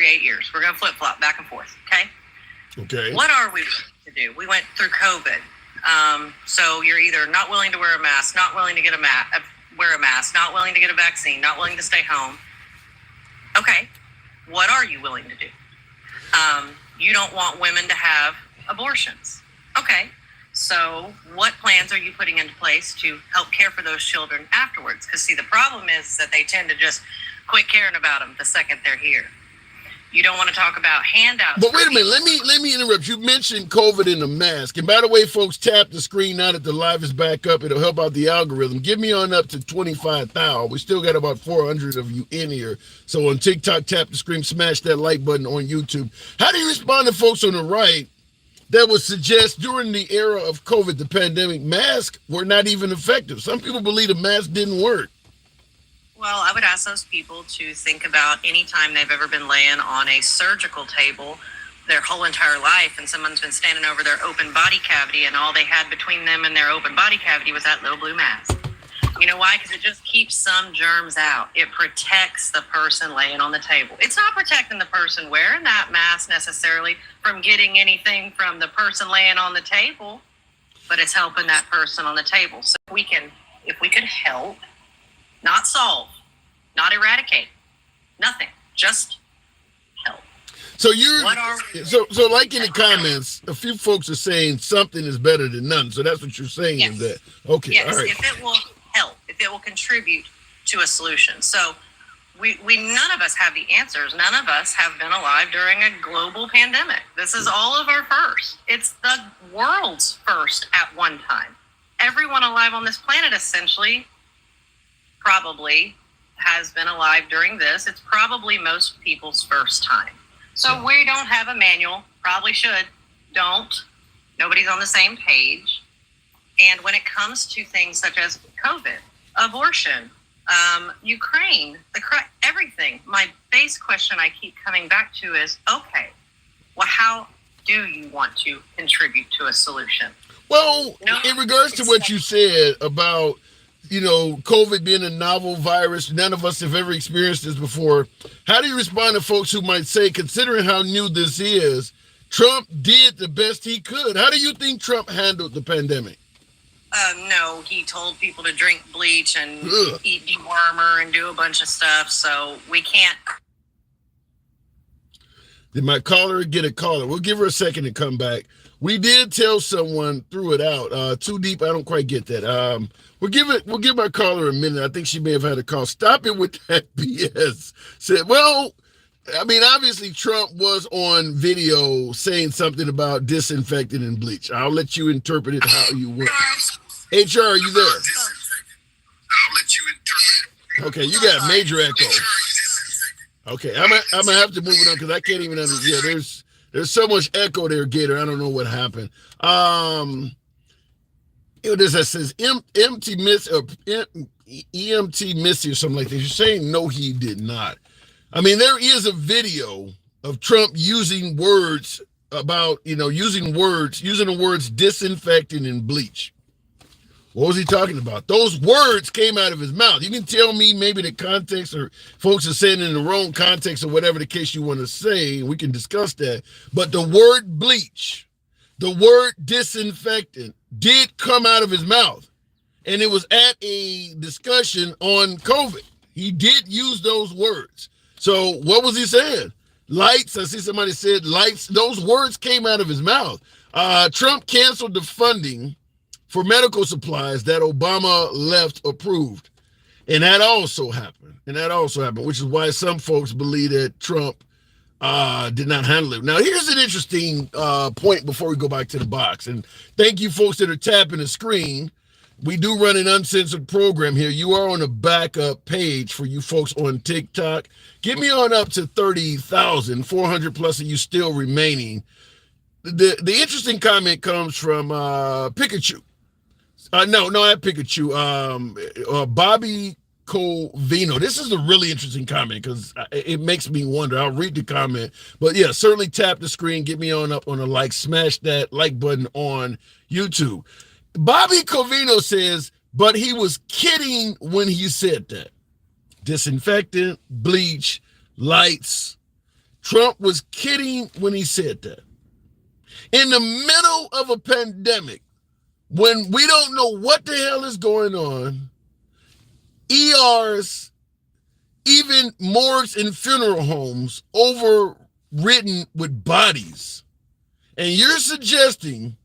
8 years. We're going to flip-flop back and forth, okay? Okay. What are we willing to do? We went through COVID. So you're either not willing to wear a mask, not willing to wear a mask, not willing to get a vaccine, not willing to stay home. Okay, what are you willing to do? You don't want women to have abortions. Okay, so what plans are you putting into place to help care for those children afterwards? Because see, the problem is that they tend to just quit caring about them the second they're here. You don't want to talk about handouts. But wait a minute, let me interrupt. You mentioned COVID and the mask. And by the way, folks, tap the screen now that the live is back up. It'll help out the algorithm. Give me on up to 25,000. We still got about 400 of you in here. So on TikTok, tap the screen, smash that like button on YouTube. How do you respond to folks on the right that would suggest during the era of COVID, the pandemic, masks were not even effective? Some people believe the mask didn't work. Well, I would ask those people to think about any time they've ever been laying on a surgical table their whole entire life and someone's been standing over their open body cavity and all they had between them and their open body cavity was that little blue mask. You know why? Because it just keeps some germs out. It protects the person laying on the table. It's not protecting the person wearing that mask necessarily from getting anything from the person laying on the table, but it's helping that person on the table. So if we could help, not solve, not eradicate, nothing, just help. So so like in the comments, a few folks are saying something is better than none. So that's what you're saying. Yes. Is that okay? Yes, all right. if it will help, if it will contribute to a solution. So we none of us have the answers. None of us have been alive during a global pandemic. This is all of our first. It's the world's first at one time. Everyone alive on this planet essentially probably has been alive during this. It's probably most people's first time. So we don't have a manual, probably should, don't. Nobody's on the same page. And when it comes to things such as COVID, abortion, Ukraine, everything, my base question I keep coming back to is, okay, well, how do you want to contribute to a solution? Well, in regards to what you said about COVID being a novel virus, none of us have ever experienced this before. How do you respond to folks who might say, considering how new this is, Trump did the best he could? How do you think Trump handled the pandemic? No, he told people to drink bleach and eat dewormer and do a bunch of stuff, so we can't. Did my caller get a caller? We'll give her a second to come back. We did tell someone, threw it out. Too deep, I don't quite get that. We'll give our caller a minute. I think she may have had a call. Stop it with that BS. Said, well, I mean, obviously Trump was on video saying something about disinfectant and bleach. I'll let you interpret it how you want. HR, are you there? I'll let you interpret it. Okay, you got major echo. Okay, I'm gonna have to move it on because I can't even understand. Yeah, there's so much echo there, Gator. I don't know what happened. This that says EMT Missy or something like that. You're saying no, he did not. I mean, there is a video of Trump using words about, using the words disinfectant and bleach. What was he talking about? Those words came out of his mouth. You can tell me maybe the context, or folks are saying it in the wrong context, or whatever the case you want to say. We can discuss that. But the word bleach, the word disinfectant did come out of his mouth. And it was at a discussion on COVID. He did use those words. So what was he saying? Lights. I see somebody said lights. Those words came out of his mouth. Trump canceled the funding for medical supplies that Obama left approved. And that also happened. Which is why some folks believe that Trump did not handle it. Now, here's an interesting point before we go back to the box. And thank you folks that are tapping the screen. We do run an uncensored program here. You are on a backup page for you folks on TikTok. Get me on up to 30,000, 400 plus of you still remaining. The interesting comment comes from Pikachu. No, not Pikachu. Bobby Covino. This is a really interesting comment because it makes me wonder. I'll read the comment. But yeah, certainly tap the screen. Get me on up on a like. Smash that like button on YouTube. Bobby Covino says, but he was kidding when he said that. Disinfectant, bleach, lights. Trump was kidding when he said that. In the middle of a pandemic, when we don't know what the hell is going on, ERs, even morgues and funeral homes overridden with bodies. And you're suggesting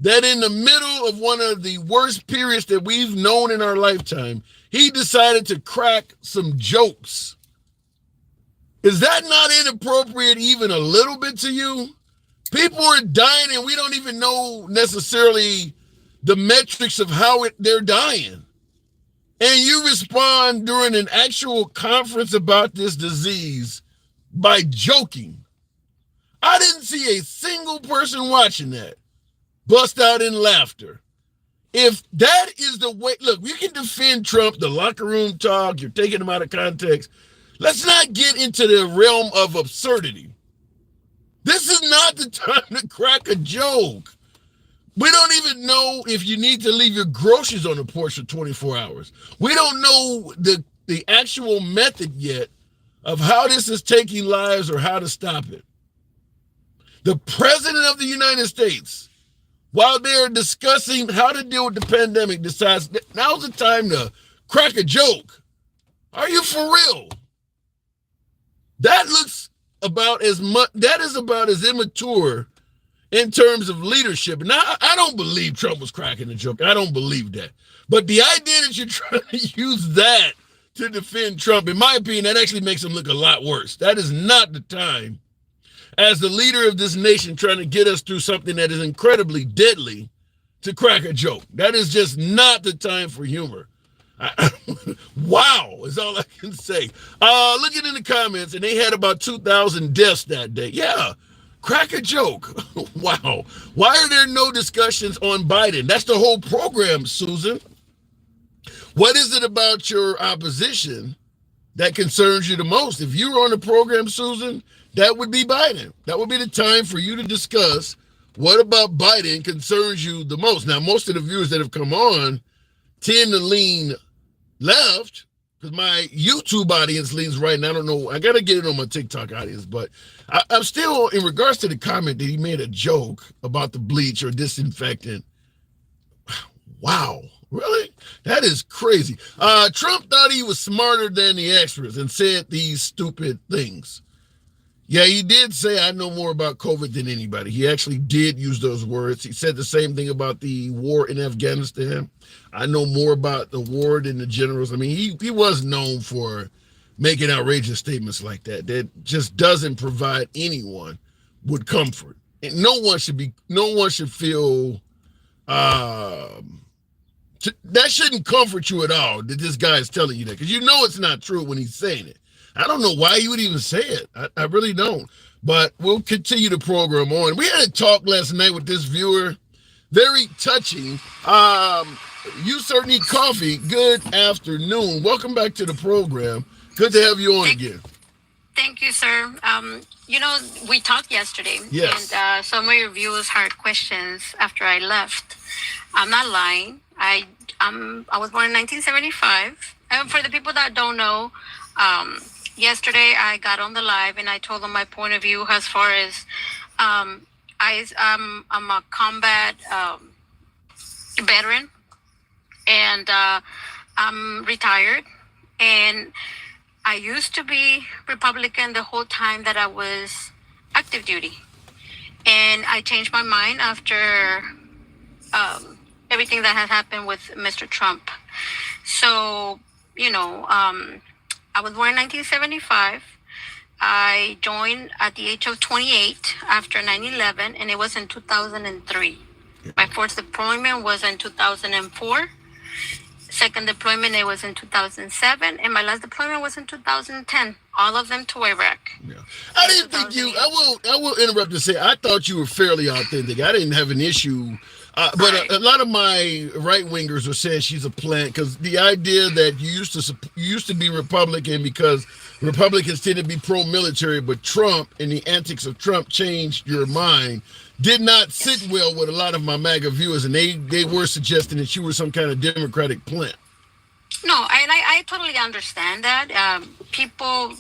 that in the middle of one of the worst periods that we've known in our lifetime, he decided to crack some jokes. Is that not inappropriate even a little bit to you? People are dying and we don't even know necessarily the metrics of how they're dying. And you respond during an actual conference about this disease by joking. I didn't see a single person watching that bust out in laughter. If that is the way, look, you can defend Trump, the locker room talk, you're taking him out of context. Let's not get into the realm of absurdity. This is not the time to crack a joke. We don't even know if you need to leave your groceries on the porch for 24 hours. We don't know the actual method yet of how this is taking lives or how to stop it. The president of the United States, while they're discussing how to deal with the pandemic, decides now's the time to crack a joke. Are you for real? That looks about as much, that is about as immature in terms of leadership. Now, I don't believe Trump was cracking a joke. I don't believe that. But the idea that you're trying to use that to defend Trump, in my opinion, that actually makes him look a lot worse. That is not the time, as the leader of this nation trying to get us through something that is incredibly deadly, to crack a joke. That is just not the time for humor. Wow, is all I can say. Looking in the comments, and they had about 2,000 deaths that day. Yeah, crack a joke. Wow. Why are there no discussions on Biden? That's the whole program, Susan. What is it about your opposition that concerns you the most? If you were on the program, Susan, that would be Biden. That would be the time for you to discuss what about Biden concerns you the most. Now, most of the viewers that have come on tend to lean left, because my YouTube audience leans right, and I don't know, I got to get it on my TikTok audience, but I'm still, in regards to the comment that he made a joke about the bleach or disinfectant. Wow, really? That is crazy. Trump thought he was smarter than the extras and said these stupid things. Yeah, he did say, I know more about COVID than anybody. He actually did use those words. He said the same thing about the war in Afghanistan. I know more about the war than the generals. I mean, he was known for making outrageous statements like that. That just doesn't provide anyone with comfort. And no one should feel, that shouldn't comfort you at all, that this guy is telling you that. Because you know it's not true when he's saying it. I don't know why he would even say it. I really don't. But we'll continue the program on. We had a talk last night with this viewer. Very touching. You Sir Need Coffee. Good afternoon. Welcome back to the program. Good to have you on again. Thank you, sir. You know, we talked yesterday, Yes. and some of your viewers had questions after I left. I'm not lying. I was born in 1975. And for the people that don't know, yesterday I got on the live and I told them my point of view as far as I'm a combat veteran, and I'm retired, and I used to be Republican the whole time that I was active duty, and I changed my mind after everything that had happened with Mr. Trump. So, I was born in 1975. I joined at the age of 28 after 9/11, and it was in 2003. My first deployment was in 2004. Second deployment, it was in 2007, and my last deployment was in 2010. All of them to Iraq. Yeah. I didn't think you. I will interrupt to say I thought you were fairly authentic. I didn't have an issue, but a lot of my right wingers were saying she's a plant because the idea that you used to be Republican because Republicans tend to be pro-military, but Trump and the antics of Trump changed your mind. Did not sit well with a lot of my MAGA viewers, and they were suggesting that you were some kind of Democratic plant. No, and I totally understand that. People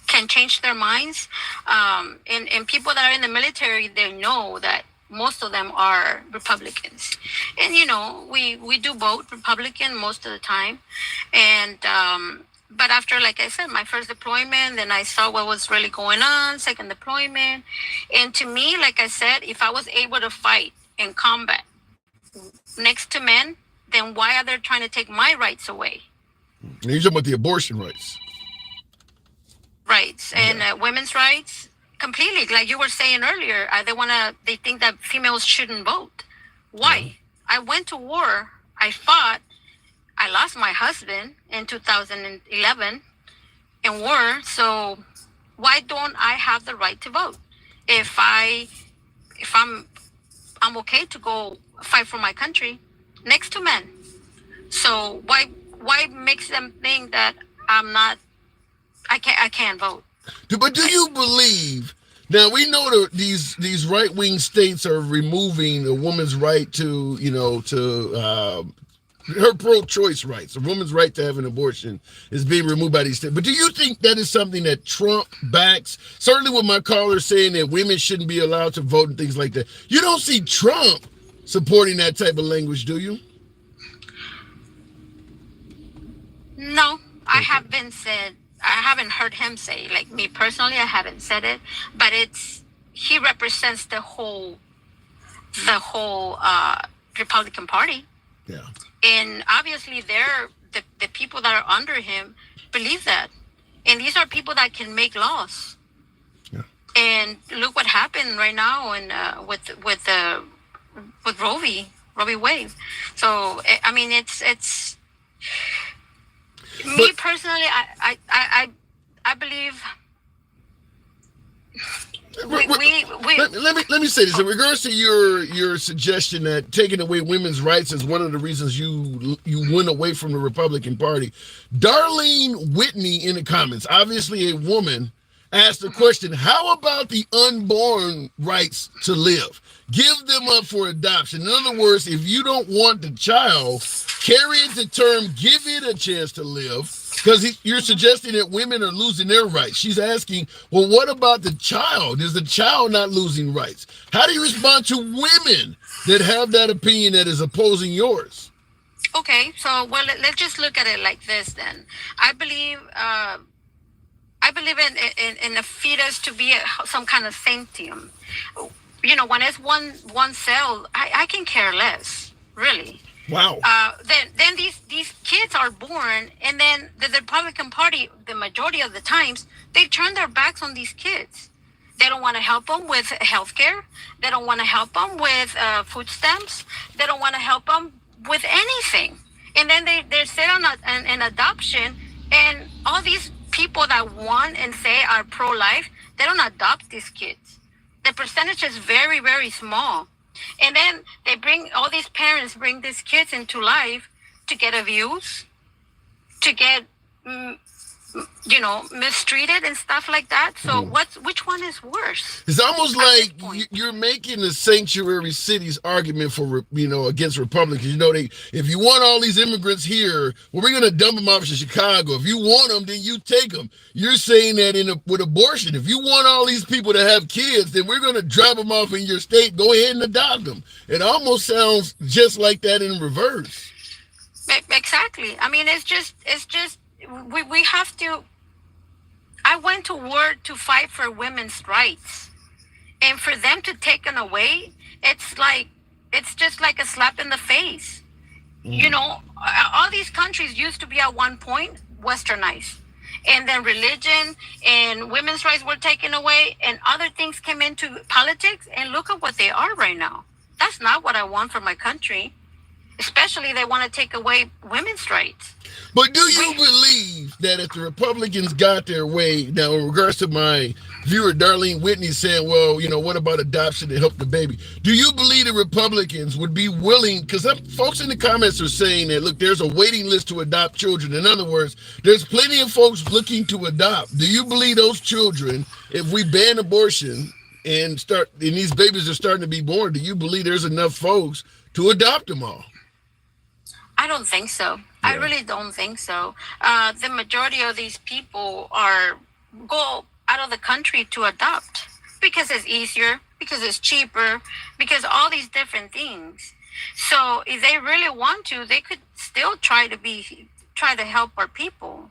can change their minds. And people that are in the military, they know that most of them are Republicans. And, we do vote Republican most of the time. And but after, like I said, my first deployment, then I saw what was really going on, second deployment. And to me, like I said, if I was able to fight in combat next to men, then why are they trying to take my rights away? And you're talking about the abortion rights. Rights and women's rights, completely. Like you were saying earlier, they think that females shouldn't vote. Why? Yeah. I went to war. I fought. I lost my husband in 2011 in war. So why don't I have the right to vote? If I'm okay to go fight for my country next to men. So why makes them think that I can't vote? But do you believe? Now we know that these right wing states are removing a woman's right to her pro-choice rights. A woman's right to have an abortion is being removed by these states. But do you think that is something that Trump backs? Certainly with my caller saying that women shouldn't be allowed to vote and things like that. You don't see Trump supporting that type of language, do you? No, okay. I haven't heard him say, like me personally, I haven't said it, but he represents the whole Republican Party. Yeah. And obviously the people that are under him believe that. And these are people that can make laws. Yeah. And look what happened right now with Roe v. Wade. So I mean it's me personally, I believe let me say this in regards to your suggestion that taking away women's rights is one of the reasons you went away from the Republican Party. Darlene Whitney in the comments, obviously a woman, asked the question, how about the unborn rights to live? Give them up for adoption. In other words, if you don't want the child, carry it to term, give it a chance to live, because you're suggesting that women are losing their rights. She's asking, well, what about the child? Is the child not losing rights? How do you respond to women that have that opinion that is opposing yours? Okay, so let's just look at it like this then. I believe in a fetus to be some kind of sentium. When it's one cell, I can care less, really. Wow. Then these kids are born, and then the Republican Party, the majority of the times, they turn their backs on these kids. They don't want to help them with health care. They don't want to help them with food stamps. They don't want to help them with anything. And then they sit on an adoption, and all these people that want and say are pro-life, they don't adopt these kids. The percentage is very, very small. And then all these parents bring these kids into life to get views, to get mistreated and stuff like that. So which one is worse? It's almost like you're making the sanctuary cities argument for, against Republicans. If you want all these immigrants here, well, we're going to dump them off to Chicago. If you want them, then you take them. You're saying that with abortion, if you want all these people to have kids, then we're going to drop them off in your state. Go ahead and adopt them. It almost sounds just like that in reverse. Exactly. I mean, it's just we have to. I went to war to fight for women's rights, and for them to take it away, it's just like a slap in the face. All these countries used to be at one point westernized, and then religion and women's rights were taken away, and other things came into politics, and look at what they are right now. That's not what I want for my country. Especially they want to take away women's rights. But do you believe that if the Republicans got their way, now in regards to my viewer Darlene Whitney saying, well, what about adoption to help the baby? Do you believe the Republicans would be willing, because folks in the comments are saying that, look, there's a waiting list to adopt children. In other words, there's plenty of folks looking to adopt. Do you believe those children, if we ban abortion and these babies are starting to be born, do you believe there's enough folks to adopt them all? I don't think so. I really don't think so. The majority of these people go out of the country to adopt because it's easier, because it's cheaper, because all these different things. So if they really want to, they could still try to help our people.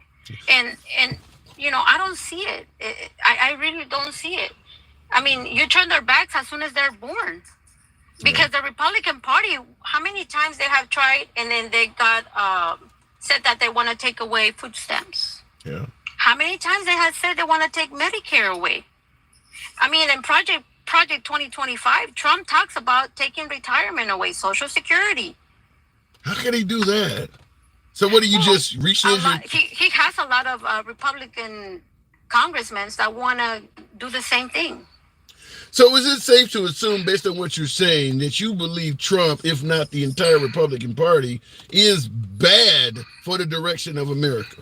And I don't see it. I really don't see it. I mean, you turn their backs as soon as they're born. Because the Republican Party, how many times they have tried, and then they got said that they want to take away food stamps. Yeah. How many times they have said they want to take Medicare away? I mean, in Project 2025, Trump talks about taking retirement away, Social Security. How can he do that? So what do you just research? He has a lot of Republican congressmen that want to do the same thing. So is it safe to assume, based on what you're saying, that you believe Trump, if not the entire Republican Party, is bad for the direction of America?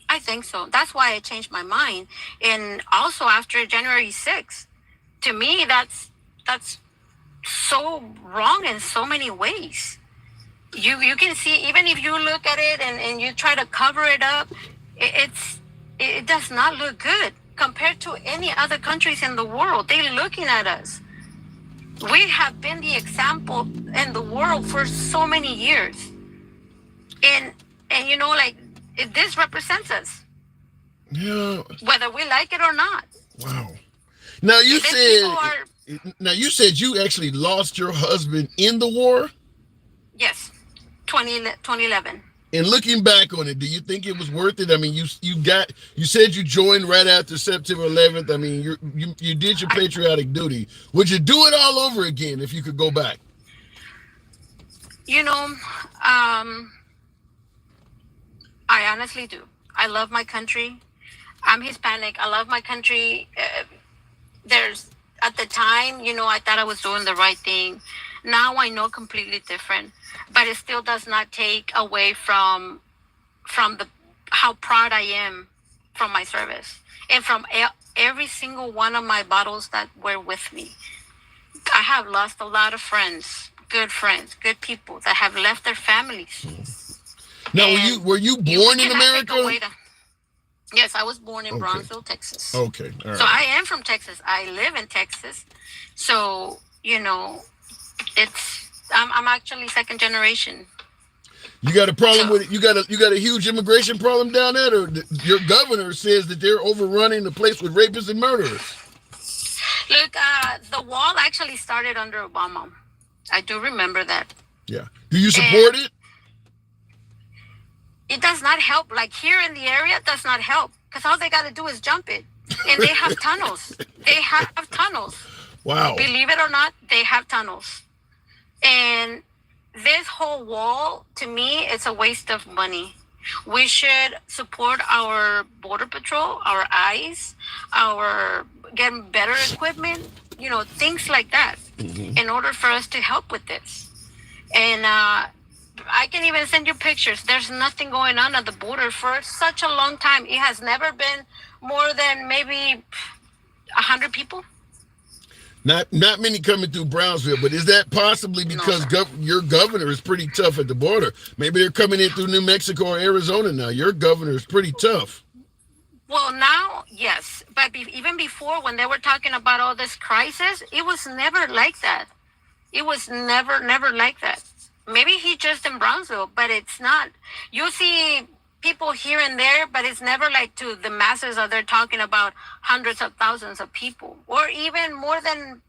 I think so. That's why I changed my mind. And also after January 6th, to me, that's so wrong in so many ways. You can see, even if you look at it and you try to cover it up, it does not look good. Compared to any other countries in the world, they're looking at us. We have been the example in the world for so many years. And this represents us. Yeah. Whether we like it or not. Wow. Now you said you actually lost your husband in the war? Yes. 2011. And looking back on it, do you think it was worth it? I mean, you said you joined right after September 11th. I mean, you did your patriotic duty. Would you do it all over again if you could go back? I honestly do. I love my country. I'm Hispanic. I love my country. At the time, I thought I was doing the right thing. Now I know completely different, but it still does not take away from how proud I am from my service and from every single one of my battles that were with me. I have lost a lot of friends, good people that have left their families. Now, were you born in America? Yes, I was born in Brownsville, Texas. Okay, all right. So I am from Texas. I live in Texas. So, I'm actually second generation. You got a problem with it? You got a huge immigration problem down there? Or your governor says that they're overrunning the place with rapists and murderers? Look, the wall actually started under Obama. I do remember that. Yeah. Do you support it? It does not help. Like here in the area, it does not help. Because all they got to do is jump it. And they have tunnels. They have tunnels. Wow. Believe it or not, they have tunnels. And this whole wall, to me, it's a waste of money. We should support our border patrol, our ICE, getting better equipment, things like that, in order for us to help with this. And I can even send you pictures. There's nothing going on at the border for such a long time. It has never been more than maybe 100 people. Not many coming through Brownsville, but is that possibly because your governor is pretty tough at the border? Maybe they're coming in through New Mexico or Arizona now. Your governor is pretty tough. Well, now, yes. But even before, when they were talking about all this crisis, it was never like that. It was never like that. Maybe he's just in Brownsville, but it's not. You see people here and there, but it's never like to the masses that they're talking about hundreds of thousands of people, or even more than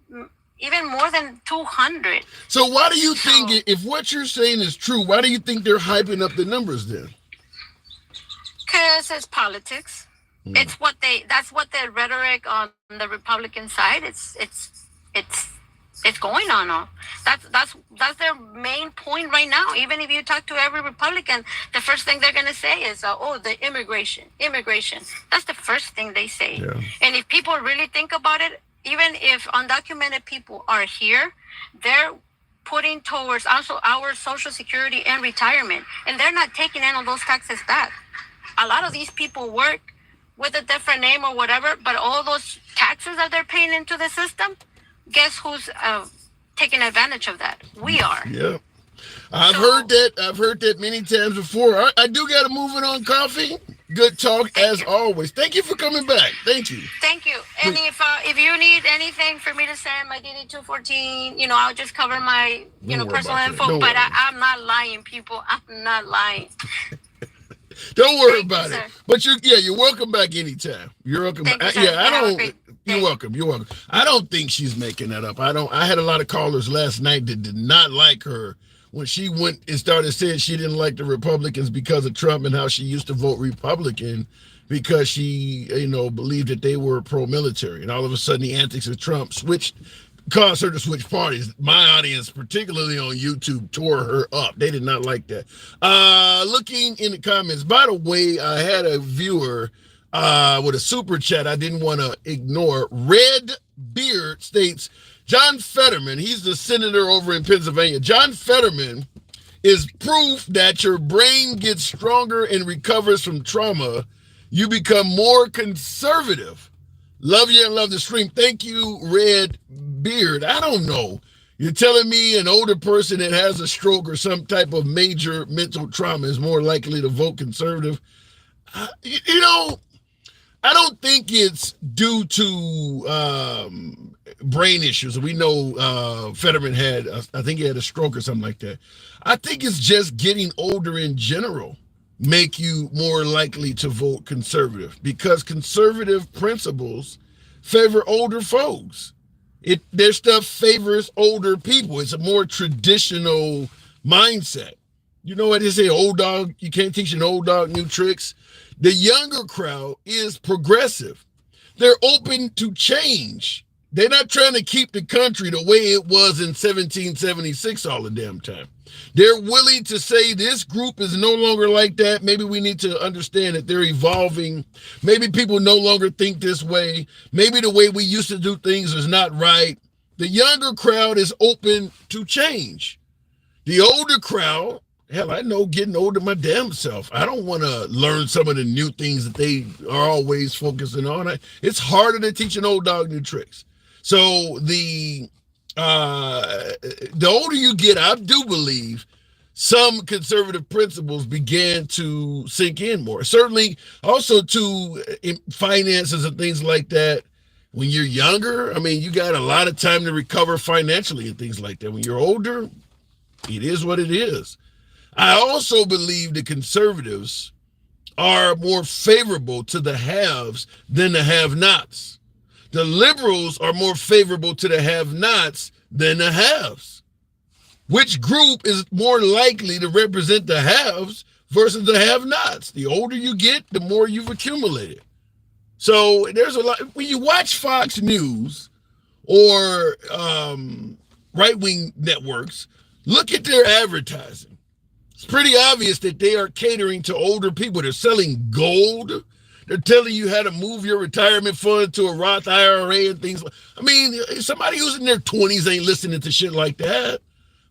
200. So why do you think, if what you're saying is true, why do you think they're hyping up the numbers then? Because it's politics. It's that's what the rhetoric on the Republican side. It's going on. That's their main point right now. Even if you talk to every Republican, the first thing they're going to say is, the immigration. That's the first thing they say. Yeah. And if people really think about it, even if undocumented people are here, they're putting towards also our Social Security and retirement, and they're not taking any of those taxes back. A lot of these people work with a different name or whatever, but all those taxes that they're paying into the system, guess who's taking advantage of that? We are. Yeah. I've heard that many times before. I do got to move it on coffee. Good talk as always. Thank you for coming back. Thank you. Thank you. And if you need anything for me to send my DD 214, I'll just cover my personal info. But I'm not lying, people. I'm not lying. Don't worry about it. But you're welcome back anytime. You're welcome. You're welcome. You're welcome. I don't think she's making that up. I had a lot of callers last night that did not like her when she went and started saying she didn't like the Republicans because of Trump and how she used to vote Republican because she, believed that they were pro-military. And all of a sudden the antics of Trump caused her to switch parties. My audience, particularly on YouTube, tore her up. They did not like that. Looking in the comments, by the way, I had a viewer with a super chat I didn't want to ignore. Red Beard states, John Fetterman, he's the senator over in Pennsylvania. John Fetterman is proof that your brain gets stronger and recovers from trauma. You become more conservative. Love you and love the stream. Thank you, Red Beard. I don't know. You're telling me an older person that has a stroke or some type of major mental trauma is more likely to vote conservative? I don't think it's due to brain issues. We know Fetterman had, I think he had a stroke or something like that. I think it's just getting older in general make you more likely to vote conservative because conservative principles favor older folks. Their stuff favors older people. It's a more traditional mindset. You know what they say, old dog, you can't teach an old dog new tricks. The younger crowd is progressive. They're open to change. They're not trying to keep the country the way it was in 1776 all the damn time. They're willing to say this group is no longer like that. Maybe we need to understand that they're evolving. Maybe people no longer think this way. Maybe the way we used to do things is not right. The younger crowd is open to change. The older crowd, hell, I know getting older my damn self. I don't want to learn some of the new things that they are always focusing on. It's harder to teach an old dog new tricks. So the older you get, I do believe some conservative principles began to sink in more. Certainly also to finances and things like that. When you're younger, you got a lot of time to recover financially and things like that. When you're older, it is what it is. I also believe the conservatives are more favorable to the haves than the have-nots. The liberals are more favorable to the have-nots than the haves. Which group is more likely to represent the haves versus the have-nots? The older you get, the more you've accumulated. So there's a lot. When you watch Fox News or right-wing networks, look at their advertising. It's pretty obvious that they are catering to older people. They're selling gold. They're telling you how to move your retirement fund to a Roth IRA and things like. Somebody who's in their 20s ain't listening to shit like that.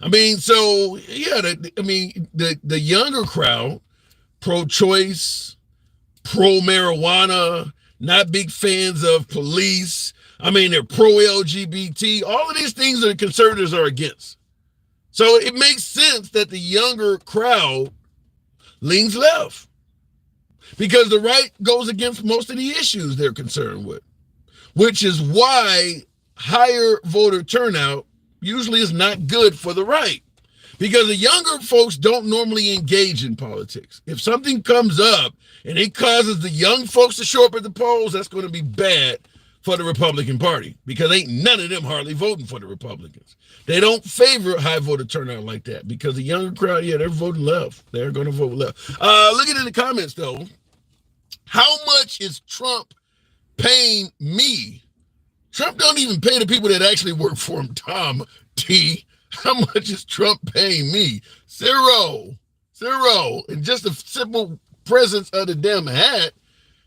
I mean, so yeah, the younger crowd, pro-choice, pro-marijuana, not big fans of police. I mean, they're pro-LGBT. All of these things that the conservatives are against. So it makes sense that the younger crowd leans left because the right goes against most of the issues they're concerned with, which is why higher voter turnout usually is not good for the right, because the younger folks don't normally engage in politics. If something comes up and it causes the young folks to show up at the polls, that's going to be bad for the Republican Party, because ain't none of them hardly voting for the Republicans. They don't favor high voter turnout like that, because the younger crowd, yeah, they're voting left. They're going to vote left. Looking in the comments, though, how much is Trump paying me? Trump don't even pay the people that actually work for him, Tom T. How much is Trump paying me? Zero. And just the simple presence of the damn hat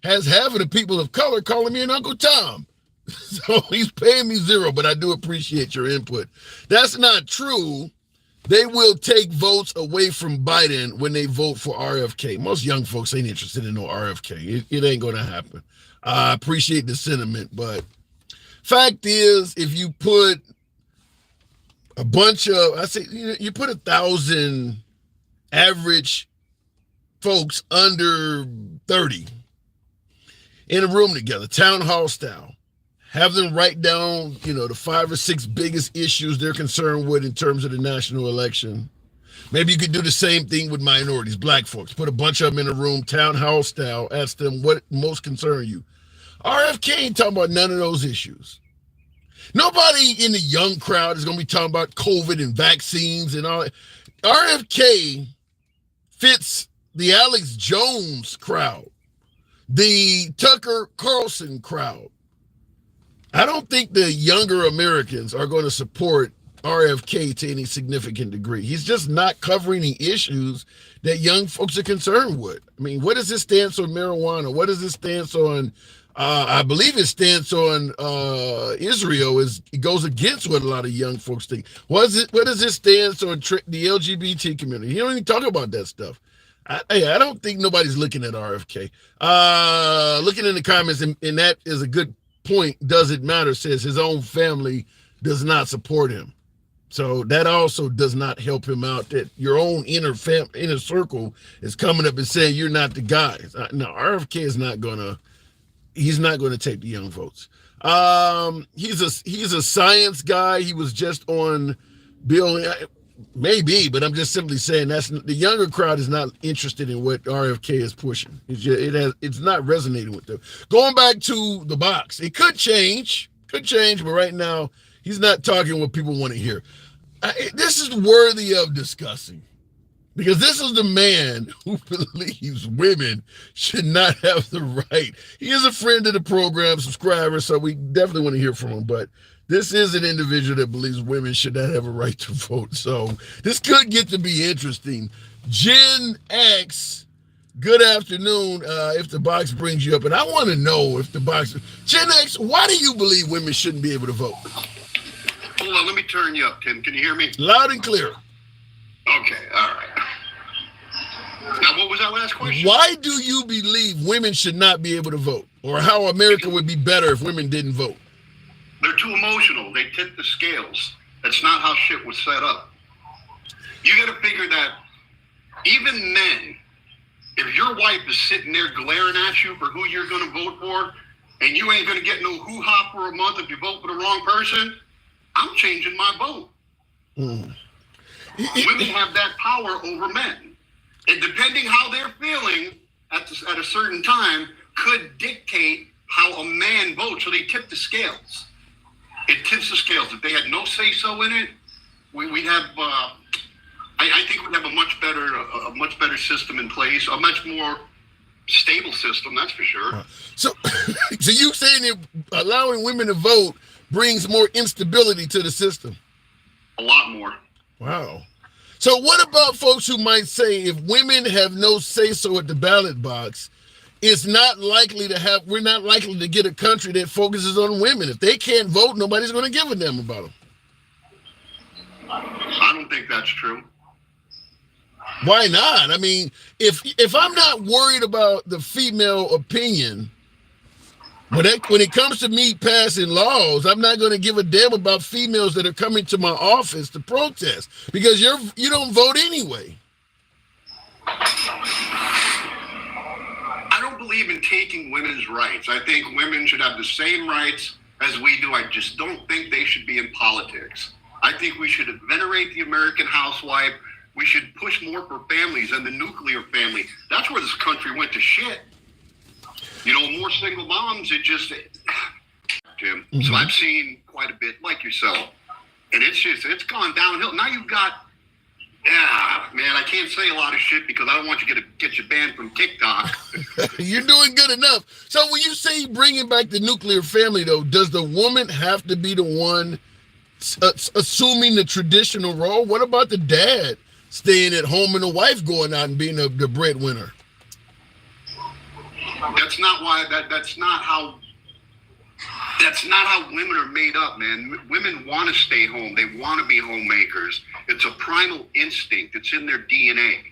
has half of the people of color calling me an Uncle Tom. So he's paying me zero, but I do appreciate your input. That's not true. They will take votes away from Biden when they vote for RFK. Most young folks ain't interested in no RFK. It ain't going to happen. I appreciate the sentiment, but fact is, if you put a bunch of, you put 1,000 average folks under 30 in a room together, town hall style, have them write down, the 5 or 6 biggest issues they're concerned with in terms of the national election. Maybe you could do the same thing with minorities, black folks. Put a bunch of them in a room, town hall style, ask them what most concern you. RFK ain't talking about none of those issues. Nobody in the young crowd is going to be talking about COVID and vaccines and all that. RFK fits the Alex Jones crowd, the Tucker Carlson crowd. I don't think the younger Americans are going to support RFK to any significant degree. He's just not covering the issues that young folks are concerned with. I mean, what is his stance on marijuana? What is his stance on, I believe his stance on Israel it goes against what a lot of young folks think. What is his stance on the LGBT community? He don't even talk about that stuff. I don't think nobody's looking at RFK. Looking in the comments, and that is a good point. Does it matter? Says his own family does not support him. So that also does not help him out, that your own inner circle is coming up and saying you're not the guy. No, RFK is not gonna, he's not gonna take the young votes. He's a science guy. He was just on Bill, maybe, but I'm just simply saying that's the younger crowd is not interested in what RFK is pushing. It's not resonating with them. Going back to the box, it could change, but right now he's not talking what people want to hear. This is worthy of discussing, because this is the man who believes women should not have the right. He is a friend of the program, subscriber, so we definitely want to hear from him. But this is an individual that believes women should not have a right to vote. So this could get to be interesting. Gen X, good afternoon. If the box brings you up, and I want to know if the box, Gen X, why do you believe women shouldn't be able to vote? Hold on, let me turn you up, Tim. Can you hear me? Loud and clear. Okay, all right. Now, what was that last question? Why do you believe women should not be able to vote, or how America would be better if women didn't vote? They're too emotional. They tip the scales. That's not how shit was set up. You got to figure that even men, if your wife is sitting there glaring at you for who you're going to vote for, and you ain't going to get no hoo-ha for a month if you vote for the wrong person, I'm changing my vote. Women have that power over men. And depending how they're feeling at a certain time could dictate how a man votes. So they tip the scales. It tips the scales. If they had no say-so in it, we'd have, I think we'd have a much better system in place, a much more stable system, that's for sure. So you saying that allowing women to vote brings more instability to the system? A lot more. Wow. So what about folks who might say if women have no say-so at the ballot box, we're not likely to get a country that focuses on women. If they can't vote, nobody's going to give a damn about them. I I don't think that's true. Why not? I mean, if I'm not worried about the female opinion, when it comes to me passing laws, I'm not going to give a damn about females that are coming to my office to protest because you don't vote anyway. I don't believe in taking women's rights. I think women should have the same rights as we do. I just don't think they should be in politics. I think we should venerate the American housewife. We should push more for families and the nuclear family. That's where this country went to shit. You know, more single moms, Jim. Mm-hmm. So I've seen quite a bit like yourself. And it's gone downhill. Now you've got, man, I can't say a lot of shit because I don't want you to get you banned from TikTok. You're doing good enough. So when you say bringing back the nuclear family, though, does the woman have to be the one assuming the traditional role? What about the dad staying at home and the wife going out and being the breadwinner? That's not how women are made up, man. Women want to stay home. They want to be homemakers. It's a primal instinct. It's in their DNA.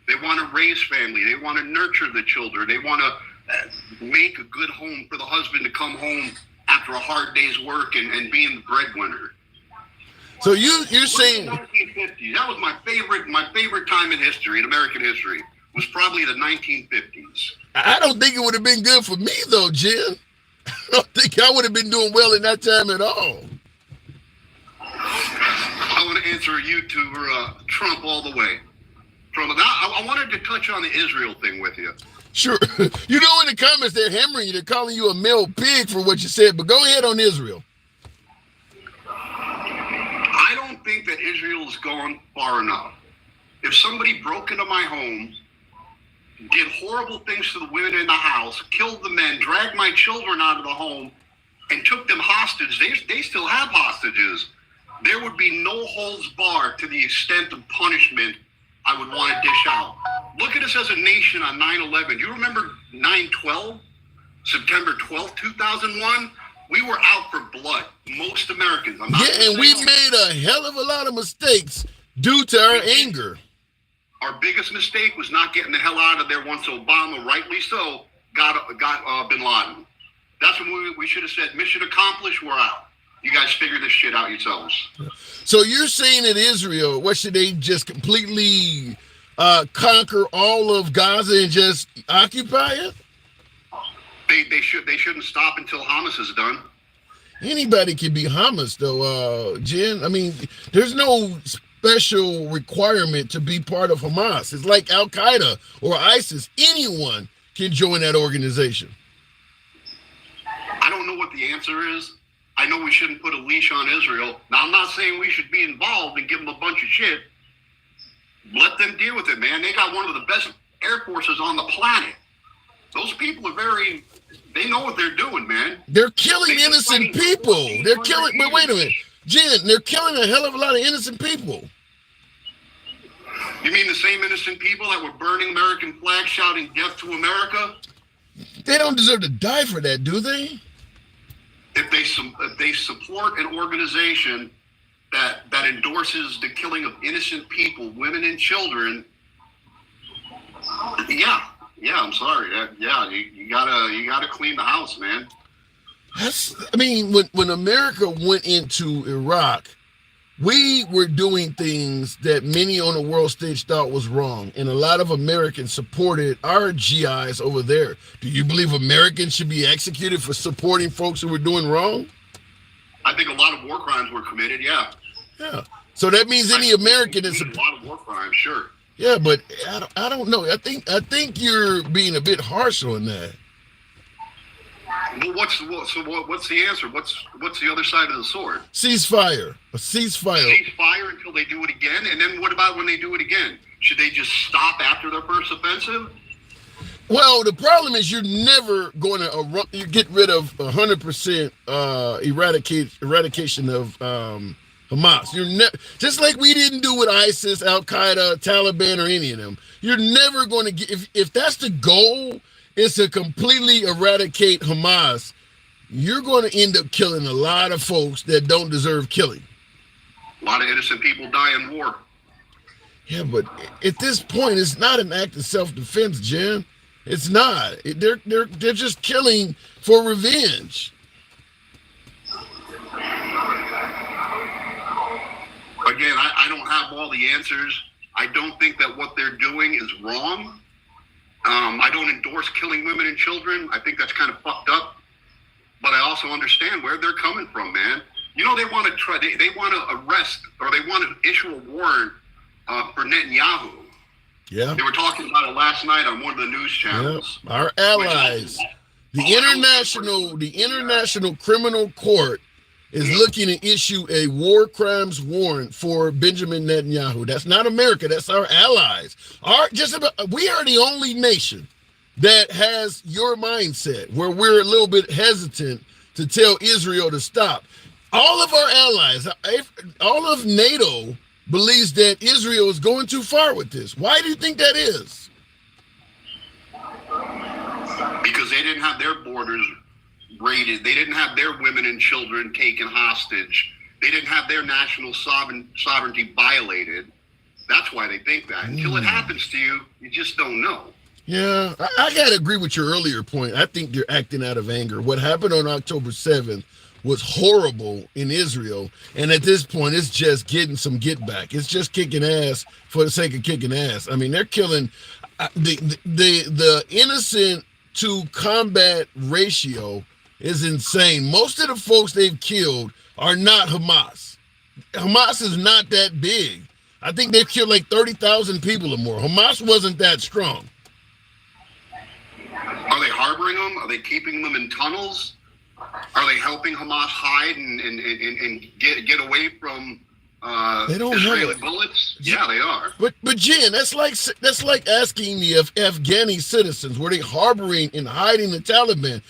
They want to raise family. They want to nurture the children. They want to make a good home for the husband to come home after a hard day's work and being the breadwinner. So you're saying 1950? That was my favorite time in history, in American history, was probably the 1950s. I don't think it would have been good for me, though, Jen. I don't think I would have been doing well in that time at all. I want to answer a YouTuber, Trump all the way. Trump. Now, I wanted to touch on the Israel thing with you. Sure. You know, in the comments, they're hammering you. They're calling you a male pig for what you said, but go ahead on Israel. I don't think that Israel's gone far enough. If somebody broke into my home, did horrible things to the women in the house, killed the men, dragged my children out of the home, and took them hostage, they still have hostages. There would be no holds barred to the extent of punishment I would want to dish out. Look at us as a nation on 9/11. You remember 9/12? September 12th, 2001? We were out for blood. Most Americans. Yeah, and we made a hell of a lot of mistakes due to our anger. Our biggest mistake was not getting the hell out of there once Obama, rightly so, got Bin Laden. That's when we should have said, mission accomplished, we're out. You guys figure this shit out yourselves. So you're saying that Israel, what should they just completely conquer all of Gaza and just occupy it? They shouldn't stop until Hamas is done. Anybody can be Hamas, though, Jen. I mean, there's no special requirement to be part of Hamas. It's like Al Qaeda or ISIS. Anyone can join that organization. I don't know what the answer is. I know we shouldn't put a leash on Israel. Now, I'm not saying we should be involved and give them a bunch of shit. Let them deal with it, man. They got one of the best air forces on the planet. Those people are they know what they're doing, man. They're killing innocent people. They're killing, but wait a minute. Jen, they're killing a hell of a lot of innocent people. You mean the same innocent people that were burning American flags, shouting death to America? They don't deserve to die for that, do they? If they support an organization that endorses the killing of innocent people, women and children, yeah, I'm sorry. You gotta clean the house, man. When America went into Iraq, we were doing things that many on the world stage thought was wrong, and a lot of Americans supported our GIs over there. Do you believe Americans should be executed for supporting folks who were doing wrong? I think a lot of war crimes were committed, yeah. Yeah. So that means any American is a lot of war crimes, sure. Yeah, but I don't know. I think you're being a bit harsh on that. Well, what's the answer? What's the other side of the sword? Ceasefire. A ceasefire. Ceasefire until they do it again, and then what about when they do it again? Should they just stop after their first offensive? Well, the problem is you're never going to get rid of 100% eradication of Hamas. You're just like we didn't do with ISIS, Al Qaeda, Taliban, or any of them. You're never going to get if that's the goal. Is to completely eradicate Hamas, you're going to end up killing a lot of folks that don't deserve killing. A lot of innocent people die in war. Yeah, but at this point, it's not an act of self-defense, Jen. It's not. They're just killing for revenge. Again, I don't have all the answers. I don't think that what they're doing is wrong. I don't endorse killing women and children. I think that's kind of fucked up. But I also understand where they're coming from, man. You know, they want to try. They want to arrest, or they want to issue a warrant for Netanyahu. Yeah. They were talking about it last night on one of the news channels. Yep. Our allies, the International Criminal Court is looking to issue a war crimes warrant for Benjamin Netanyahu. That's not America. That's our allies. We are the only nation that has your mindset, where we're a little bit hesitant to tell Israel to stop. All of our allies, all of NATO believes that Israel is going too far with this. Why do you think that is? Because they didn't have their borders raided. They didn't have their women and children taken hostage. They didn't have their national sovereignty violated. That's why they think that. Until it happens to you, you just don't know. Yeah, I got to agree with your earlier point. I think they're acting out of anger. What happened on October 7th was horrible in Israel. And at this point, it's just getting some get back. It's just kicking ass for the sake of kicking ass. I mean, they're killing the innocent to combat ratio is insane. Most of the folks they've killed are not Hamas. Hamas is not that big. I think they've killed like 30,000 people or more. Hamas wasn't that strong. Are they harboring them? Are they keeping them in tunnels? Are they helping Hamas hide and get away from they don't Israeli bullets? Yeah, they are. But Jen, that's like asking me if Afghani citizens, were they harboring and hiding the Taliban?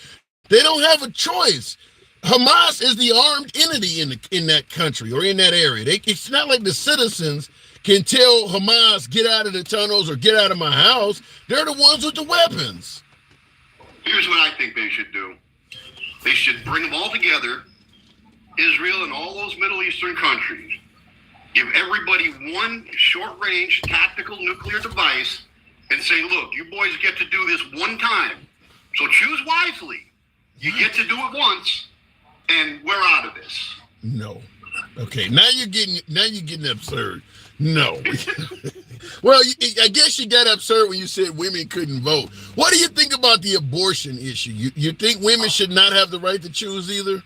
They don't have a choice. Hamas is the armed entity in that country or in that area. It's not like the citizens can tell Hamas, get out of the tunnels or get out of my house. They're the ones with the weapons. Here's what I think they should do. They should bring them all together, Israel and all those Middle Eastern countries. Give everybody one short-range tactical nuclear device and say, look, you boys get to do this one time. So choose wisely. You get to do it once, and we're out of this. No. Okay, now you're getting absurd. No. Well, I guess you got absurd when you said women couldn't vote. What do you think about the abortion issue? You think women should not have the right to choose either?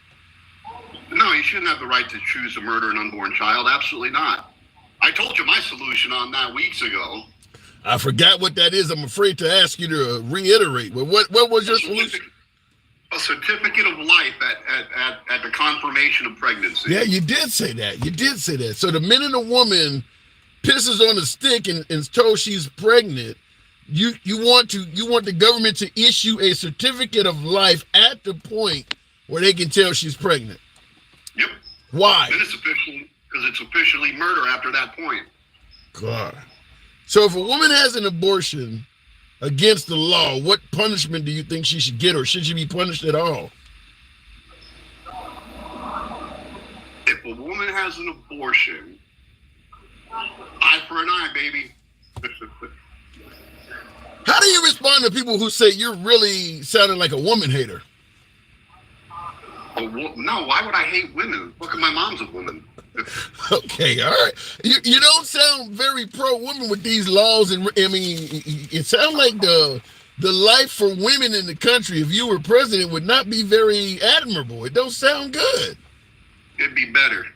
No, you shouldn't have the right to choose to murder an unborn child. Absolutely not. I told you my solution on that weeks ago. I forgot what that is. I'm afraid to ask you to reiterate. But what was your solution? A certificate of life at the confirmation of pregnancy. Yeah, you did say that. So the minute a woman pisses on a stick and is told she's pregnant, you want the government to issue a certificate of life at the point where they can tell she's pregnant. Yep. Why? Then it's officially murder after that point. God. So if a woman has an abortion against the law, what punishment do you think she should get, or should she be punished at all? If a woman has an abortion, eye for an eye, baby. How do you respond to people who say you're really sounding like a woman hater? No, why would I hate women? Look at my mom's a woman. Okay, all right. You don't sound very pro-woman with these laws, and I mean, it sounds like the life for women in the country, if you were president, would not be very admirable. It don't sound good. It'd be better.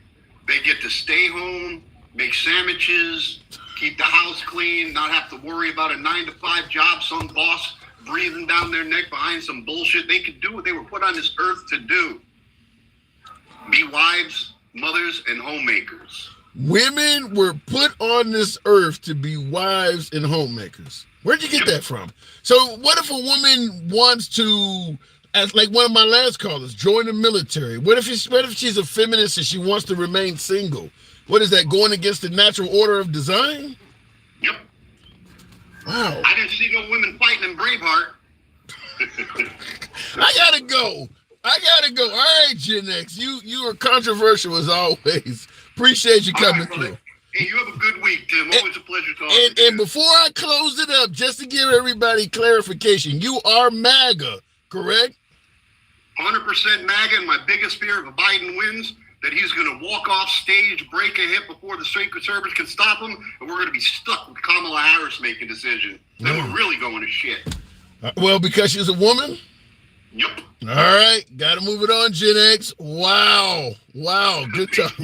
They get to stay home, make sandwiches, keep the house clean, not have to worry about a 9-to-5 job, some boss breathing down their neck behind some bullshit. They could do what they were put on this earth to do. Be wives, mothers, and homemakers. Women were put on this earth to be wives and homemakers. Where'd you get that from? So what if a woman wants to, as like one of my last callers, join the military? What if she's a feminist and she wants to remain single? What is that, going against the natural order of design? Yep. Wow. I didn't see no women fighting in Braveheart. I gotta go. All right, Gen X, you are controversial as always, Appreciate you All coming right, brother. through. Hey, you have a good week, Tim. Always a pleasure talking to And you. before I close it up, just to give everybody clarification, you are MAGA, correct? 100% MAGA, and my biggest fear if Biden wins, that he's going to walk off stage, break a hip before the Secret Service can stop him, and we're going to be stuck with Kamala Harris making decisions. Then we're really going to shit. Well, because she's a woman? Yep. All right, got to move it on, Gen X. Wow, good talk.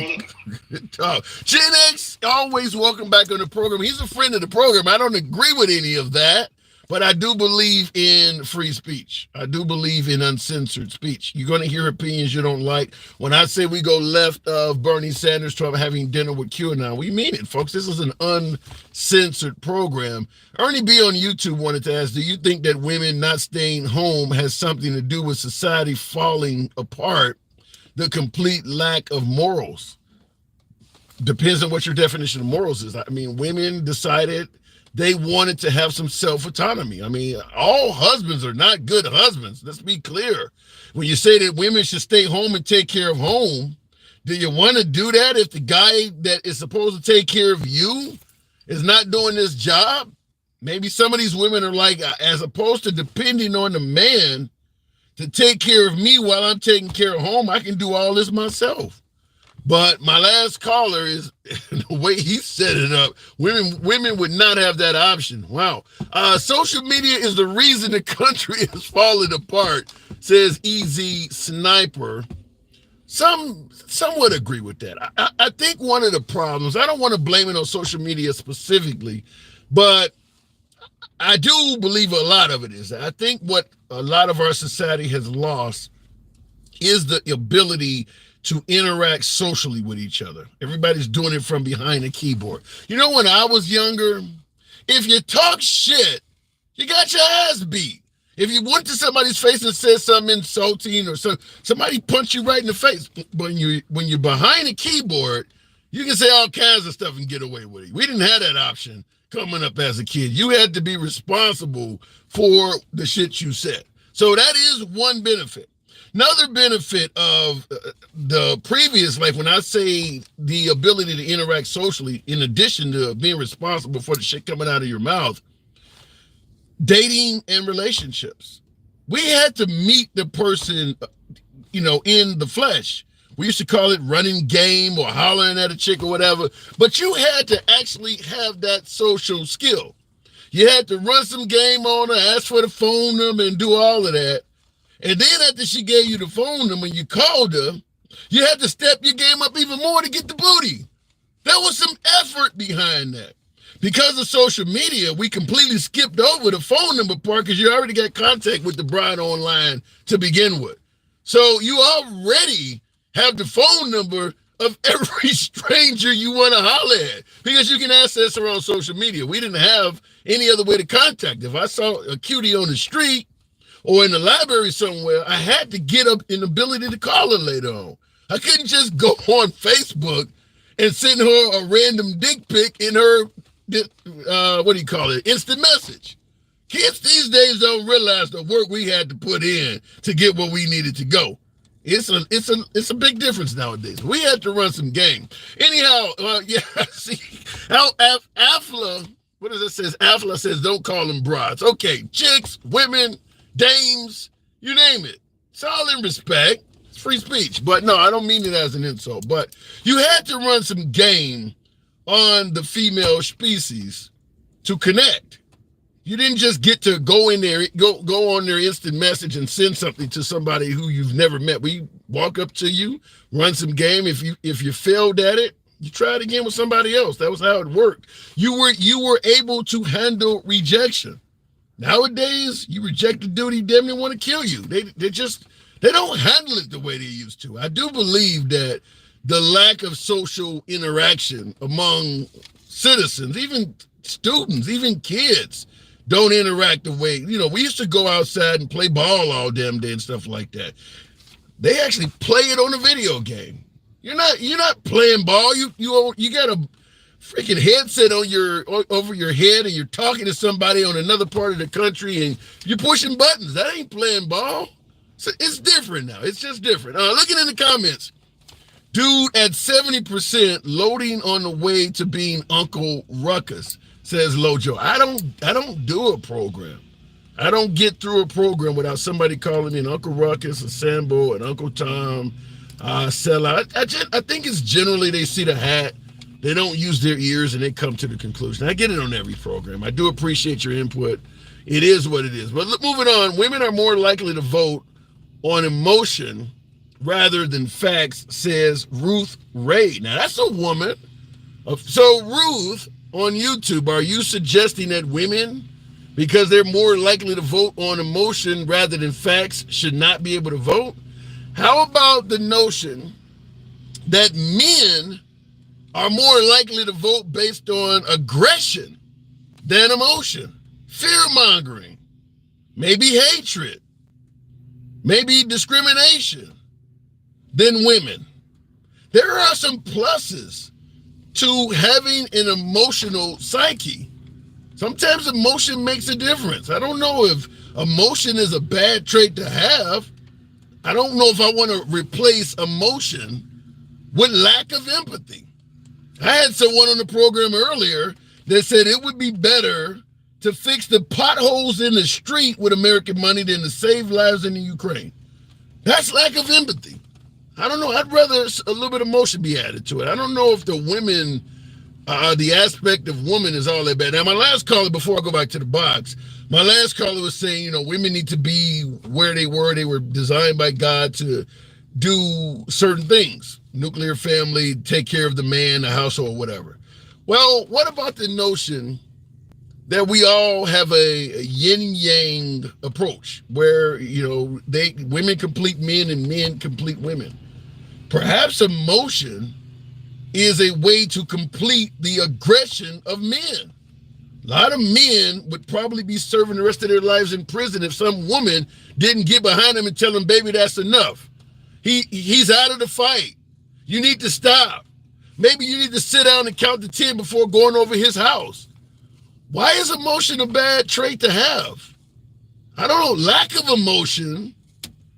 Good talk. Gen X, always welcome back on the program. He's a friend of the program. I don't agree with any of that, but I do believe in free speech. I do believe in uncensored speech. You're going to hear opinions you don't like. When I say we go left of Bernie Sanders to having dinner with QAnon, we mean it, folks. This is an uncensored program. Ernie B on YouTube wanted to ask, do you think that women not staying home has something to do with society falling apart, the complete lack of morals? Depends on what your definition of morals is. I mean, women decided they wanted to have some self-autonomy. I mean, all husbands are not good husbands. Let's be clear. When you say that women should stay home and take care of home, do you want to do that if the guy that is supposed to take care of you is not doing this job? Maybe some of these women are like, as opposed to depending on the man to take care of me while I'm taking care of home, I can do all this myself. But my last caller is the way he set it up. Women would not have that option. Wow. Social media is the reason the country is falling apart, says EZ Sniper. Some would agree with that. I think one of the problems, I don't want to blame it on social media specifically, but I do believe a lot of it is. I think what a lot of our society has lost is the ability to interact socially with each other. Everybody's doing it from behind a keyboard. You know, when I was younger, if you talk shit, you got your ass beat. If you went to somebody's face and said something insulting or somebody punched you right in the face, when you're behind a keyboard, you can say all kinds of stuff and get away with it. We didn't have that option coming up as a kid. You had to be responsible for the shit you said. So that is one benefit. Another benefit of the previous life, when I say the ability to interact socially, in addition to being responsible for the shit coming out of your mouth, dating and relationships. We had to meet the person, in the flesh. We used to call it running game or hollering at a chick or whatever, but you had to actually have that social skill. You had to run some game on her, ask for the phone number and do all of that. And then after she gave you the phone number and you called her, you had to step your game up even more to get the booty. There was some effort behind that. Because of social media, we completely skipped over the phone number part because you already got contact with the bride online to begin with. So you already have the phone number of every stranger you want to holler at because you can access her on social media. We didn't have any other way to contact. If I saw a cutie on the street or in the library somewhere, I had to get up an ability to call her later on. I couldn't just go on Facebook and send her a random dick pic in her, instant message. Kids these days don't realize the work we had to put in to get where we needed to go. It's a big difference nowadays. We had to run some game. Anyhow, see, Afla, what does it say? Afla says, don't call them broads. Okay, chicks, women, dames, you name it. It's all in respect. It's free speech. But no, I don't mean it as an insult. But you had to run some game on the female species to connect. You didn't just get to go in there, go on their instant message and send something to somebody who you've never met. We walk up to you, run some game. If you failed at it, you try it again with somebody else. That was how it worked. You were able to handle rejection. Nowadays, you reject a dude, he damn near want to kill you. They don't handle it the way they used to. I do believe that the lack of social interaction among citizens, even students, even kids, don't interact the way, we used to go outside and play ball all damn day and stuff like that. They actually play it on a video game. You're not playing ball. You got a freaking headset on over your head and you're talking to somebody on another part of the country and you're pushing buttons. That ain't playing ball. So it's different now. It's just different. Looking in the comments, Dude at 70% loading on the way to being Uncle Ruckus, says Lojo. I don't do a program. I don't get through a program without somebody calling me an Uncle Ruckus, a Sambo, an Uncle Tom, sellout. I think it's generally they see the hat, they don't use their ears, and they come to the conclusion. I get it on every program. I do appreciate your input. It is what it is. But moving on, women are more likely to vote on emotion rather than facts, says Ruth Ray. Now, that's a woman. So, Ruth, on YouTube, are you suggesting that women, because they're more likely to vote on emotion rather than facts, should not be able to vote? How about the notion that men are more likely to vote based on aggression than emotion? Fear-mongering, maybe hatred, maybe discrimination than women. There are some pluses to having an emotional psyche. Sometimes emotion makes a difference. I don't know if emotion is a bad trait to have. I don't know if I want to replace emotion with lack of empathy. I had someone on the program earlier that said it would be better to fix the potholes in the street with American money than to save lives in the Ukraine. That's lack of empathy. I don't know. I'd rather a little bit of emotion be added to it. I don't know if the women, the aspect of woman is all that bad. Now, my last caller, before I go back to the box, my last caller was saying, you know, women need to be where they were. They were designed by God to do certain things. Nuclear family, take care of the man, the household, whatever. Well, what about the notion that we all have a yin-yang approach where, you know, women complete men and men complete women? Perhaps emotion is a way to complete the aggression of men. A lot of men would probably be serving the rest of their lives in prison if some woman didn't get behind him and tell him, baby, that's enough. He's out of the fight. You need to stop. Maybe you need to sit down and count to 10 before going over his house. Why is emotion a bad trait to have? I don't know. Lack of emotion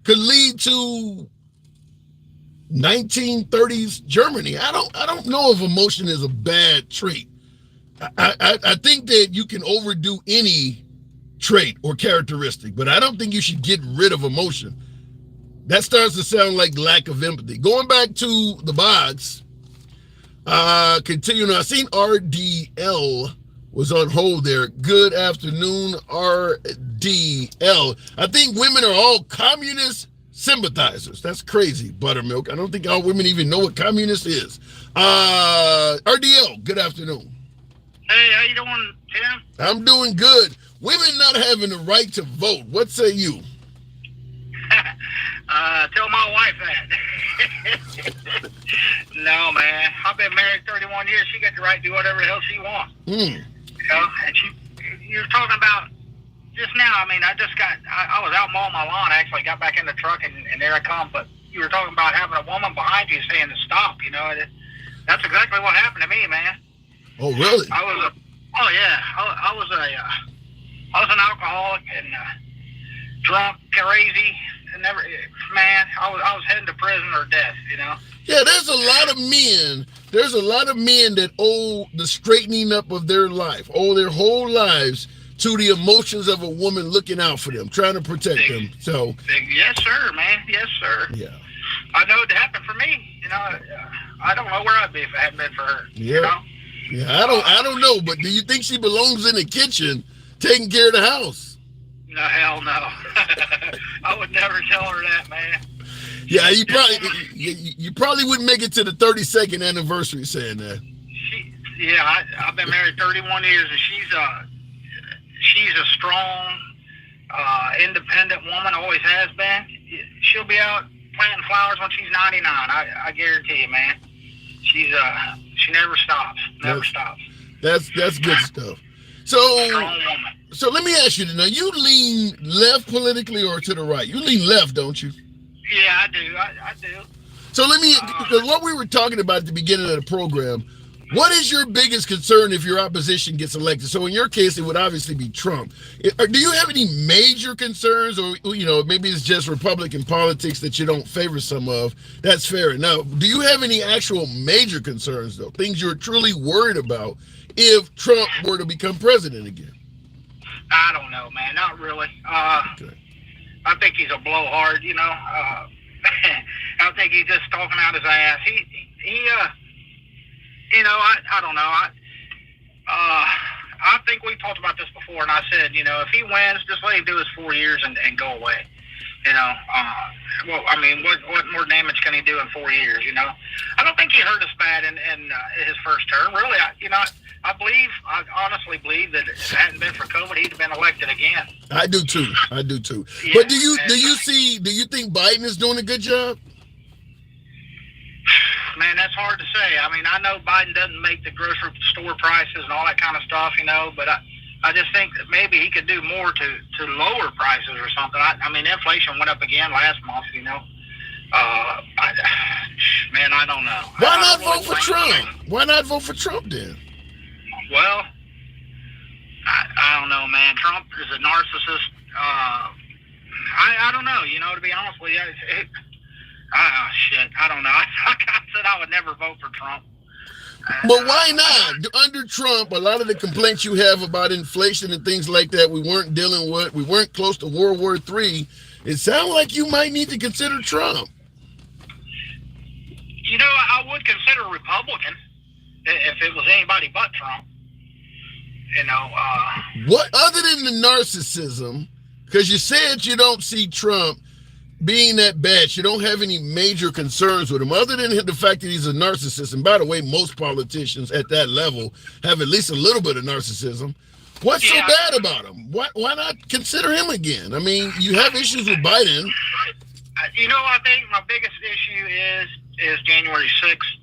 could lead to 1930s Germany. I don't know if emotion is a bad trait. I think that you can overdo any trait or characteristic, but I don't think you should get rid of emotion. That starts to sound like lack of empathy. Going back to the box, continuing, I seen RDL was on hold there. Good afternoon, RDL. I think women are all communist sympathizers. That's crazy, Buttermilk. I don't think all women even know what communist is. RDL, good afternoon. Hey, how you doing, Tim? I'm doing good. Women not having the right to vote. What say you? Tell my wife that. No, man. I've been married 31 years. She got the right to do whatever the hell she wants. You know, and you're talking about just now. I mean, I was out mowing my lawn. I actually got back in the truck, and there I come. But you were talking about having a woman behind you saying to stop. You know, that's exactly what happened to me, man. Oh, really? I was an alcoholic and drunk, crazy. Never, man. I was heading to prison or death, you know. Yeah, there's a lot of men. There's a lot of men that owe the straightening up of their life, owe their whole lives to the emotions of a woman looking out for them, trying to protect them. So, yes, sir, man. Yes, sir. Yeah. I know it happened for me. You know, I don't know where I'd be if it hadn't been for her. Yeah. You know? Yeah, I don't know, but do you think she belongs in the kitchen taking care of the house? No, hell no. I would never tell her that, man. Yeah, you probably wouldn't make it to the 32nd anniversary saying that. I've been married 31 years, and she's a strong, independent woman, always has been. She'll be out planting flowers when she's 99. I guarantee you, man. She never stops. Never stops. That's good stuff. So let me ask you now, you lean left politically or to the right? You lean left, don't you? Yeah, I do. I do. So let me, because what we were talking about at the beginning of the program, What is your biggest concern if your opposition gets elected? So in your case, it would obviously be Trump. Do you have any major concerns, or maybe it's just Republican politics that you don't favor some of? That's fair enough. Do you have any actual major concerns, though? Things you're truly worried about if Trump were to become president again? I don't know, man. Not really. Okay. I think he's a blowhard, I think he's just talking out his ass. I don't know. I think we talked about this before, and I said, if he wins, just let him do his 4 years and go away. What more damage can he do in 4 years? I don't think he hurt us bad in his first term. Really, I honestly believe that if it hadn't been for COVID, he'd have been elected again. I do too. Yeah, but do you think Biden is doing a good job? Man, that's hard to say. I mean, I know Biden doesn't make the grocery store prices and all that kind of stuff, but I just think that maybe he could do more to lower prices or something. I mean, inflation went up again last month, I don't know. Why not vote for Trump? Why not vote for Trump then? Well, I don't know, man. Trump is a narcissist. I don't know, to be honest with you. I don't know. I said I would never vote for Trump. But why not? Under Trump, a lot of the complaints you have about inflation and things like that, we weren't dealing with. We weren't close to World War III. It sounds like you might need to consider Trump. I would consider a Republican if it was anybody but Trump. What other than the narcissism? Because you said you don't see Trump being that bad, you don't have any major concerns with him, other than the fact that he's a narcissist. And by the way, most politicians at that level have at least a little bit of narcissism. What's so bad about him? Why not consider him again? I mean, you have issues with Biden. I think my biggest issue is January 6th.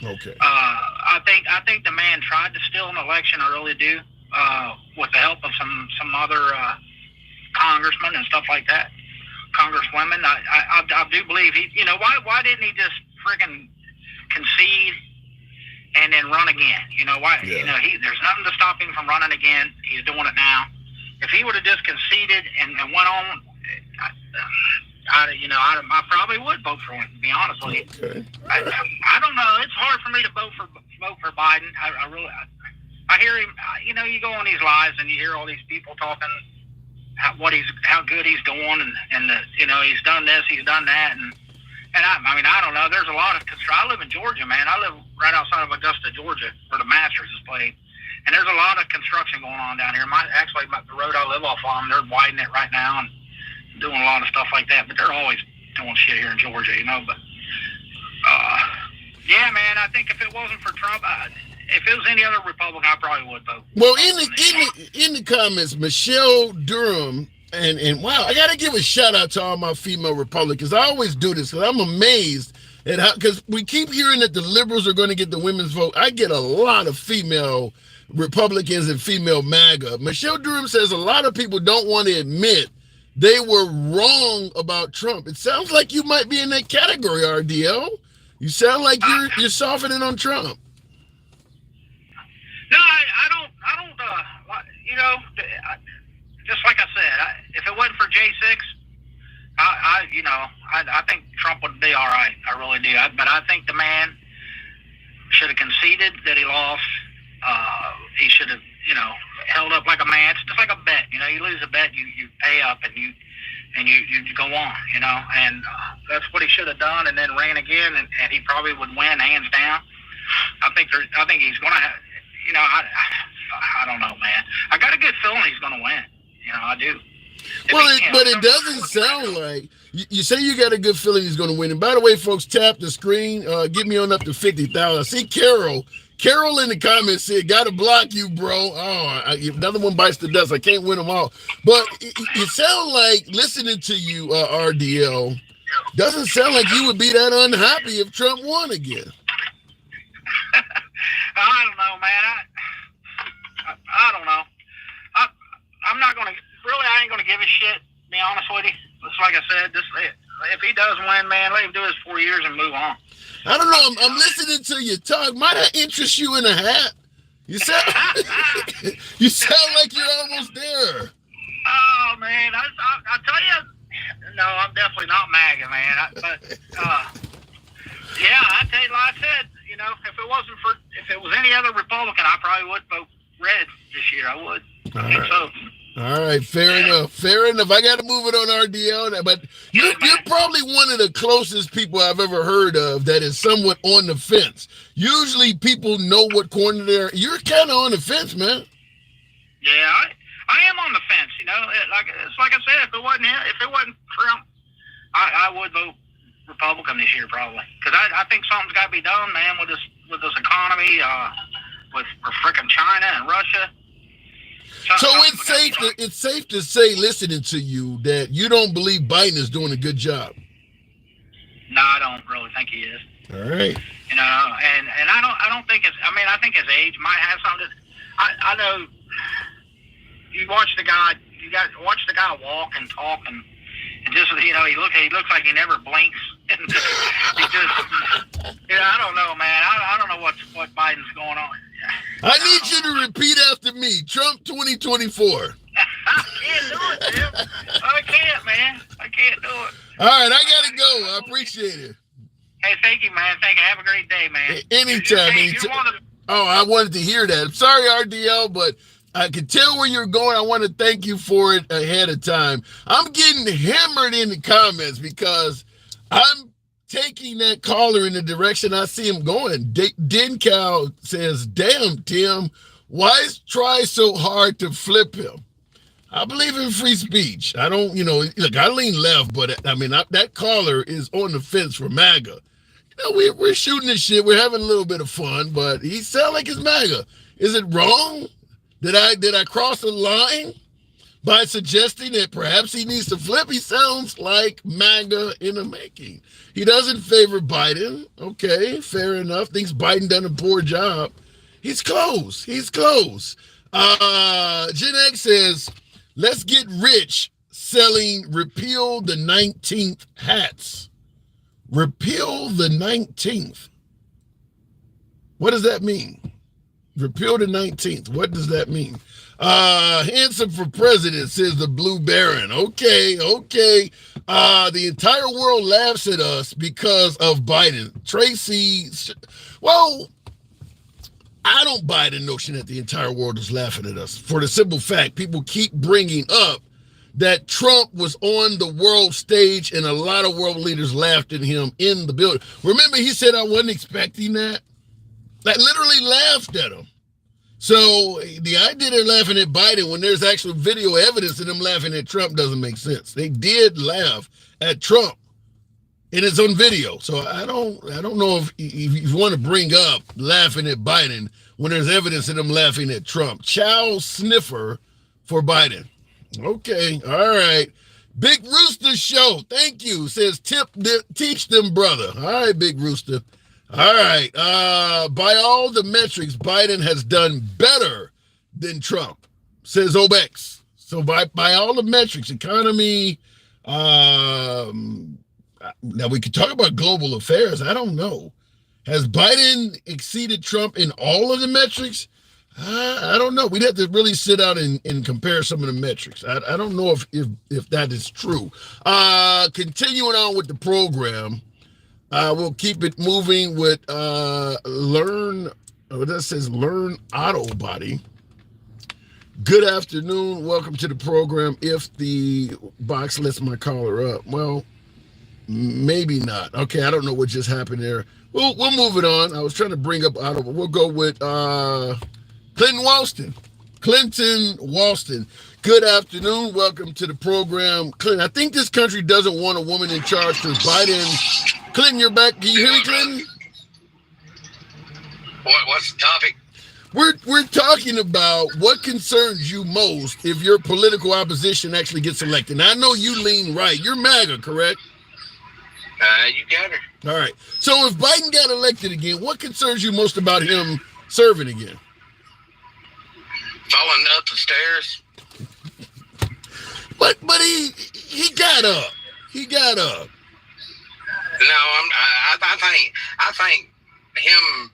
Okay. I think the man tried to steal an election. I really do, with the help of some other congressmen and stuff like that. Congresswomen, I do believe he. Why didn't he just freaking concede and then run again? Why? Yeah. There's nothing to stop him from running again. He's doing it now. If he would have just conceded and went on, I probably would vote for him. To be honest with you, okay. I don't know. It's hard for me to vote for Biden. I hear him. You go on these lives and you hear all these people talking. How good he's doing, and he's done this, he's done that, and I don't know. There's a lot of I live in Georgia, man. I live right outside of Augusta, Georgia, where the Masters is played, and there's a lot of construction going on down here. The road I live off on, they're widening it right now and doing a lot of stuff like that. But they're always doing shit here in Georgia, But yeah, man. I think if it wasn't for Trump, if it was any other Republican, I probably would vote. Well, in the comments, Michelle Durham, and wow, I got to give a shout out to all my female Republicans. I always do this because I'm amazed at how, because we keep hearing that the liberals are going to get the women's vote. I get a lot of female Republicans and female MAGA. Michelle Durham says a lot of people don't want to admit they were wrong about Trump. It sounds like you might be in that category, RDL. You sound like you're softening on Trump. No, I don't. Just like I said, if it wasn't for J6, I think Trump would be all right. I really do. But I think the man should have conceded that he lost. He should have, held up like a man. It's just like a bet. You lose a bet, you pay up and you go on. And that's what he should have done. And then ran again, and he probably would win hands down. I think he's going to have. I don't know, man. I got a good feeling he's going to win. I do. But it doesn't sound like you say you got a good feeling he's going to win. And by the way, folks, tap the screen. Get me on up to 50,000. I see Carol. Carol in the comments said, "Got to block you, bro." Oh, another one bites the dust. I can't win them all. But it sounds like listening to you, RDL, doesn't sound like you would be that unhappy if Trump won again. I don't know, man. I don't know. I'm not going to, really, I ain't going to give a shit, to be honest with you. It's like I said, if he does win, man, let him do his 4 years and move on. I don't know. I'm listening to you talk. Might I interest you in a hat? You sound you sound like you're almost there. Oh man, I tell you, no, I'm definitely not MAGA, man. Yeah, I tell you, like I said, you know, if it was any other Republican, I probably would vote red this year. I would. I think so. All right, fair enough. Fair enough. I got to move it on RDL, but you're probably one of the closest people I've ever heard of that is somewhat on the fence. Usually, people know what corner they're. You're kind of on the fence, man. Yeah, I am on the fence. You know, like I said, if it wasn't Trump, I would vote Republican this year probably, because I think something's got to be done, man, with this economy, with frickin' China and Russia. So it's safe to say, listening to you, that you don't believe Biden is doing a good job. No, I don't really think he is. All right. You know, and I don't think it's. I mean, I think his age might have something. I know. You watch the guy. Watch the guy walk and talk and just, you know, he looks like he never blinks. And he just, you know, I don't know, man. I don't know what Biden's going on. I need you to repeat after me. Trump 2024. I can't do it, Tim. I can't, man. I can't do it. All right, I got to go. I appreciate it. Hey, thank you, man. Thank you. Have a great day, man. Anytime. Oh, I wanted to hear that. I'm sorry, RDL, but I could tell where you're going. I want to thank you for it ahead of time. I'm getting hammered in the comments because I'm taking that caller in the direction I see him going. Dencow says, damn, Tim, why try so hard to flip him? I believe in free speech. I don't, look, I lean left, but I mean, that caller is on the fence for MAGA. We're shooting this shit. We're having a little bit of fun, but he sounds like it's MAGA. Is it wrong? Did I cross a line by suggesting that perhaps he needs to flip? He sounds like MAGA in the making. He doesn't favor Biden. Okay, fair enough. Thinks Biden done a poor job. He's close. Gen X says, let's get rich selling repeal the 19th hats. Repeal the 19th. What does that mean? Repeal the 19th. What does that mean? Handsome for president, says the Blue Baron. Okay. The entire world laughs at us because of Biden. Tracy, well, I don't buy the notion that the entire world is laughing at us. For the simple fact, people keep bringing up that Trump was on the world stage and a lot of world leaders laughed at him in the building. Remember, he said, I wasn't expecting that. Like, literally laughed at him. So the idea they're laughing at Biden when there's actual video evidence of them laughing at Trump doesn't make sense. They did laugh at Trump, and it's on video. So I don't know if you want to bring up laughing at Biden when there's evidence of them laughing at Trump. Chow sniffer for Biden. Okay, all right. Big Rooster Show, thank you, says teach them, brother. All right, Big Rooster. All right. By all the metrics, Biden has done better than Trump, says Obex. So by all the metrics, economy, now we could talk about global affairs. I don't know. Has Biden exceeded Trump in all of the metrics? I don't know. We'd have to really sit out and compare some of the metrics. I don't know if that is true. Continuing on with the program, we'll keep it moving with Learn Auto Body. Good afternoon. Welcome to the program. If the box lets my caller up, well, maybe not. Okay, I don't know what just happened there. We'll move it on. I was trying to bring up Auto, but we'll go with Clinton Walston. Good afternoon. Welcome to the program. Clinton, I think this country doesn't want a woman in charge because Biden. Clinton, you're back. Can you hear me, Clinton? What's the topic? We're talking about what concerns you most if your political opposition actually gets elected. Now, I know you lean right. You're MAGA, correct? You got her. All right. So if Biden got elected again, what concerns you most about him serving again? Falling up the stairs. But he got up. He got up. No, I think him,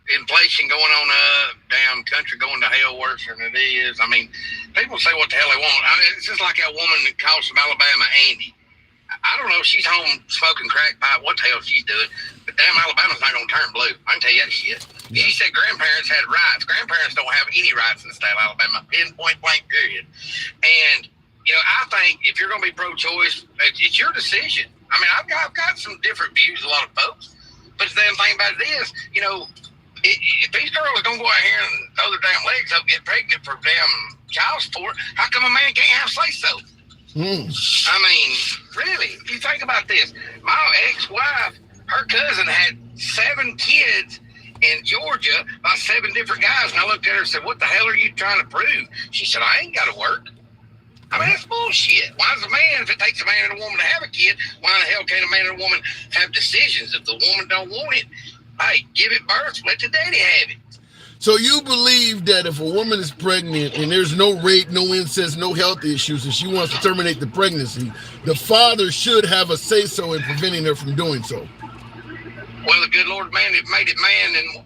inflation going on up, damn country going to hell worse than it is. I mean, people say what the hell they want. I mean, it's just like that woman that calls from Alabama, Andy. I don't know if she's home smoking crack pipe, what the hell she's doing, but damn Alabama's not going to turn blue. I can tell you that shit. Yeah. She said grandparents had rights. Grandparents don't have any rights in the state of Alabama, point blank, period. And, you know, I think if you're going to be pro-choice, it's your decision. I mean, I've got some different views, a lot of folks, but the damn thing about it is, you know, if these girls are going to go out here and throw their damn legs up, get pregnant for damn child support, how come a man can't have say-so? I mean, really, if you think about this, my ex-wife, her cousin had 7 kids in Georgia by 7 different guys. And I looked at her and said, what the hell are you trying to prove? She said, I ain't got to work. I mean, that's bullshit. Why does a man, if it takes a man and a woman to have a kid, why the hell can't a man and a woman have decisions? If the woman don't want it, hey, give it birth, let the daddy have it. So you believe that if a woman is pregnant and there's no rape, no incest, no health issues, and she wants to terminate the pregnancy, the father should have a say-so in preventing her from doing so? Well, the good Lord made it man and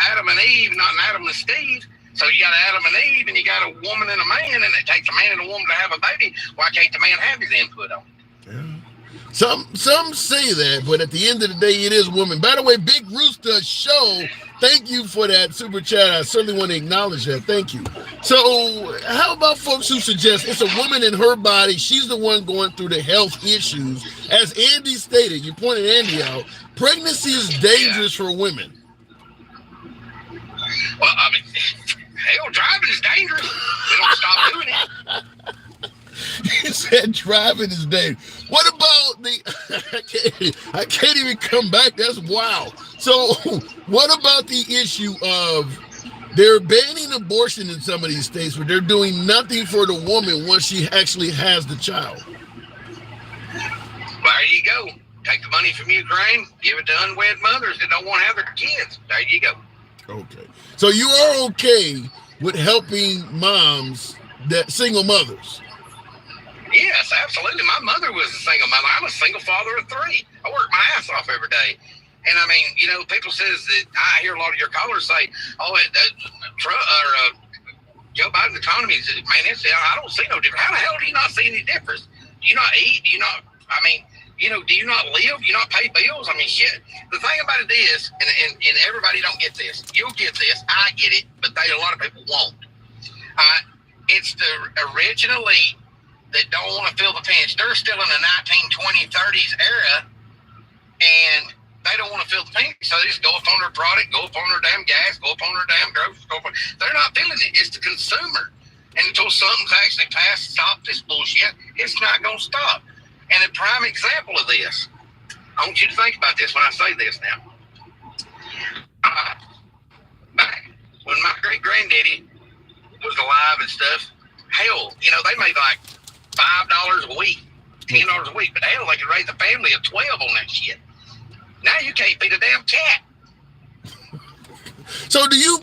Adam and Eve, not Adam and Steve. So you got Adam and Eve, and you got a woman and a man, and it takes a man and a woman to have a baby. Why can't the man have his input on it? Yeah. Some say that, but at the end of the day, it is women. By the way, Big Rooster Show, thank you for that super chat. I certainly want to acknowledge that. Thank you. So how about folks who suggest it's a woman in her body, she's the one going through the health issues? As Andy stated, you pointed Andy out, pregnancy is dangerous for women. Well, I mean, hell, driving is dangerous. We don't stop doing it. He said driving is dangerous. What about the, I can't even come back. That's wild. So what about the issue of they're banning abortion in some of these states, but they're doing nothing for the woman once she actually has the child? Well, there you go. Take the money from Ukraine, give it to unwed mothers that don't want to have their kids. There you go. Okay. So you are okay with helping moms, that single mothers? Yes, absolutely. My mother was a single mother. I'm a single father of 3. I work my ass off every day. And I mean, you know, people says that I hear a lot of your callers say, oh, Joe Biden's economy is, man, it's, I don't see no difference. How the hell do you not see any difference? Do you not eat? Do you not, I mean, you know, do you not live? Do you not pay bills? I mean, shit. The thing about it is, and everybody don't get this. You'll get this. I get it, but a lot of people won't. It's the original elite that don't want to feel the pinch. They're still in the 1920s, 30s era, and they don't want to feel the pinch. So they just go up on their product, go up on their damn gas, go up on their damn groceries. They're not feeling it. It's the consumer. And until something's actually passed to stop this bullshit, it's not going to stop. And a prime example of this, I want you to think about this when I say this now. Back when my great-granddaddy was alive and stuff, hell, you know, they made like $5 a week, $10 a week, but hell, they could raise a family of 12 on that shit. Now you can't feed a damn cat. So do you?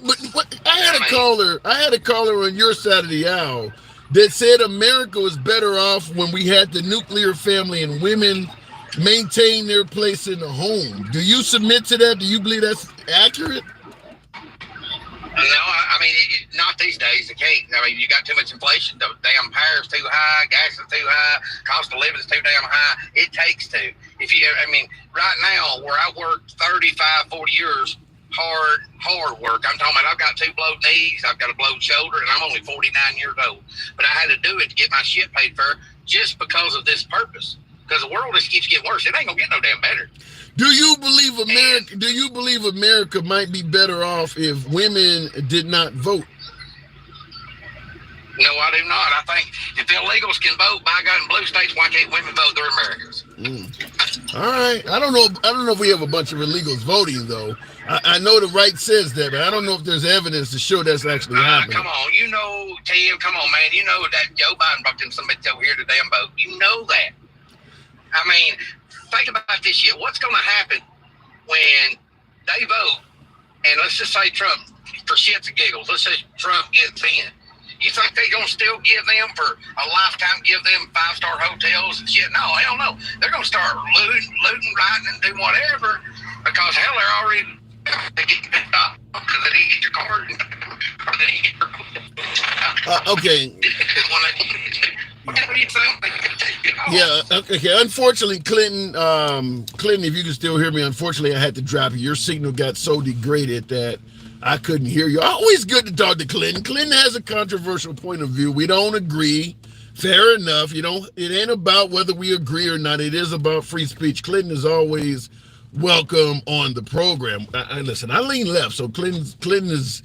I had a caller on your side of the aisle that said America was better off when we had the nuclear family and women maintain their place in the home. Do you submit to that? Do you believe that's accurate? No, I mean, not these days. It can't. I mean, you got too much inflation. The damn power's too high. Gas is too high. Cost of living is too damn high. It takes to. If you, I mean, right now where I worked 35, 40 years, hard work. I'm talking about I've got 2 blowed knees. I've got a blowed shoulder, and I'm only 49 years old. But I had to do it to get my shit paid for just because of this purpose. Because the world just keeps getting worse. It ain't gonna get no damn better. Do you believe America? Do you believe America might be better off if women did not vote? No, I do not. I think if the illegals can vote, by God, in blue states, why can't women vote? They're Americans. All right. I don't know if we have a bunch of illegals voting though. I know the right says that, but I don't know if there's evidence to show that's actually happening. Come on, you know, Tim. Come on, man. You know that Joe Biden brought them somebody over here to damn vote. You know that. I mean, think about this shit. What's going to happen when they vote? And let's just say Trump, for shits and giggles, let's say Trump gets in. You think they gonna still give them for a lifetime? Give them 5-star hotels and shit? No, hell no. They're gonna start looting, rioting, and do whatever because hell, they're already they get picked up because they didn't get your card. Or they didn't get your Okay. Yeah. Okay. Unfortunately, Clinton, if you can still hear me, unfortunately, I had to drop you. Your signal got so degraded that I couldn't hear you. Always good to talk to Clinton. Clinton has a controversial point of view. We don't agree. Fair enough. You know, it ain't about whether we agree or not. It is about free speech. Clinton is always welcome on the program. Listen, I lean left, so Clinton is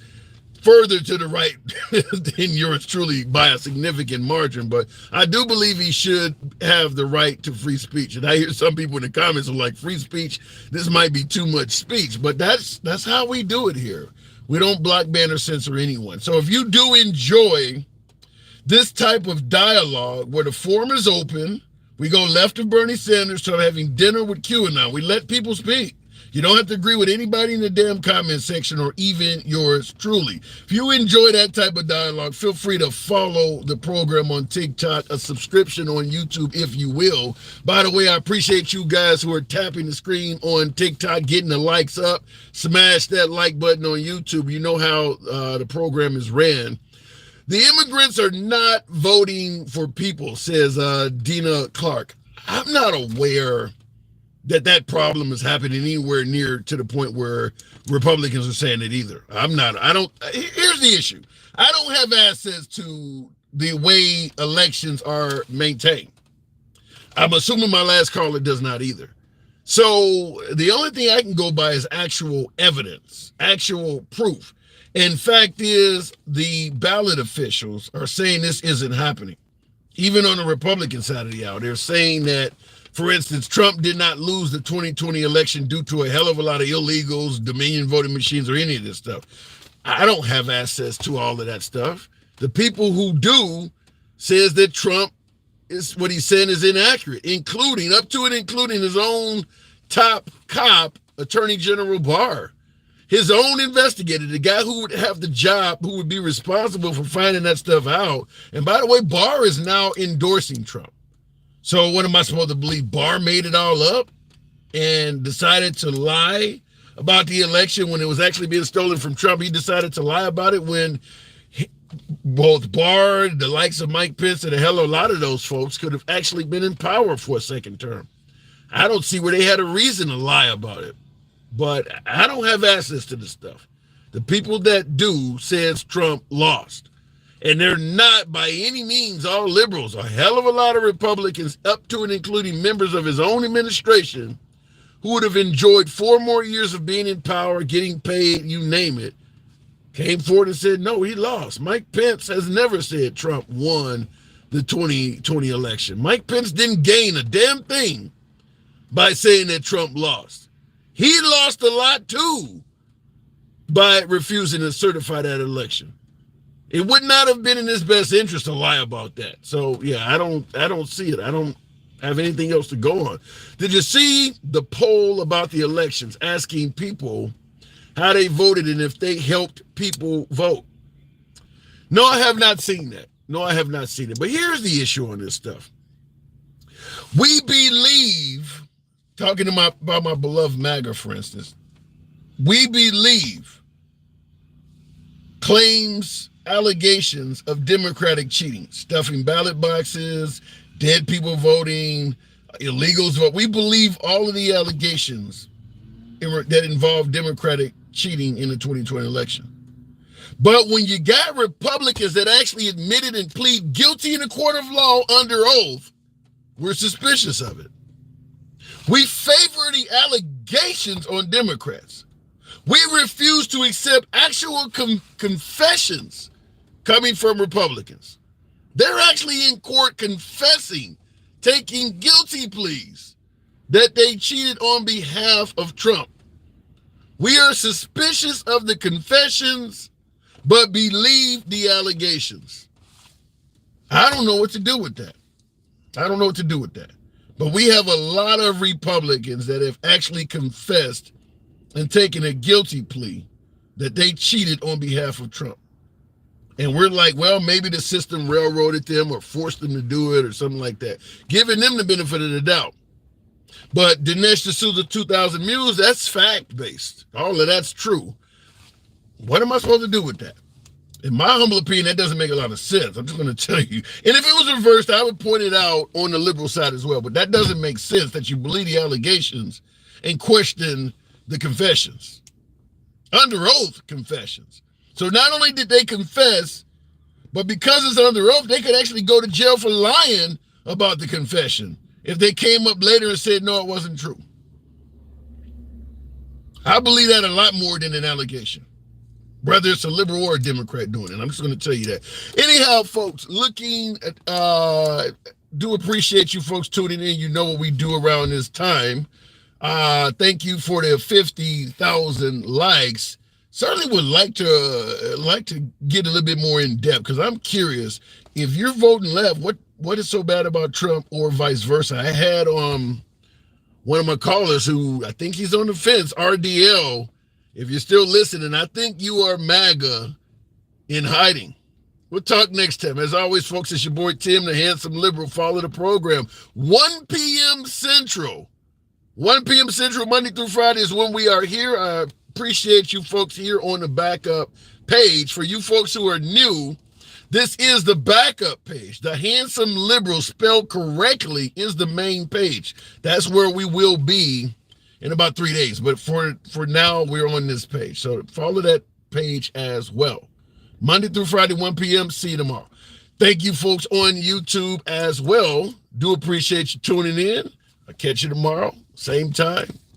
further to the right than yours truly by a significant margin, but I do believe he should have the right to free speech. And I hear some people in the comments are like, free speech, this might be too much speech, but that's how we do it here. We don't block, ban, or censor anyone. So if you do enjoy this type of dialogue where the forum is open, we go left of Bernie Sanders to having dinner with QAnon. We let people speak. You don't have to agree with anybody in the damn comment section or even yours truly. If you enjoy that type of dialogue, feel free to follow the program on TikTok, a subscription on YouTube if you will. By the way, I appreciate you guys who are tapping the screen on TikTok, getting the likes up. Smash that like button on YouTube. You know how the program is ran. The immigrants are not voting for people, says Dina Clark. I'm not aware that problem is happening anywhere near to the point where Republicans are saying it either. Here's the issue. I don't have access to the way elections are maintained. I'm assuming my last caller does not either. So the only thing I can go by is actual evidence, actual proof. And fact is, the ballot officials are saying this isn't happening. Even on the Republican side of the aisle, they're saying that, for instance, Trump did not lose the 2020 election due to a hell of a lot of illegals, Dominion voting machines, or any of this stuff. I don't have access to all of that stuff. The people who do says that Trump is what he's saying is inaccurate, including his own top cop, Attorney General Barr. His own investigator, the guy who would have the job, who would be responsible for finding that stuff out. And by the way, Barr is now endorsing Trump. So what am I supposed to believe? Barr made it all up and decided to lie about the election when it was actually being stolen from Trump. He decided to lie about it when both Barr, the likes of Mike Pence, and a lot of those folks could have actually been in power for a second term. I don't see where they had a reason to lie about it. But I don't have access to this stuff. The people that do says Trump lost. And they're not by any means all liberals. A hell of a lot of Republicans, up to and including members of his own administration, who would have enjoyed 4 more years of being in power, getting paid, you name it, came forward and said, no, he lost. Mike Pence has never said Trump won the 2020 election. Mike Pence didn't gain a damn thing by saying that Trump lost. He lost a lot too by refusing to certify that election. It would not have been in his best interest to lie about that. So yeah, I don't see it. I don't have anything else to go on. Did you see the poll about the elections asking people how they voted and if they helped people vote? No, I have not seen that. No, I have not seen it. But here's the issue on this stuff. We believe, talking about my beloved MAGA, for instance, we believe claims, allegations of Democratic cheating, stuffing ballot boxes, dead people voting, illegals vote. We believe all of the allegations that involve Democratic cheating in the 2020 election. But when you got Republicans that actually admitted and plead guilty in a court of law under oath, we're suspicious of it. We favor the allegations on Democrats. We refuse to accept actual confessions coming from Republicans. They're actually in court confessing, taking guilty pleas that they cheated on behalf of Trump. We are suspicious of the confessions, but believe the allegations. I don't know what to do with that. But we have a lot of Republicans that have actually confessed and taken a guilty plea that they cheated on behalf of Trump. And we're like, well, maybe the system railroaded them or forced them to do it or something like that. Giving them the benefit of the doubt. But Dinesh D'Souza 2000 Mules, that's fact-based. All of that's true. What am I supposed to do with that? In my humble opinion, that doesn't make a lot of sense. I'm just going to tell you. And if it was reversed, I would point it out on the liberal side as well. But that doesn't make sense that you believe the allegations and question the confessions. Under oath confessions. So not only did they confess, but because it's under oath, they could actually go to jail for lying about the confession if they came up later and said, no, it wasn't true. I believe that a lot more than an allegation, whether it's a liberal or a Democrat doing it. I'm just going to tell you that. Anyhow, folks, do appreciate you folks tuning in. You know what we do around this time. Thank you for the 50,000 likes. Certainly would like to get a little bit more in depth, because I'm curious if you're voting left, what is so bad about Trump or vice versa. I had one of my callers who I think he's on the fence, RDL. If you're still listening, I think you are MAGA in hiding. We'll talk next time. As always, folks, it's your boy Tim, the handsome liberal. Follow the program. 1 p.m. Central. 1 p.m. Central, Monday through Friday is when we are here. I appreciate you folks here on the backup page. For you folks who are new, this is the backup page. The handsome liberal spelled correctly is the main page. That's where we will be in about 3 days. But for now, we're on this page. So follow that page as well. Monday through Friday, 1 p.m. See you tomorrow. Thank you folks on YouTube as well. Do appreciate you tuning in. I'll catch you tomorrow, same time.